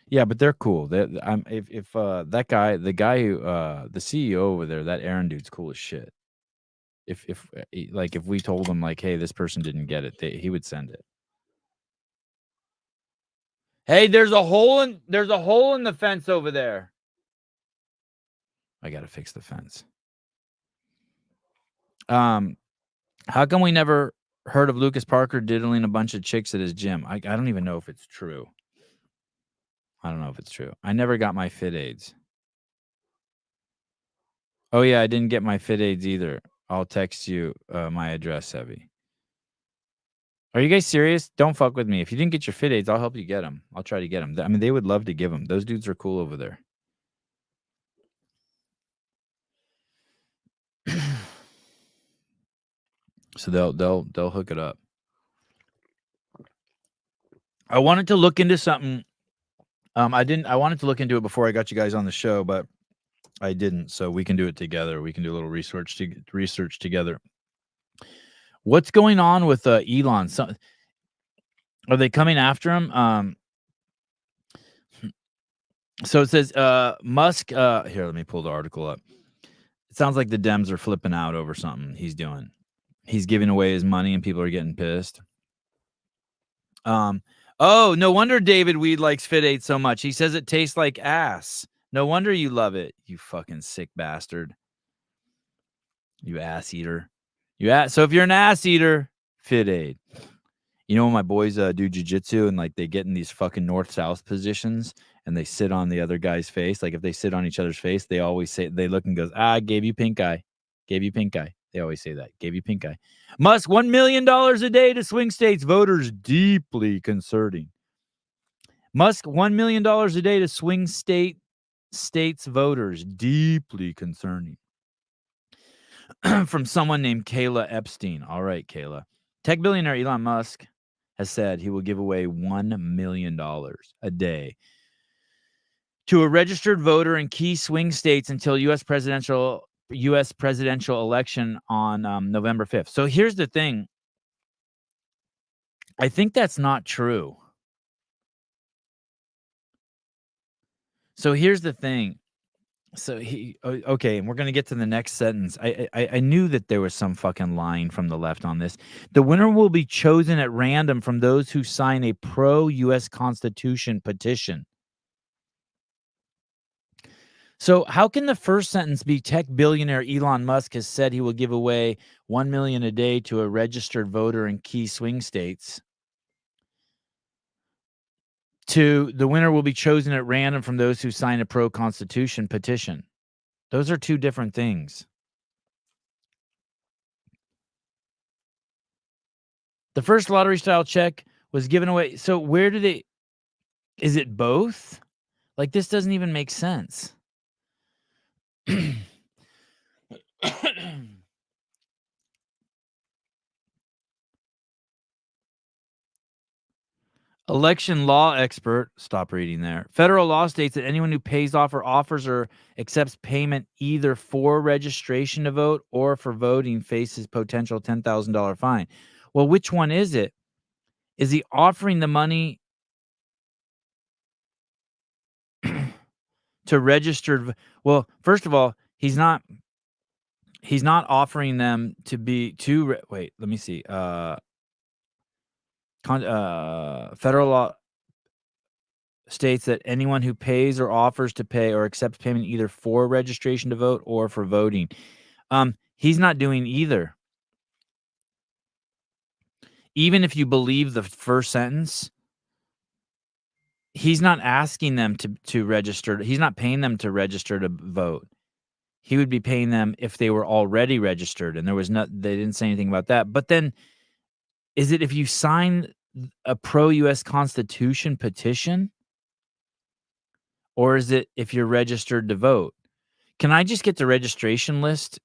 Yeah, but they're cool. If that guy, the guy who the CEO over there, that Aaron dude's cool as shit. If we told him like, hey, this person didn't get it, he would send it. Hey, there's a hole in the fence over there. I gotta fix the fence. How come we never heard of Lucas Parker diddling a bunch of chicks at his gym? I don't even know if it's true. I don't know if it's true. I never got my fit aids. Oh, yeah, I didn't get my fit aids either. I'll text you my address, Sevy. Are you guys serious? Don't fuck with me. If you didn't get your fit aids, I'll help you get them. I'll try to get them. I mean, they would love to give them. Those dudes are cool over there. So they'll hook it up. I wanted to look into something. I wanted to look into it before I got you guys on the show, but I didn't. So we can do it together. We can do a little research together. What's going on with Elon? Are they coming after him? So it says Musk. Here, let me pull the article up. It sounds like the Dems are flipping out over something he's doing. He's giving away his money and people are getting pissed. Oh, no wonder David Weed likes Fit Aid so much. He says it tastes like ass. No wonder you love it, you fucking sick bastard. You ass eater. So if you're an ass eater, Fit Aid. You know when my boys do jiu-jitsu and like they get in these fucking north-south positions and they sit on the other guy's face. Like if they sit on each other's face, they always say, they look and goes, gave you pink eye. Gave you pink eye. They always say that. Gave you pink eye. Musk, $1 million a day to swing states. Voters deeply concerning. Musk, $1 million a day to swing states voters. Deeply concerning. From someone named Kayla Epstein. All right, Kayla. Tech billionaire Elon Musk has said he will give away $1 million a day to a registered voter in key swing states until U.S. presidential election on November 5th. So here's the thing. I think that's not true. So here's the thing. So okay, and we're going to get to the next sentence. I knew that there was some fucking line from the left on this. The winner will be chosen at random from those who sign a pro-U.S. Constitution petition. So how can the first sentence be tech billionaire Elon Musk has said he will give away $1 million a day to a registered voter in key swing states? To the winner will be chosen at random from those who sign a pro-Constitution petition. Those are two different things. The first lottery style check was given away. So where do they, is it both? Like this doesn't even make sense. Election law expert, stop reading there. Federal law states that anyone who pays off or offers or accepts payment either for registration to vote or for voting faces potential $10,000 fine. Well, which one is it? Is he offering the money to registered? Well, first of all, he's not offering them to be to wait, let me see. Federal law states that anyone who pays or offers to pay or accepts payment either for registration to vote or for voting. He's not doing either. Even if you believe the first sentence, he's not asking them to register. He's not paying them to register to vote. He would be paying them if they were already registered, and they didn't say anything about that. But then, is it if you sign a pro-U.S. Constitution petition? Or is it if you're registered to vote? Can I just get the registration list?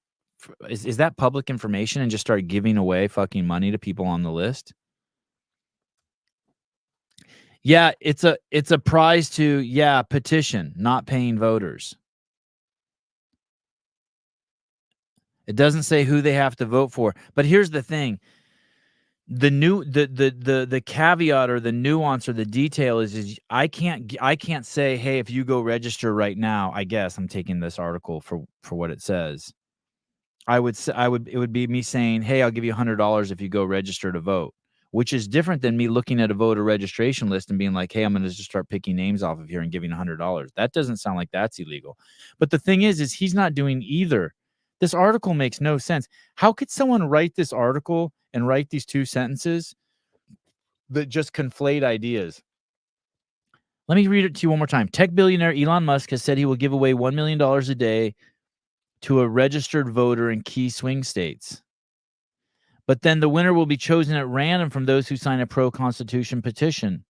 Is that public information and just start giving away fucking money to people on the list? Yeah, it's a prize to, petition, not paying voters. It doesn't say who they have to vote for. But here's the thing. The caveat or the nuance or the detail is I can't say, hey, if you go register right now, I guess I'm taking this article for what it says. It would be me saying, hey, I'll give you $100 if you go register to vote, which is different than me looking at a voter registration list and being like, hey, I'm going to just start picking names off of here and giving $100. That doesn't sound like that's illegal. But the thing is he's not doing either. This article makes no sense. How could someone write this article and write these two sentences that just conflate ideas? Let me read it to you one more time. Tech billionaire Elon Musk has said he will give away $1 million a day to a registered voter in key swing states. But then the winner will be chosen at random from those who sign a pro-Constitution petition.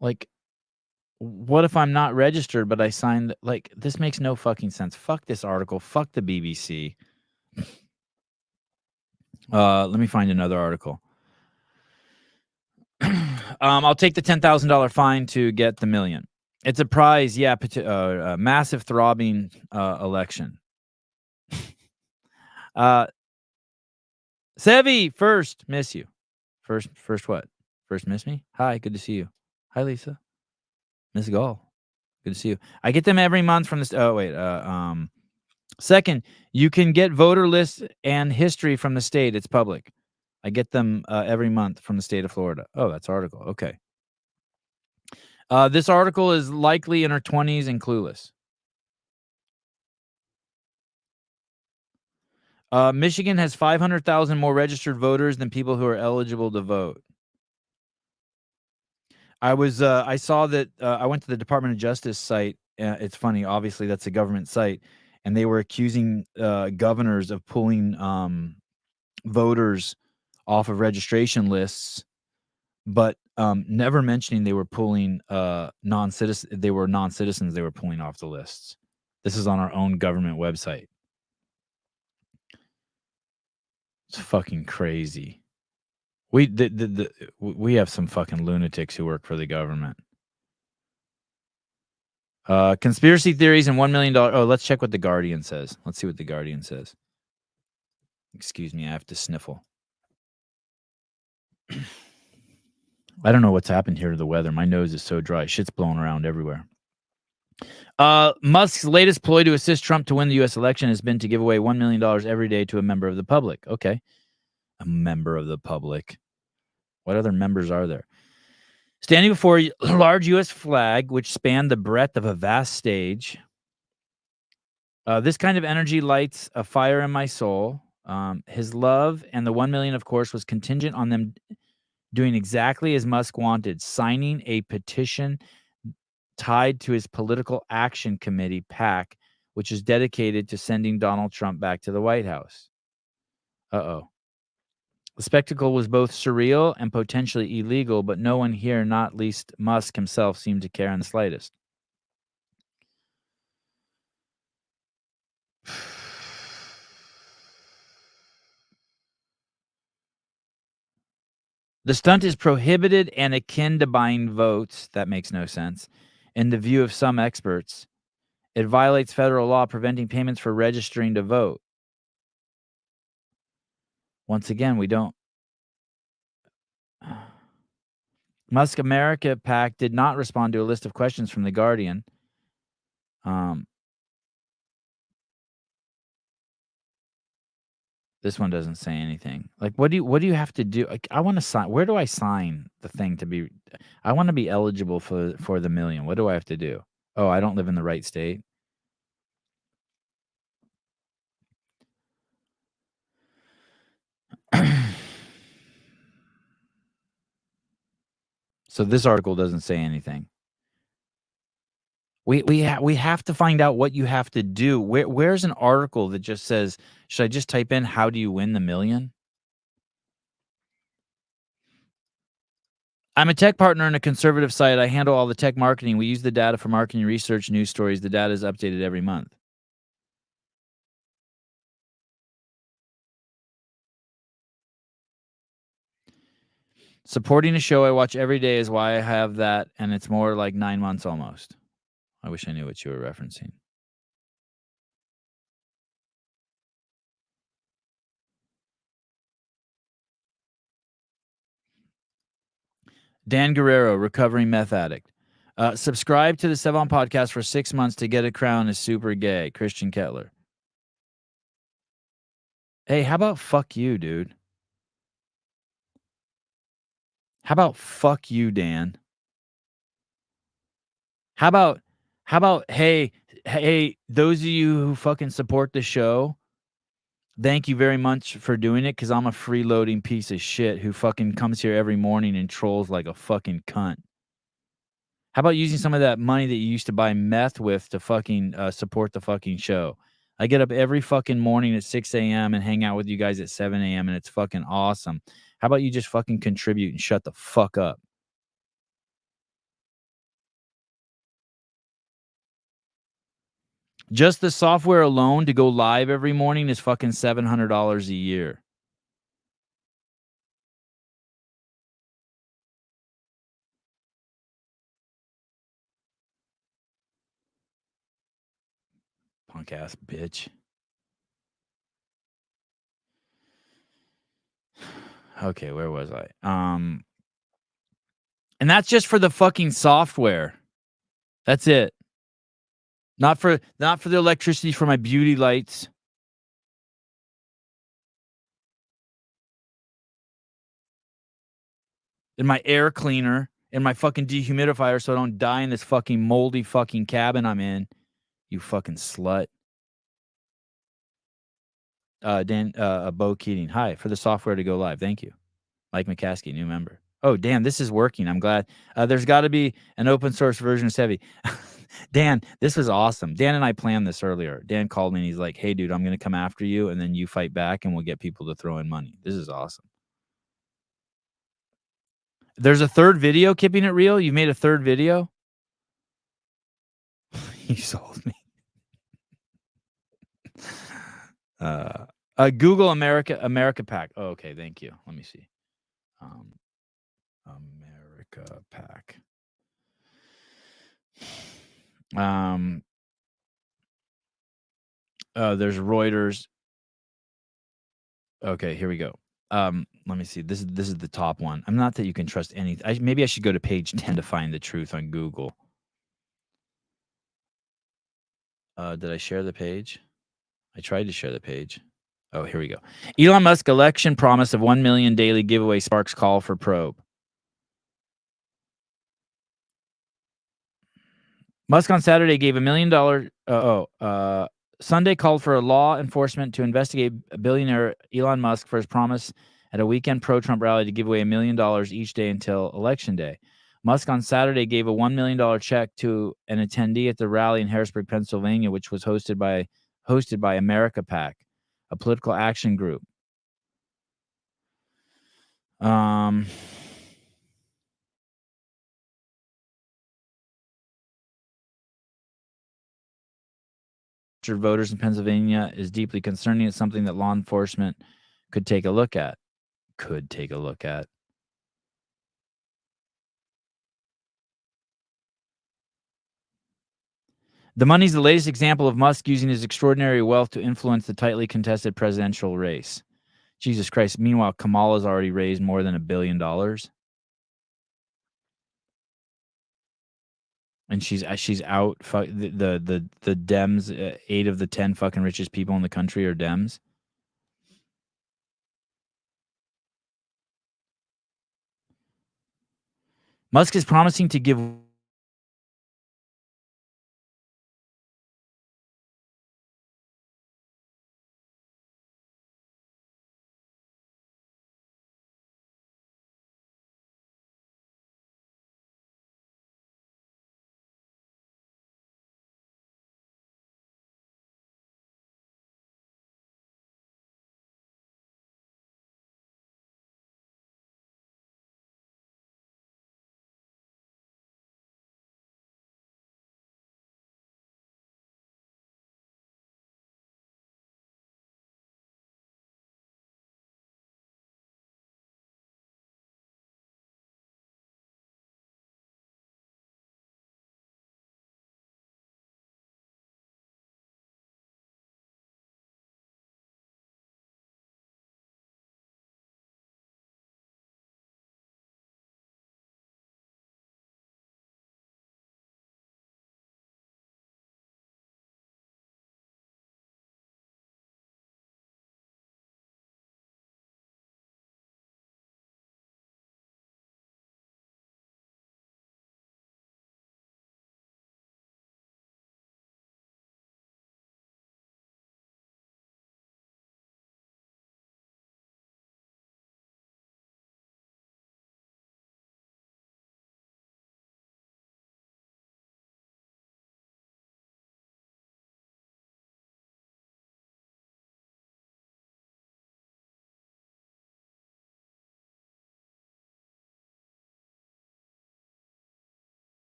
Like, what if I'm not registered, but I signed? Like, this makes no fucking sense. Fuck this article. Fuck the BBC. Let me find another article. I'll take the $10,000 fine to get the $1 million. It's a prize, massive throbbing election. Sevi, first, miss you. First what? First miss me? Hi, good to see you. Hi, Lisa. Miss Gall. Good to see you. I get them every month from this. Oh, wait. Second, you can get voter lists and history from the state. It's public. I get them every month from the state of Florida. Oh, that's article. Okay. This article is likely in her 20s and clueless. Michigan has 500,000 more registered voters than people who are eligible to vote. I saw that I went to the Department of Justice site. It's funny, obviously that's a government site, and they were accusing governors of pulling voters off of registration lists, but never mentioning they were pulling non-citizens. They were non-citizens. They were pulling off the lists. This is on our own government website. It's fucking crazy. We have some fucking lunatics who work for the government. Conspiracy theories and $1 million. Oh, let's check what the Guardian says. Let's see what the Guardian says. Excuse me, I have to sniffle. I don't know what's happened here to the weather. My nose is so dry. Shit's blowing around everywhere. Musk's latest ploy to assist Trump to win the U.S. election has been to give away $1 million every day to a member of the public. Okay. A member of the public. What other members are there? Standing before a large U.S. flag, which spanned the breadth of a vast stage. This kind of energy lights a fire in my soul. His love and the 1 million, of course, was contingent on them doing exactly as Musk wanted, signing a petition tied to his Political Action Committee, PAC, which is dedicated to sending Donald Trump back to the White House. Uh-oh. The spectacle was both surreal and potentially illegal, but no one here, not least Musk himself, seemed to care in the slightest. The stunt is prohibited and akin to buying votes. That makes no sense. In the view of some experts, it violates federal law preventing payments for registering to vote. Once again, we don't. Musk America PAC did not respond to a list of questions from The Guardian. This one doesn't say anything. Like, what do you have to do? Like, I want to sign. Where do I sign the thing to be? I want to be eligible for the million. What do I have to do? Oh, I don't live in the right state. So this article doesn't say anything. We have to find out what you have to do. Where's an article that just says, should I just type in how do you win the million? I'm a tech partner in a conservative site. I handle all the tech marketing. We use the data for marketing research, news stories. The data is updated every month. Supporting a show I watch every day is why I have that, and it's more like 9 months almost. I wish I knew what you were referencing. Dan Guerrero, recovering meth addict. Subscribe to the Sevon podcast for 6 months to get a crown is super gay. Christian Kettler. Hey, how about fuck you, dude? How about fuck you, Dan? How about hey, those of you who fucking support the show, thank you very much for doing it, because I'm a freeloading piece of shit who fucking comes here every morning and trolls like a fucking cunt. How about using some of that money that you used to buy meth with to fucking support the fucking show? I get up every fucking morning at 6 a.m. and hang out with you guys at 7 a.m. and it's fucking awesome. How about you just fucking contribute and shut the fuck up? Just the software alone to go live every morning is fucking $700 a year. Punk ass bitch. Okay, where was I? And that's just for the fucking software. That's it. Not for the electricity for my beauty lights. And my air cleaner and my fucking dehumidifier so I don't die in this fucking moldy fucking cabin I'm in. You fucking slut. Bo Keating. Hi, for the software to go live. Thank you. Mike McCaskey, new member. Oh, damn, this is working. I'm glad. There's got to be an open source version of Sevi. Dan, this was awesome. Dan and I planned this earlier. Dan called me and he's like, hey, dude, I'm going to come after you and then you fight back and we'll get people to throw in money. This is awesome. There's a third video, Keeping It Real. You made a third video? You sold me. Google America Pack. Oh, okay, thank you. Let me see. America Pack. There's Reuters. Okay, here we go. Let me see. This is the top one. I'm not that you can trust anything. Maybe I should go to page 10 to find the truth on Google. Did I share the page? I tried to share the page. Oh, here we go. Elon Musk election promise of 1 million daily giveaway sparks call for probe. Musk on Saturday gave $1 million. Sunday called for a law enforcement to investigate billionaire Elon Musk for his promise at a weekend pro-Trump rally to give away $1 million each day until Election Day. Musk on Saturday gave a $1 million check to an attendee at the rally in Harrisburg, Pennsylvania, which was hosted by America PAC, a political action group. Voters in Pennsylvania is deeply concerning. It's something that law enforcement could take a look at. The money's the latest example of Musk using his extraordinary wealth to influence the tightly contested presidential race. Jesus Christ. Meanwhile, Kamala's already raised more than $1 billion. And she's out. The Dems, 8 of the 10 fucking richest people in the country are Dems. Musk is promising to give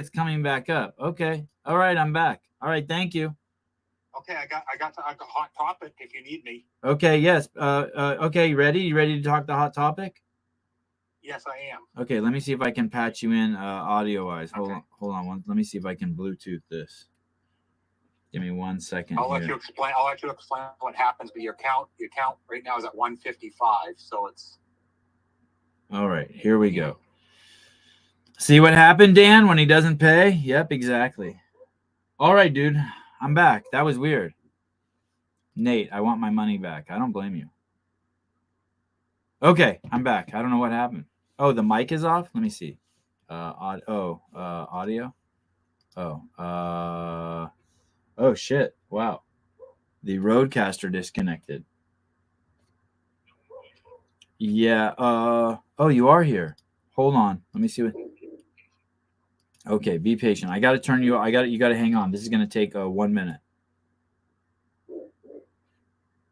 it's coming back up. Okay. All right, I'm back. All right, thank you. Okay, I got hot topic if you need me. Okay, yes. Okay, you ready? You ready to talk the hot topic? Yes, I am. Okay, let me see if I can patch you in audio wise. Hold Okay. on. Let me see if I can Bluetooth this. Give me 1 second. I'll let you explain what happens, but your count right now is at 155, so it's all right. Here we go. See what happened, Dan, when he doesn't pay? Yep, exactly. All right, dude. I'm back. That was weird. Nate, I want my money back. I don't blame you. Okay, I'm back. I don't know what happened. Oh, the mic is off? Let me see. Audio? Oh, shit. Wow. The Roadcaster disconnected. Yeah. Oh, you are here. Hold on. Let me see what. Okay, be patient. I got to turn you. You got to hang on. This is going to take 1 minute.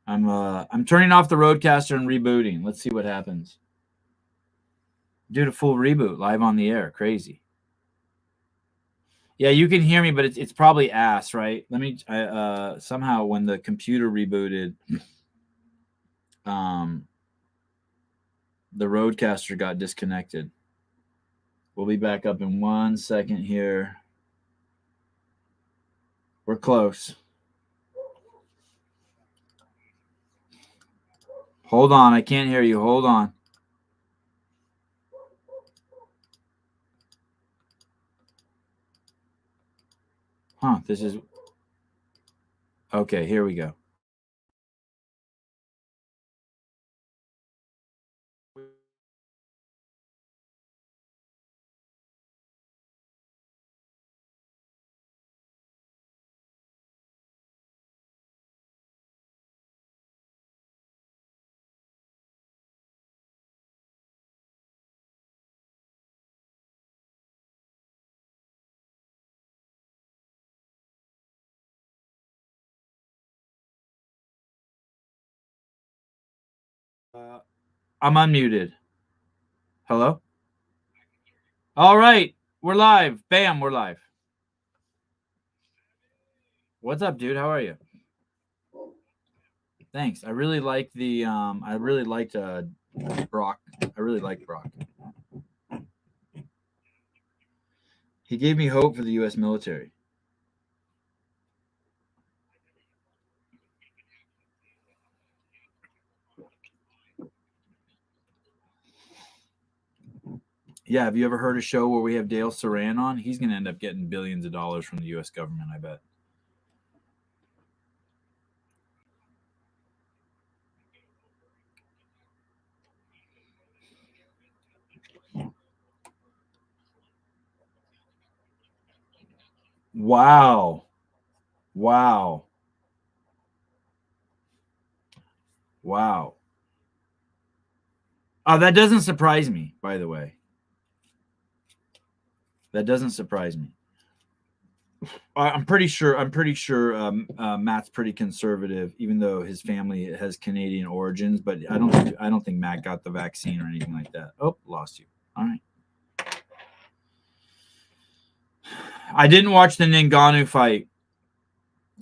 I'm turning off the Roadcaster and rebooting. Let's see what happens. Did a full reboot live on the air. Crazy. Yeah, you can hear me, but it's probably ass, right? Let me somehow when the computer rebooted, the Roadcaster got disconnected. We'll be back up in 1 second here. We're close. Hold on, I can't hear you. Hold on. Huh, this is... Okay, here we go. I'm unmuted. Hello? All right, we're live. Bam, we're live. What's up, dude? How are you? Thanks. I really like the I really liked Brock. I really like Brock. He gave me hope for the US military. Yeah, have you ever heard a show where we have Dale Saran on? He's going to end up getting billions of dollars from the US government, I bet. Wow. Wow. Wow. Oh, that doesn't surprise me, by the way. That doesn't surprise me. I'm pretty sure Matt's pretty conservative, even though his family has Canadian origins. But I don't think Matt got the vaccine or anything like that. Oh, lost you. All right. I didn't watch the Ngannou fight.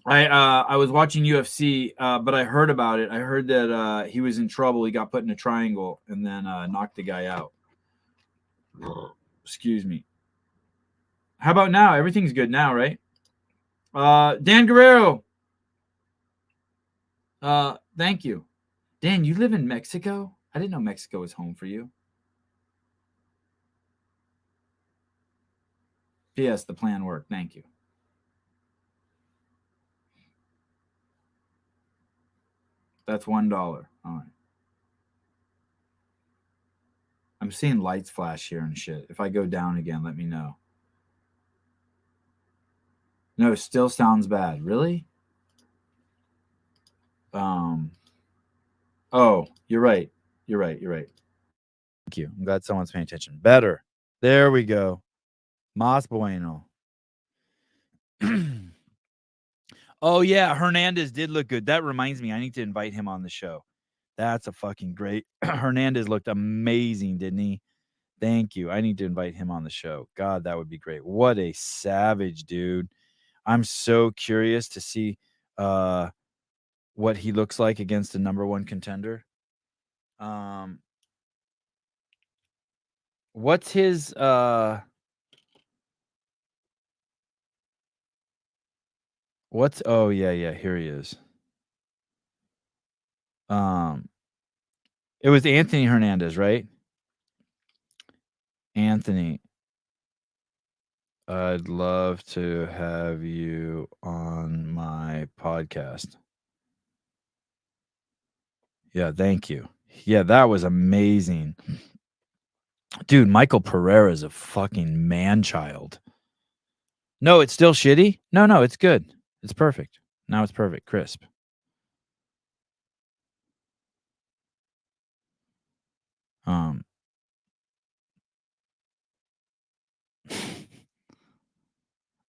I was watching UFC, but I heard about it. I heard that he was in trouble. He got put in a triangle and then knocked the guy out. Excuse me. How about now? Everything's good now, right? Dan Guerrero. Thank you. Dan, you live in Mexico? I didn't know Mexico was home for you. P.S. The plan worked. Thank you. That's $1. All right. I'm seeing lights flash here and shit. If I go down again, let me know. No, still sounds bad. Really? Oh, you're right. You're right. Thank you. I'm glad someone's paying attention. Better. There we go. Mas bueno. Oh, yeah. Hernandez did look good. That reminds me, I need to invite him on the show. That's a fucking great. Hernandez looked amazing, didn't he? Thank you. I need to invite him on the show. God, that would be great. What a savage, dude. I'm so curious to see what he looks like against the number one contender. What's his what's oh yeah, here he is. It was Anthony Hernandez, right? Anthony, I'd love to have you on my podcast. Yeah, thank you. Yeah, that was amazing. Dude, Michael Pereira is a fucking man-child. No, it's still shitty? No, it's good. It's perfect. Now it's perfect. Crisp.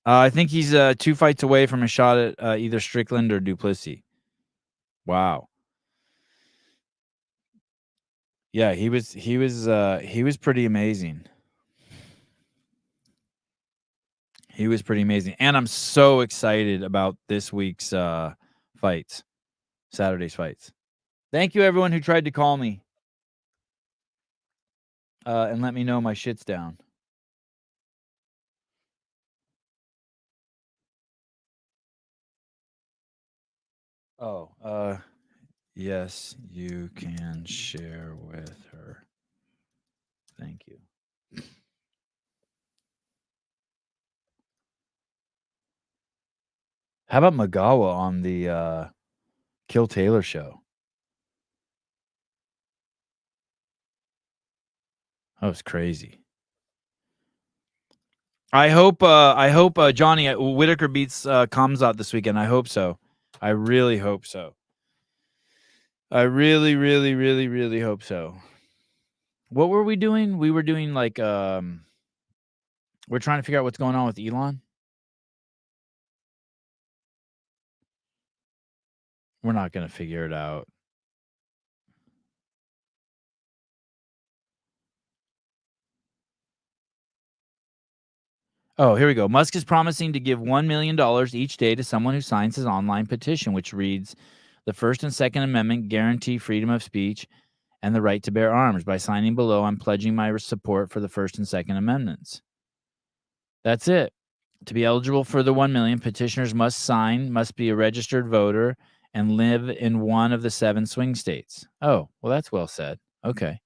I think he's 2 fights away from a shot at either Strickland or Duplessis. Wow. Yeah, he was pretty amazing. He was pretty amazing. And I'm so excited about this week's fights. Saturday's fights. Thank you everyone who tried to call me. And let me know my shit's down. Oh, yes, you can share with her. Thank you. How about Magawa on the Kill Taylor show? That was crazy. I hope Johnny Whitaker beats Kamzat this weekend. I hope so. I really hope so. I really, really, really, really hope so. What were we doing? We were doing like we're trying to figure out what's going on with Elon. We're not going to figure it out. Oh, here we go. Musk is promising to give $1 million each day to someone who signs his online petition, which reads, "The First and Second Amendment guarantee freedom of speech and the right to bear arms. By signing below, I'm pledging my support for the First and Second Amendments." That's it. To be eligible for the 1 million, petitioners must be a registered voter, and live in one of the 7 swing states. Oh, well, that's well said. Okay.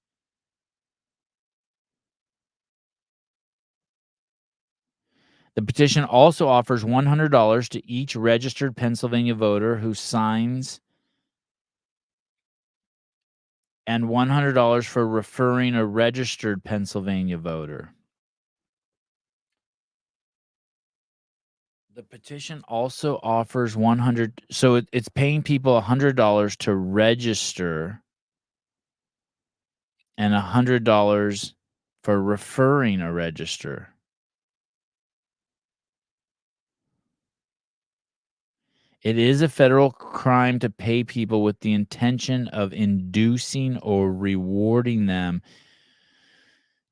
The petition also offers $100 to each registered Pennsylvania voter who signs, and $100 for referring a registered Pennsylvania voter. The petition also offers so it's paying people $100 to register and $100 for referring a register. It is a federal crime to pay people with the intention of inducing or rewarding them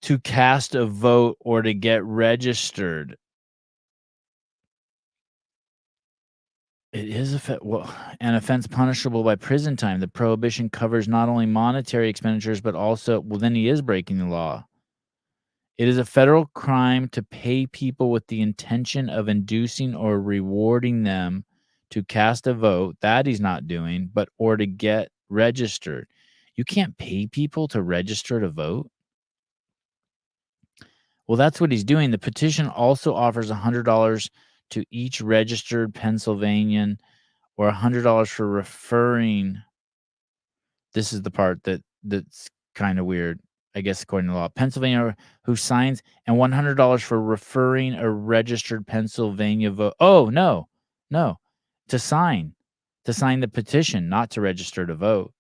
to cast a vote or to get registered. It is an offense punishable by prison time. The prohibition covers not only monetary expenditures, but also, then he is breaking the law. It is a federal crime to pay people with the intention of inducing or rewarding them to cast a vote. That he's not doing, or to get registered. You can't pay people to register to vote. Well, that's what he's doing. The petition also offers $100 to each registered Pennsylvanian, or $100 for referring. This is the part that's kind of weird, I guess, according to law. Pennsylvania who signs, and $100 for referring a registered Pennsylvania vote. Oh, no. To sign the petition, not to register to vote.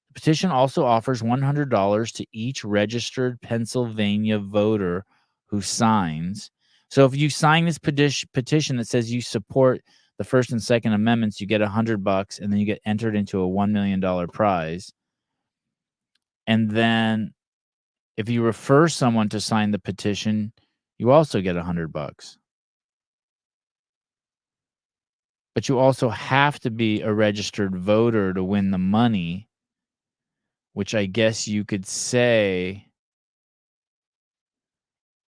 The petition also offers $100 to each registered Pennsylvania voter who signs. So if you sign this petition that says you support the First and Second Amendments, you get $100, and then you get entered into a $1 million prize. And then If you refer someone to sign the petition, you also get $100. But you also have to be a registered voter to win the money, which I guess you could say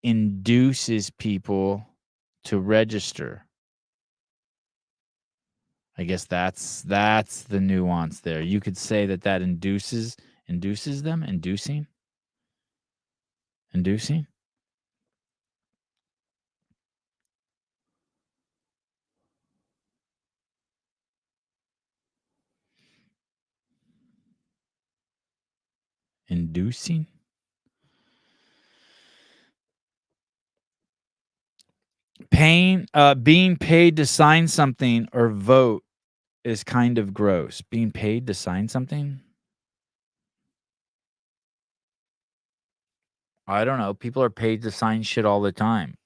induces people to register. I guess that's the nuance there. You could say that induces them, inducing. Inducing? Inducing? Being paid to sign something or vote is kind of gross. Being paid to sign something? I don't know. People are paid to sign shit all the time.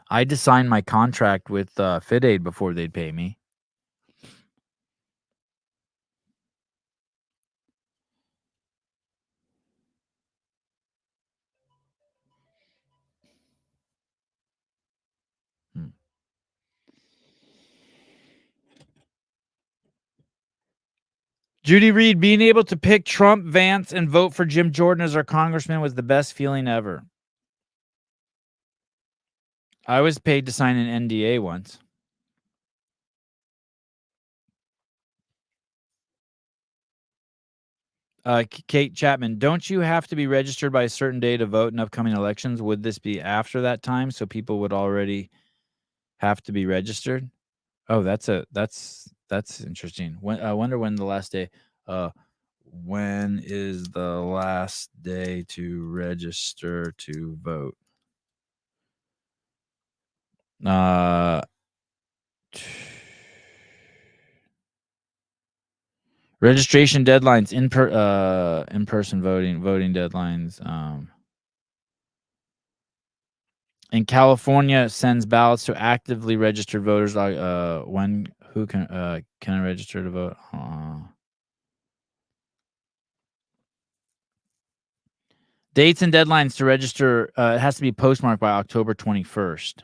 I had to sign my contract with FitAid before they'd pay me. Judy Reed, being able to pick Trump, Vance, and vote for Jim Jordan as our congressman was the best feeling ever. I was paid to sign an NDA once. Kate Chapman, don't you have to be registered by a certain day to vote in upcoming elections? Would this be after that time so people would already have to be registered? Oh, that's interesting. I wonder when the last day. When is the last day to register to vote? Registration deadlines, in-person voting deadlines. And California sends ballots to actively registered voters. Who can register to vote? Dates and deadlines to register. It has to be postmarked by October 21st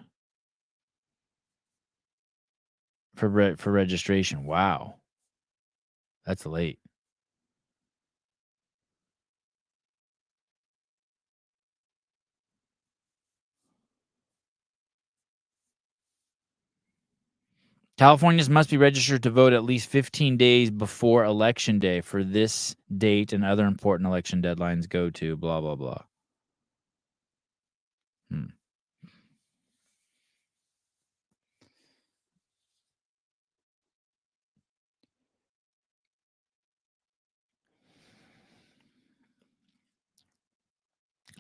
for registration. Wow, that's late. Californians must be registered to vote at least 15 days before Election Day for this date and other important election deadlines go to blah, blah, blah.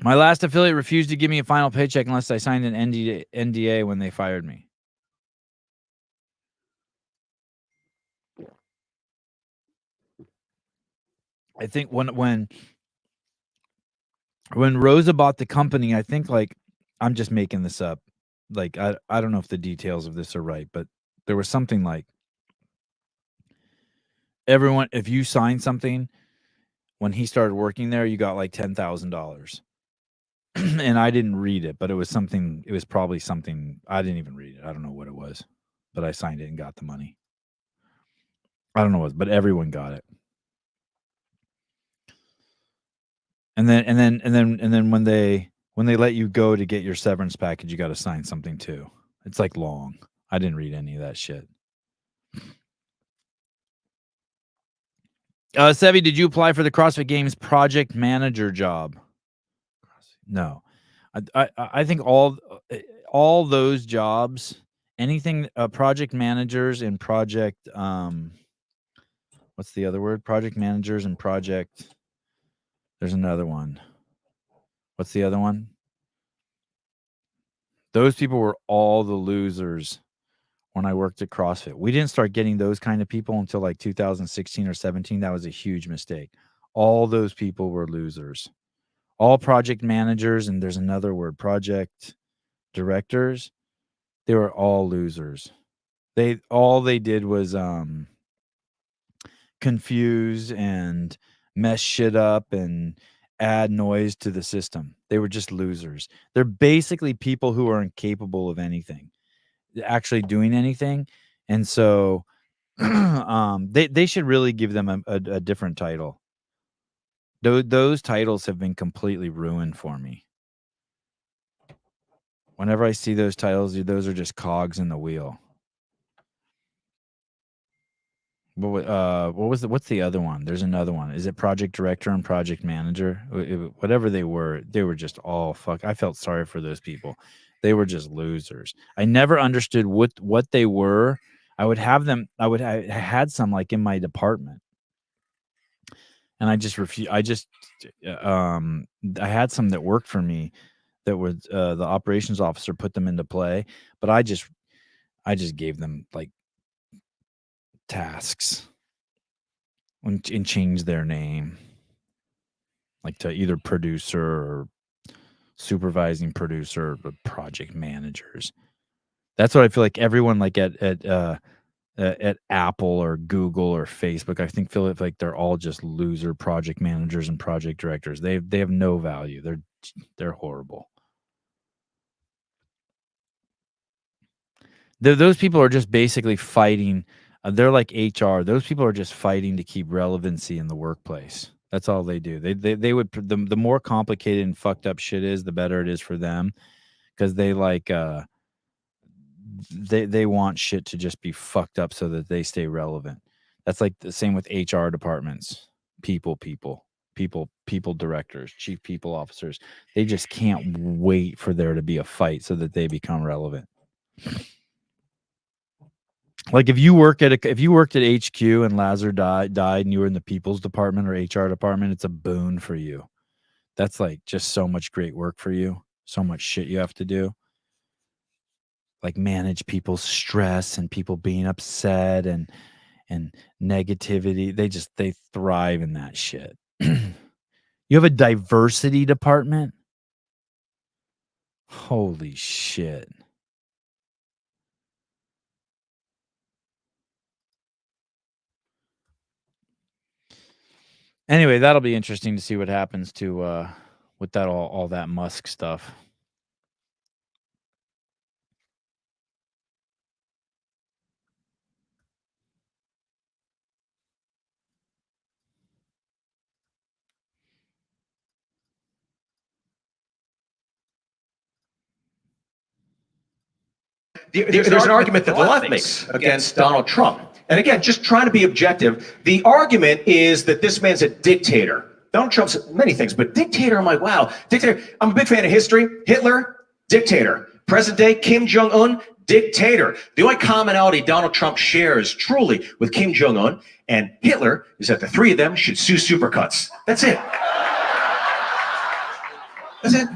My last affiliate refused to give me a final paycheck unless I signed an NDA when they fired me. I think when Rosa bought the company, I think, like, I'm just making this up. Like, I don't know if the details of this are right, but there was something like everyone, if you signed something when he started working there, you got like $10,000. And I didn't read it, but it was probably something. I didn't even read it. I don't know what it was, but I signed it and got the money. I don't know what, but everyone got it. And then when they let you go to get your severance package, you got to sign something too. It's like long. I didn't read any of that shit. Sevi, did you apply for the CrossFit Games project manager job? No. I think all those jobs, anything project managers and project what's the other word? Project managers and project. There's another one. What's the other one? Those people were all the losers when I worked at CrossFit. We didn't start getting those kind of people until like 2016 or 17. That was a huge mistake. All those people were losers. All project managers, and there's another word, project directors, they were all losers. All they did was confuse and mess shit up and add noise to the system. They were just losers. They're basically people who are incapable of anything, actually doing anything. And so they should really give them a different title. Those titles have been completely ruined for me. Whenever I see those titles, those are just cogs in the wheel. What's the other one? There's another one. Is it project director and project manager? Whatever they were just all fuck. I felt sorry for those people. They were just losers. I never understood what they were. I had some like in my department, and I just refused. I had some that worked for me that was the operations officer put them into play, but I just gave them like tasks and change their name, like to either producer or supervising producer or project managers. That's what I feel like everyone like at Apple or Google or Facebook, I think feel like they're all just loser project managers and project directors. They have no value. They're horrible. Those people are just basically fighting. They're like HR. Those people are just fighting to keep relevancy in the workplace. That's all they do. They would the more complicated and fucked up shit is, the better it is for them, because they like they want shit to just be fucked up so that they stay relevant. That's like the same with HR departments, people directors, chief people officers. They just can't wait for there to be a fight so that they become relevant. Like if you worked at HQ and Lazar died and you were in the people's department or HR department, it's a boon for you. That's like just so much great work for you. So much shit you have to do. Like manage people's stress and people being upset and negativity. They thrive in that shit. You have a diversity department? Holy shit. Anyway, that'll be interesting to see what happens to with that all that Musk stuff. There's an argument that the left makes against Donald Trump. And again, just trying to be objective, the argument is that this man's a dictator. Donald Trump's many things, but dictator, I'm like, wow, dictator. I'm a big fan of history. Hitler, dictator. Present day, Kim Jong-un, dictator. The only commonality Donald Trump shares truly with Kim Jong-un and Hitler is that the three of them should sue Supercuts. That's it. That's it.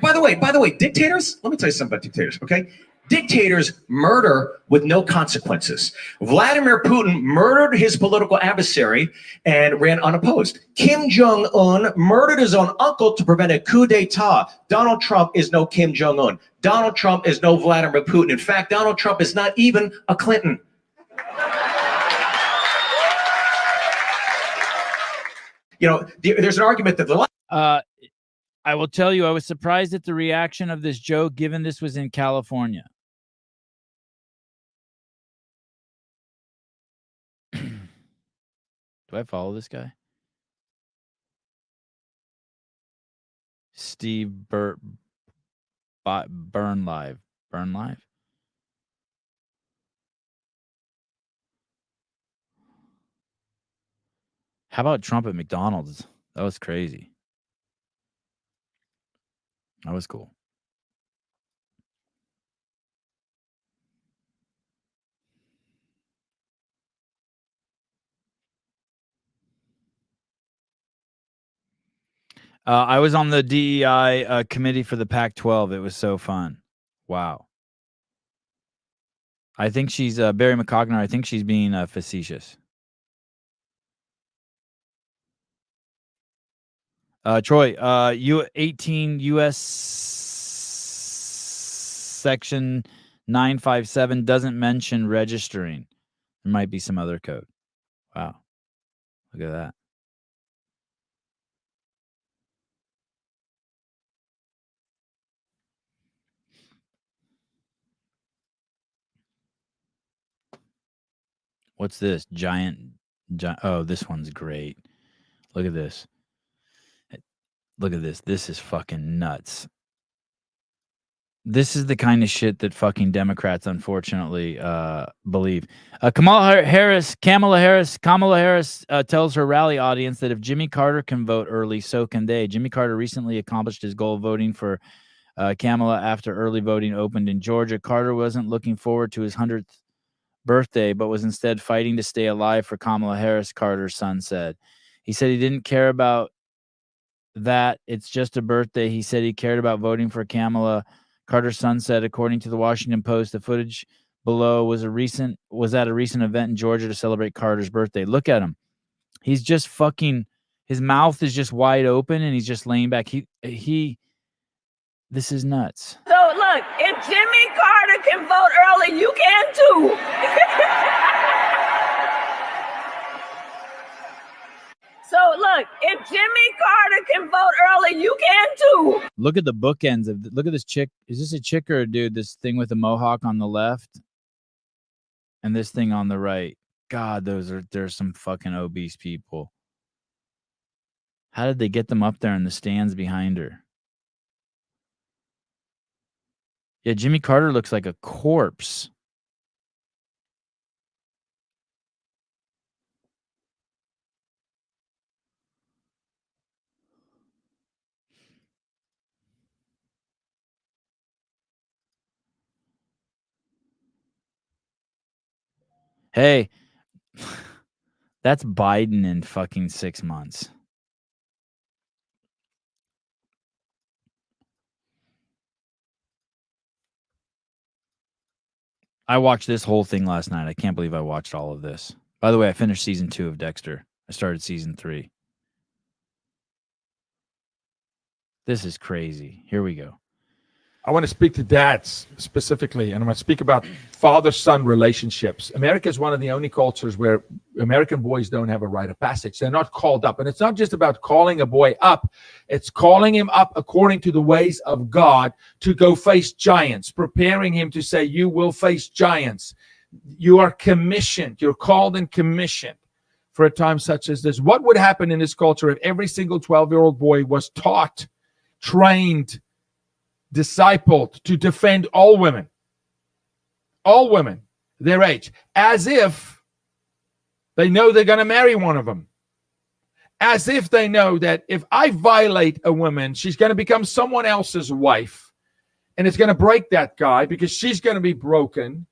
By the way, dictators, let me tell you something about dictators, okay? Dictators murder with no consequences. Vladimir Putin murdered his political adversary and ran unopposed. Kim Jong-un murdered his own uncle to prevent a coup d'etat. Donald Trump is no Kim Jong-un. Donald Trump is no Vladimir Putin. In fact, Donald Trump is not even a Clinton. You know, there's an argument that the I will tell you, I was surprised at the reaction of this joke, given this was in California. Do I follow this guy? Steve Burn Live. Burn Live? How about Trump at McDonald's? That was crazy. That was cool. I was on the DEI committee for the Pac-12. It was so fun. Wow. I think she's Barry McCogner. I think she's being facetious. Troy, U18 U.S. section 957 doesn't mention registering. There might be some other code. Wow. Look at that. What's this? Giant. Oh, this one's great. Look at this. Look at this. This is fucking nuts. This is the kind of shit that fucking Democrats, unfortunately, believe. Kamala Harris tells her rally audience that if Jimmy Carter can vote early, so can they. Jimmy Carter recently accomplished his goal of voting for Kamala after early voting opened in Georgia. Carter wasn't looking forward to his 100th birthday, but was instead fighting to stay alive for Kamala Harris, Carter's son said. He said he didn't care about that. It's just a birthday. He said he cared about voting for Kamala. Carter's son said, according to the Washington Post, the footage below was at a recent event in Georgia to celebrate Carter's birthday. Look at him. He's just fucking, his mouth is just wide open and he's just laying back. This is nuts. So look, if Jimmy Carter can vote early, you can too. So look, if Jimmy Carter can vote early, you can too. Look at the bookends of. Look at this chick. Is this a chick or a dude? This thing with the mohawk on the left, and this thing on the right. God, there's some fucking obese people. How did they get them up there in the stands behind her? Yeah, Jimmy Carter looks like a corpse. Hey, that's Biden in fucking 6 months. I watched this whole thing last night. I can't believe I watched all of this. By the way, I finished season 2 of Dexter. I started season 3. This is crazy. Here we go. I want to speak to dads specifically, and I want to speak about father-son relationships. America is one of the only cultures where American boys don't have a rite of passage. They're not called up. And it's not just about calling a boy up. It's calling him up according to the ways of God to go face giants, preparing him to say, you will face giants. You are commissioned. You're called and commissioned for a time such as this. What would happen in this culture if every single 12-year-old boy was taught, trained, discipled to defend all women their age, as if they know they're going to marry one of them, as if they know that if I violate a woman, she's going to become someone else's wife, and it's going to break that guy because she's going to be broken.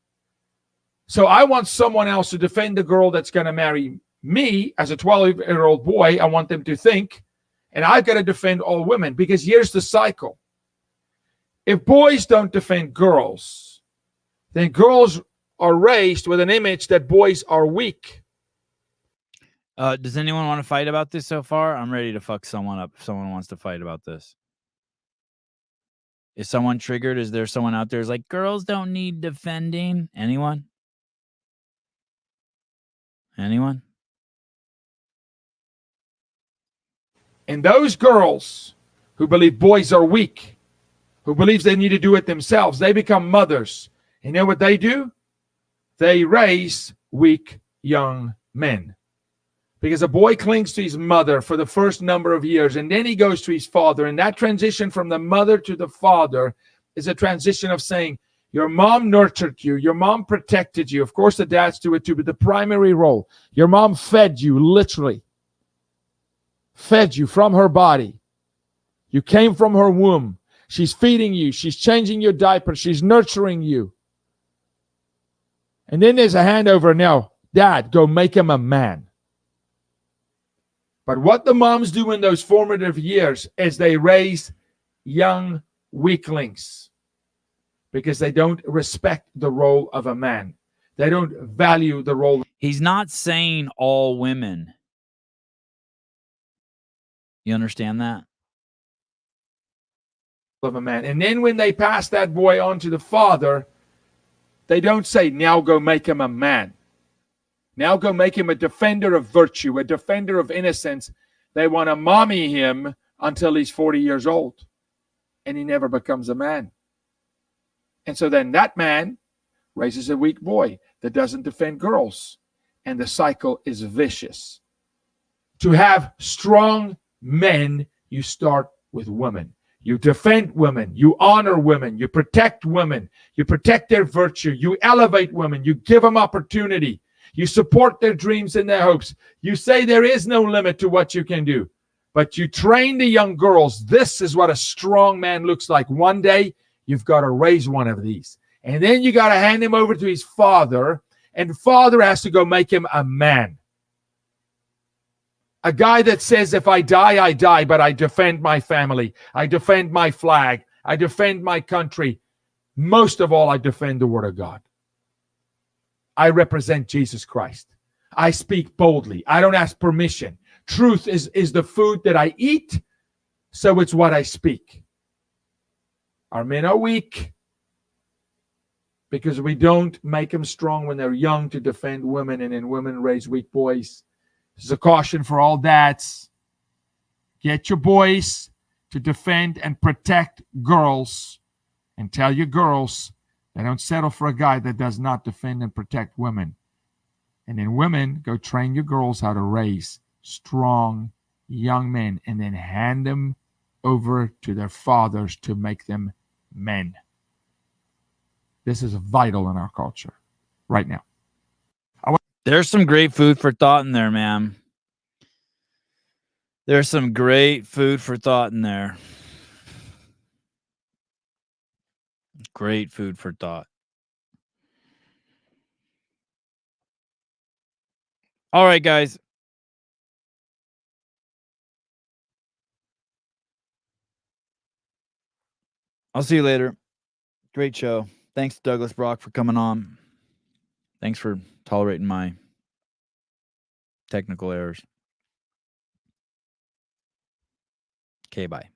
So I want someone else to defend the girl that's going to marry me as a 12-year-old boy. I want them to think, and I've got to defend all women, because here's the cycle. If boys don't defend girls, then girls are raised with an image that boys are weak. Does anyone want to fight about this so far? I'm ready to fuck someone up if someone wants to fight about this. Is someone triggered? Is there someone out there who's like, girls don't need defending? Anyone? Anyone? And those girls who believe boys are weak, who believes they need to do it themselves, they become mothers. You know what they do? They raise weak young men. Because a boy clings to his mother for the first number of years, and then he goes to his father. And that transition from the mother to the father is a transition of saying, your mom nurtured you, your mom protected you. Of course, the dads do it too, but the primary role, your mom fed you, literally. Fed you from her body. You came from her womb. She's feeding you. She's changing your diaper. She's nurturing you. And then there's a handover. Now, Dad, go make him a man. But what the moms do in those formative years is they raise young weaklings because they don't respect the role of a man. They don't value the role. He's not saying all women. You understand that? Of a man. And then when they pass that boy on to the father, they don't say, now go make him a man. Now go make him a defender of virtue, a defender of innocence. They want to mommy him until he's 40 years old. And he never becomes a man. And so then that man raises a weak boy that doesn't defend girls. and the cycle is vicious. To have strong men, you start with women. You defend women, you honor women, you protect women, you protect their virtue, you elevate women, you give them opportunity, you support their dreams and their hopes. You say there is no limit to what you can do, but you train the young girls. This is what a strong man looks like. One day, you've got to raise one of these. And then you got to hand him over to his father, and father has to go make him a man. A guy that says, if I die, but I defend my family. I defend my flag. I defend my country. Most of all, I defend the word of God. I represent Jesus Christ. I speak boldly. I don't ask permission. Truth is the food that I eat, so it's what I speak. Our men are weak because we don't make them strong when they're young to defend women, and then women raise weak boys. This is a caution for all dads. Get your boys to defend and protect girls, and tell your girls they don't settle for a guy that does not defend and protect women. And then women, go train your girls how to raise strong young men, and then hand them over to their fathers to make them men. This is vital in our culture right now. There's some great food for thought in there, man. There's some great food for thought in there. Great food for thought. All right, guys. I'll see you later. Great show. Thanks, Douglas Brock, for coming on. Thanks for tolerating my technical errors. Okay, bye.